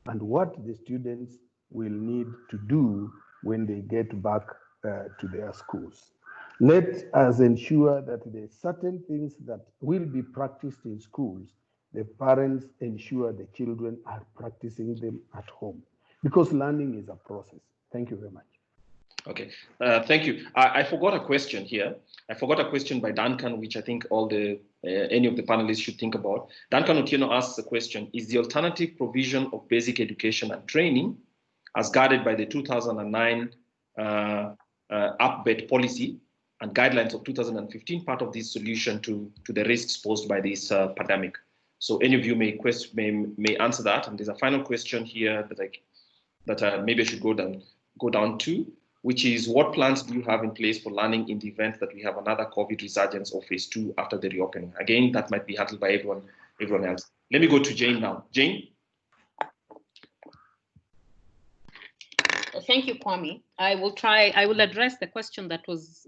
and what the students will need to do when they get back to their schools. Let us ensure that the certain things that will be practiced in schools, the parents ensure the children are practicing them at home, because learning is a process. Thank you very much. Okay, thank you. I forgot a question here. I forgot a question by Duncan, which I think any of the panelists should think about. Duncan Otieno asks the question, is the alternative provision of basic education and training, as guided by the 2009 UPBET policy and guidelines of 2015, part of this solution to the risks posed by this pandemic? So any of you may answer that. And there's a final question here that maybe I should go down to, which is, what plans do you have in place for learning in the event that we have another COVID resurgence or phase 2 after the reopening? Again, that might be handled by everyone else. Let me go to Jane now. Jane? Thank you, Kwame. I will address the question that was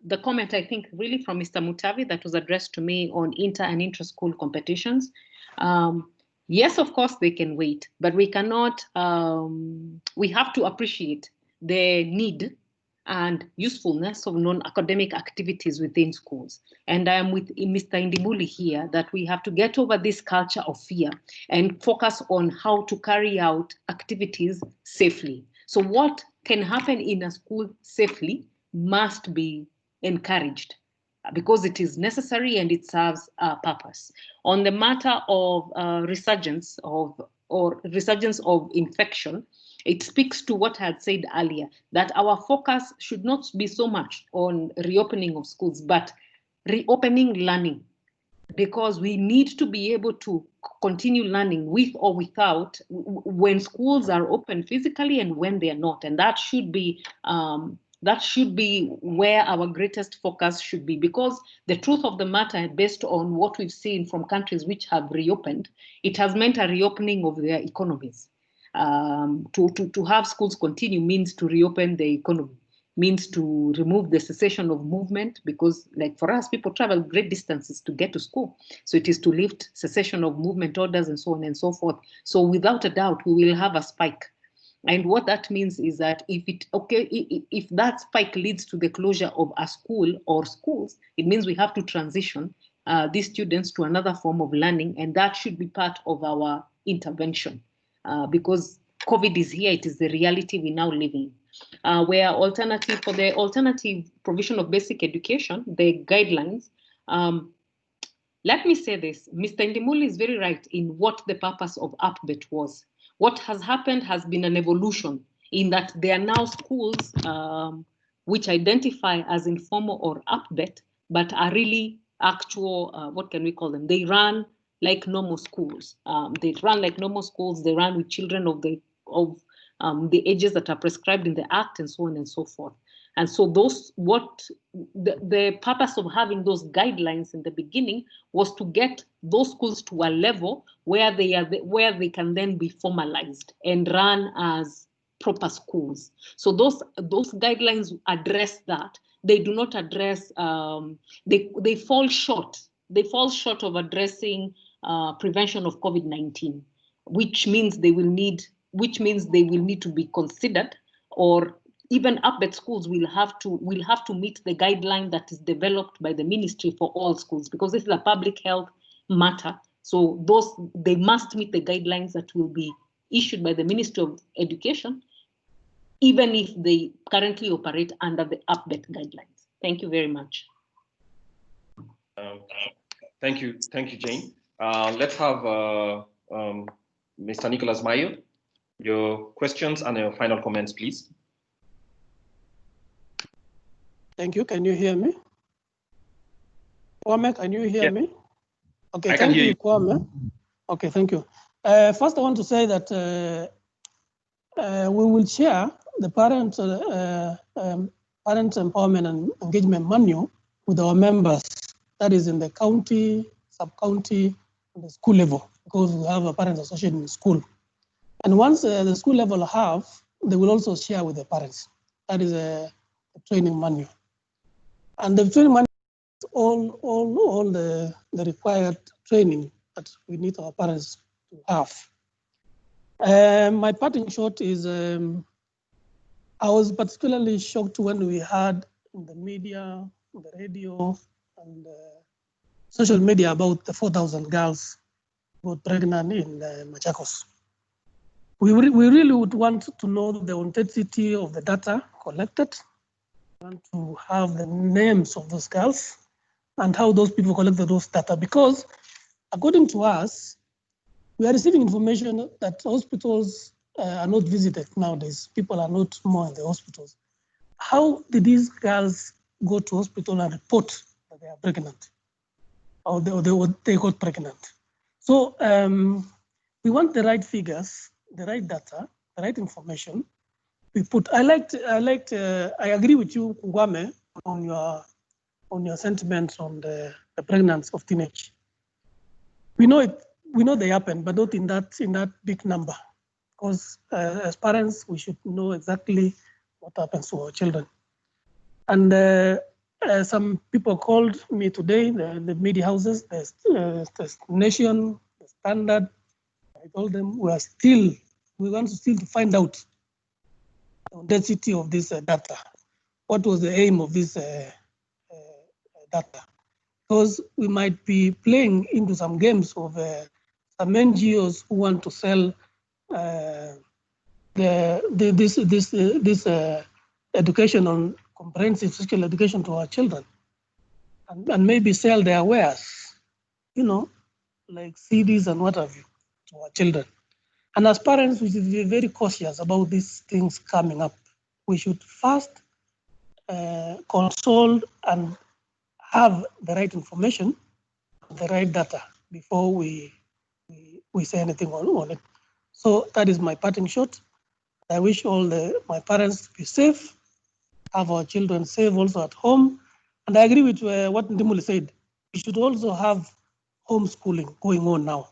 the comment, I think, really from Mr. Mutavi that was addressed to me on inter and intra-school competitions. Yes, of course, they can wait, but we cannot, we have to appreciate the need and usefulness of non-academic activities within schools. And I am with Mr. Indimuli here that we have to get over this culture of fear and focus on how to carry out activities safely. So what can happen in a school safely must be encouraged because it is necessary and it serves a purpose. On the matter of resurgence of infection, it speaks to what I had said earlier, that our focus should not be so much on reopening of schools, but reopening learning, because we need to be able to continue learning with or without when schools are open physically and when they are not. And that should be where our greatest focus should be, because the truth of the matter, based on what we've seen from countries which have reopened, it has meant a reopening of their economies. To have schools continue means to reopen the economy, means to remove the cessation of movement, because like for us, people travel great distances to get to school. So it is to lift cessation of movement orders and so on and so forth. So without a doubt, we will have a spike. And what that means is that if that spike leads to the closure of a school or schools, it means we have to transition these students to another form of learning, and that should be part of our intervention. Because COVID is here, it is the reality we now live in. Where for the alternative provision of basic education, the guidelines, let me say this, Mr. Indimuli is very right in what the purpose of UPBET was. What has happened has been an evolution in that there are now schools which identify as informal or UPBET, but are really actual, what can we call them? They run like normal schools. They run like normal schools. They run with children of the ages that are prescribed in the Act and so on and so forth. And so the purpose of having those guidelines in the beginning was to get those schools to a level where they can then be formalized and run as proper schools. So those guidelines address that. They do not address. They fall short. They fall short of addressing prevention of COVID-19, which means they will need to be considered, or even UPBET schools will have to meet the guideline that is developed by the ministry for all schools, because this is a public health matter. So they must meet the guidelines that will be issued by the Ministry of Education, even if they currently operate under the UPBET guidelines. Thank you very much. Thank you, Jane. Let's have Mr. Nicholas Mayo. Your questions and your final comments, please. Thank you. Can you hear me? Kwame, can you hear me? Okay, thank you, Kwame. Okay, thank you. First, I want to say that we will share the parent empowerment and engagement manual with our members. That is in the county, sub-county, and the school level, because we have a parents association in school. And once the school level have, they will also share with the parents. That is a training manual. And the training manual is all the required training that we need our parents to have. My parting shot is, I was particularly shocked when we heard in the media, on the radio, and social media about the 4,000 girls who got pregnant in Machakos. We really would want to know the authenticity of the data collected, want to have the names of those girls and how those people collected those data, because according to us, we are receiving information that hospitals are not visited nowadays. People are not more in the hospitals. How did these girls go to hospital and report that they are pregnant, or they got pregnant? So we want the right figures, the right data, the right information. I agree with you, Kwame, on your sentiments on the pregnancy of teenage. We know they happen, but not in that big number. Because as parents, we should know exactly what happens to our children. And some people called me today, the media houses, the Nation, the Standard. I told them we want to still to find out the density of this data. What was the aim of this data? Because we might be playing into some games of some NGOs who want to sell this education on comprehensive sexual education to our children, and maybe sell their wares, like CDs and what have you, to our children. And as parents, we should be very cautious about these things coming up. We should first consult and have the right information, the right data before we say anything on it. So that is my parting shot. I wish all my parents to be safe, have our children safe also at home. And I agree with what Ndimuli said. We should also have homeschooling going on now.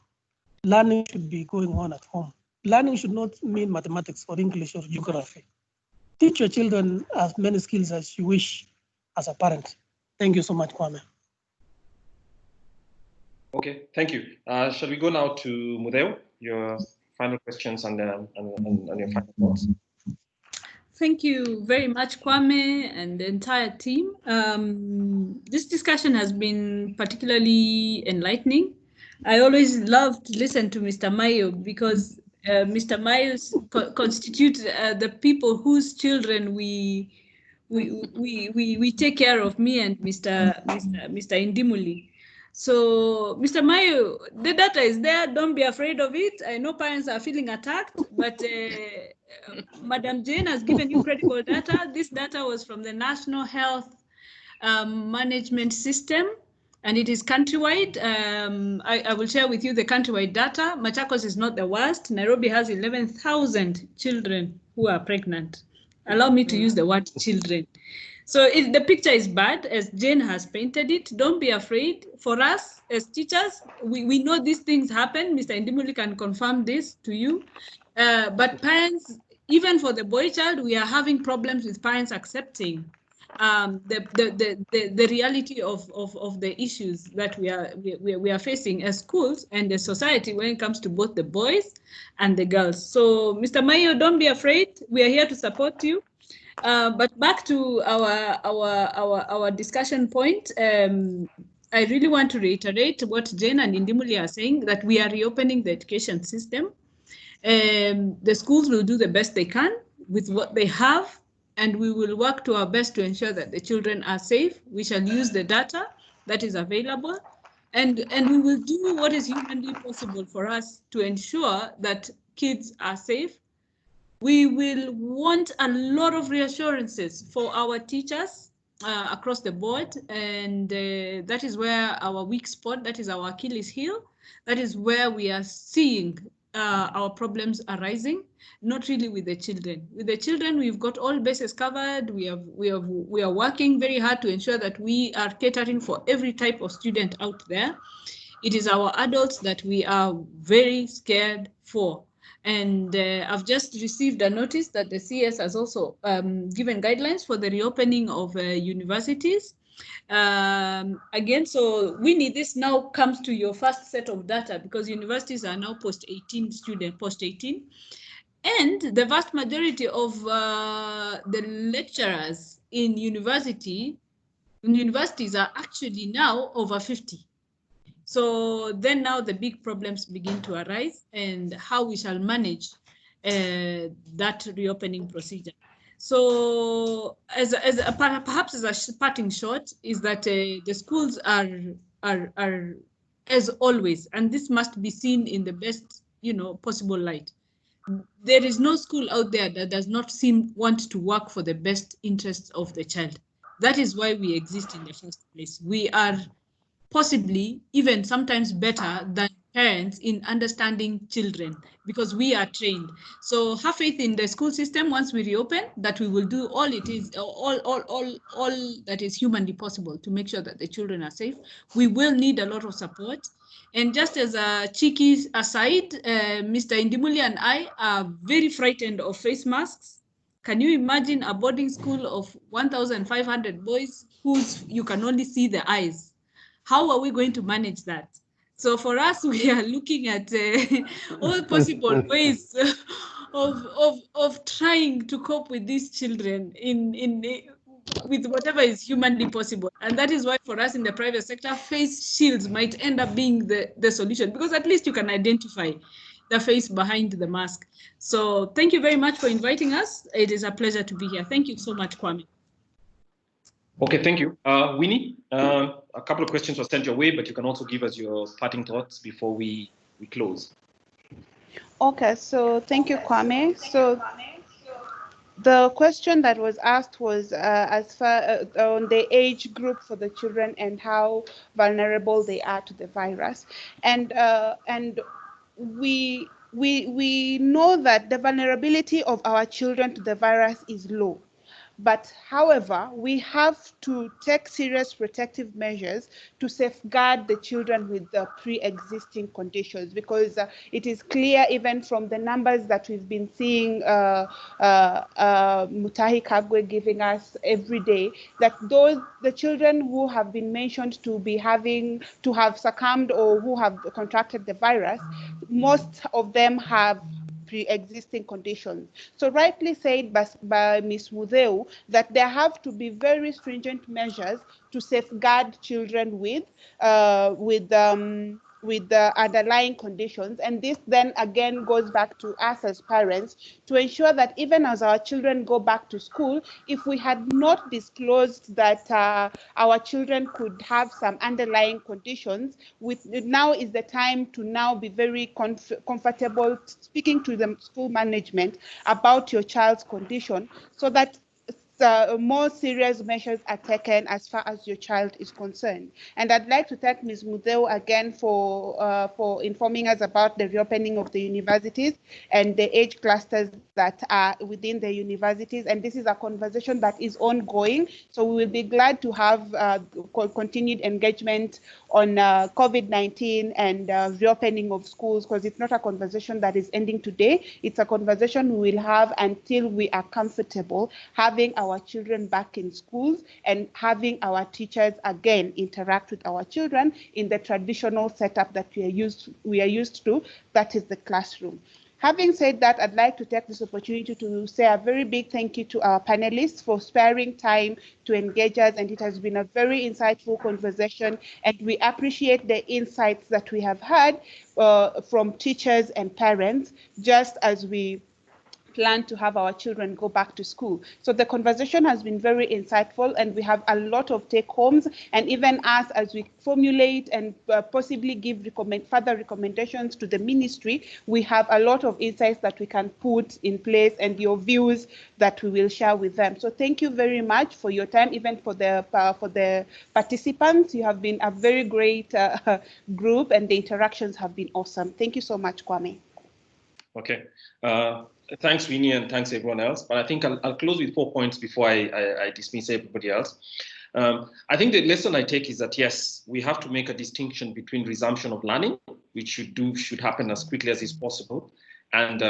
Learning should be going on at home. Learning should not mean mathematics or English or geography. Teach your children as many skills as you wish as a parent. Thank you so much, Kwame. Okay, thank you. Shall we go now to Mudeo, your final questions and your final thoughts? Thank you very much, Kwame, and the entire team. This discussion has been particularly enlightening. I always love to listen to Mr. Mayo because Mr. Mayo constitutes the people whose children we take care of, me and Mr. Indimuli. So, Mr. Mayo, the data is there. Don't be afraid of it. I know parents are feeling attacked, but Madam Jane has given you critical data. This data was from the National Health Management System, and it is countrywide. I will share with you the countrywide data. Machakos is not the worst. Nairobi has 11,000 children who are pregnant. Allow me to use the word children. So the picture is bad, as Jane has painted it. Don't be afraid. For us as teachers, we know these things happen. Mr. Indimuli can confirm this to you. But parents, even for the boy child, we are having problems with parents accepting the reality of the issues that we are facing as schools and the society when it comes to both the boys and the girls. So, Mr. Mayo, don't be afraid. We are here to support you. But back to our discussion point, I really want to reiterate what Jane and Indimuli are saying, that we are reopening the education system. The schools will do the best they can with what they have, and we will work to our best to ensure that the children are safe. We shall use the data that is available, and we will do what is humanly possible for us to ensure that kids are safe. We will want a lot of reassurances for our teachers across the board, and that is where our weak spot, that is our Achilles heel, that is where we are seeing our problems arising, not really with the children. With the children, we've got all bases covered. We are working very hard to ensure that we are catering for every type of student out there. It is our adults that we are very scared for. And I've just received a notice that the CS has also given guidelines for the reopening of universities. Again, so Winnie, this now comes to your first set of data because universities are now post-18 student, post-18. And the vast majority of the lecturers in universities are actually now over 50. So then now the big problems begin to arise and how we shall manage that reopening procedure. So perhaps as a parting shot is that the schools are as always, and this must be seen in the best possible light. There is no school out there that does not want to work for the best interests of the child. That is why we exist in the first place. We are possibly even sometimes better than parents in understanding children because we are trained. So have faith in the school system once we reopen that we will do all that is humanly possible to make sure that the children are safe. We will need a lot of support. And just as a cheeky aside, Mr. Indimuli and I are very frightened of face masks. Can you imagine a boarding school of 1,500 boys whose you can only see the eyes? How are we going to manage that? So for us, we are looking at all possible ways of trying to cope with these children with whatever is humanly possible. And that is why for us in the private sector, face shields might end up being the solution, because at least you can identify the face behind the mask. So thank you very much for inviting us. It is a pleasure to be here. Thank you so much, Kwame. Okay, thank you. Winnie, a couple of questions were sent your way, but you can also give us your parting thoughts before we close. Okay, so thank you, Kwame. So the question that was asked was as far on the age group for the children and how vulnerable they are to the virus, and we know that the vulnerability of our children to the virus is low. But however, we have to take serious protective measures to safeguard the children with the pre-existing conditions, because it is clear even from the numbers that we've been seeing Mutahi Kagwe giving us every day, that the children who have been mentioned to have succumbed or who have contracted the virus, most of them have pre-existing conditions. So rightly said by Ms. Mudeu that there have to be very stringent measures to safeguard children with the underlying conditions. And this then again goes back to us as parents to ensure that even as our children go back to school, if we had not disclosed that our children could have some underlying conditions, now is the time to now be very comfortable speaking to the school management about your child's condition, so that more serious measures are taken as far as your child is concerned. And I'd like to thank Ms. Mudeu again for informing us about the reopening of the universities and the age clusters that are within the universities. And this is a conversation that is ongoing. So we will be glad to have continued engagement on COVID-19 and reopening of schools, because it's not a conversation that is ending today. It's a conversation we will have until we are comfortable having our children back in schools and having our teachers again interact with our children in the traditional setup that we are used to, that is the classroom. Having said that, I'd like to take this opportunity to say a very big thank you to our panelists for sparing time to engage us, and it has been a very insightful conversation, and we appreciate the insights that we have had from teachers and parents, just as we plan to have our children go back to school. So the conversation has been very insightful, and we have a lot of take-homes, and even us, as we formulate and possibly give further recommendations to the ministry, we have a lot of insights that we can put in place and your views that we will share with them. So thank you very much for your time, even for the participants. You have been a very great group, and the interactions have been awesome. Thank you so much, Kwame. Okay. Thanks, Winnie, and thanks everyone else. But I think I'll close with 4 points before I dismiss everybody else. I think the lesson I take is that, yes, we have to make a distinction between resumption of learning, which should happen as quickly as is possible, and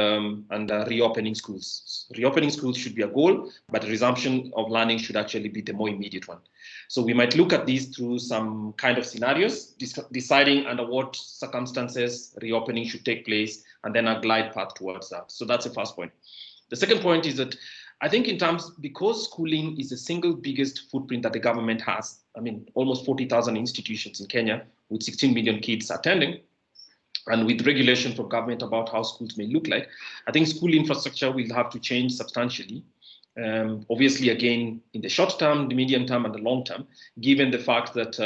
reopening schools. Reopening schools should be a goal, but resumption of learning should actually be the more immediate one. So we might look at these through some kind of scenarios, deciding under what circumstances reopening should take place, and then a glide path towards that. So that's the first point. The second point is that I think because schooling is the single biggest footprint that the government has, I mean, almost 40,000 institutions in Kenya with 16 million kids attending, and with regulation from government about how schools may look like, I think school infrastructure will have to change substantially. Obviously, again, in the short term, the medium term, and the long term, given the fact that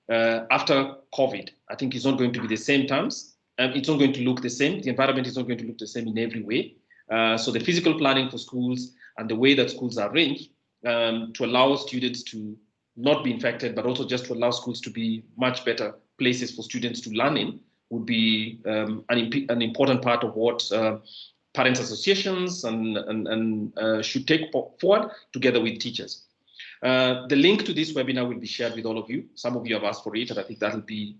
after COVID, I think it's not going to be the same terms. It's not going to look the same. The environment is not going to look the same in every way. So the physical planning for schools and the way that schools are arranged to allow students to not be infected, but also just to allow schools to be much better places for students to learn in would be an important part of what parents associations and should take forward together with teachers. The link to this webinar will be shared with all of you. Some of you have asked for it, and I think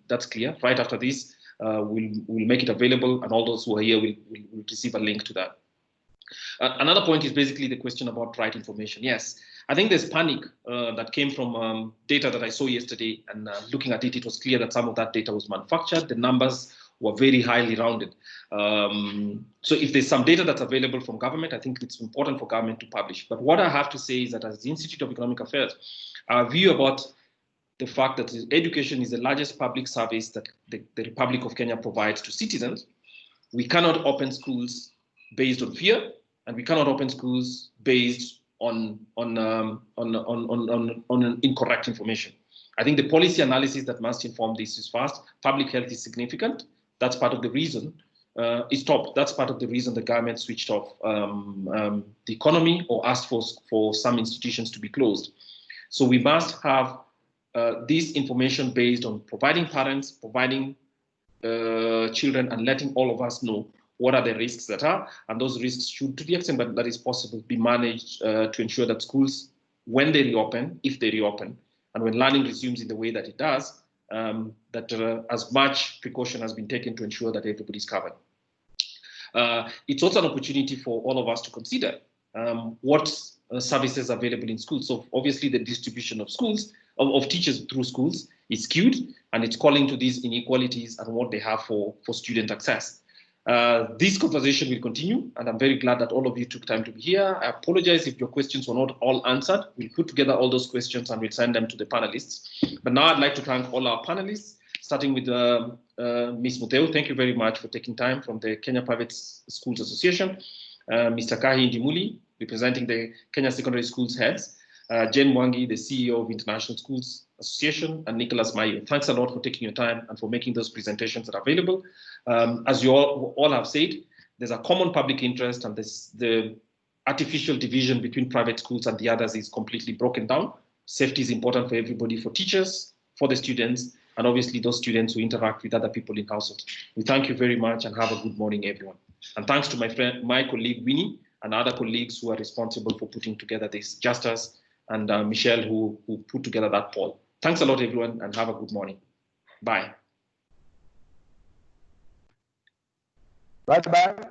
that's clear. Right after this, we'll make it available, and all those who are here will receive a link to that. Another point is basically the question about right information. Yes, I think there's panic that came from data that I saw yesterday, and looking at it, it was clear that some of that data was manufactured. The numbers were very highly rounded. So if there's some data that's available from government, I think it's important for government to publish. But what I have to say is that as the Institute of Economic Affairs, our view about the fact that education is the largest public service that the Republic of Kenya provides to citizens, we cannot open schools based on fear, and we cannot open schools based on incorrect information. I think the policy analysis that must inform this is first, public health is significant. That's part of the reason it stopped. That's part of the reason the government switched off the economy or asked for some institutions to be closed. So we must have this information based on providing parents, providing children, and letting all of us know what are the risks that are, and those risks should, to the extent that is possible, be managed to ensure that schools, when they reopen, if they reopen, and when learning resumes in the way that it does, that as much precaution has been taken to ensure that everybody's covered. It's also an opportunity for all of us to consider what services are available in schools. So obviously the distribution of schools, of teachers through schools is skewed, and it's calling to these inequalities and what they have for student access. This conversation will continue, and I'm very glad that all of you took time to be here. I apologize if your questions were not all answered. We'll put together all those questions and we'll send them to the panelists. But now I'd like to thank all our panelists, starting with Ms. Muteu. Thank you very much for taking time, from the Kenya Private Schools Association. Mr. Kahi Ndimuli, representing the Kenya Secondary Schools Heads. Jen Mwangi, the CEO of International Schools Association, and Nicholas Mayo. Thanks a lot for taking your time and for making those presentations that are available. As you all have said, there's a common public interest, and the artificial division between private schools and the others is completely broken down. Safety is important for everybody, for teachers, for the students, and obviously those students who interact with other people in households. We thank you very much and have a good morning, everyone. And thanks to my colleague Winnie and other colleagues who are responsible for putting together this, Justus and Michelle, who put together that poll. Thanks a lot, everyone, and have a good morning. Bye. Bye-bye.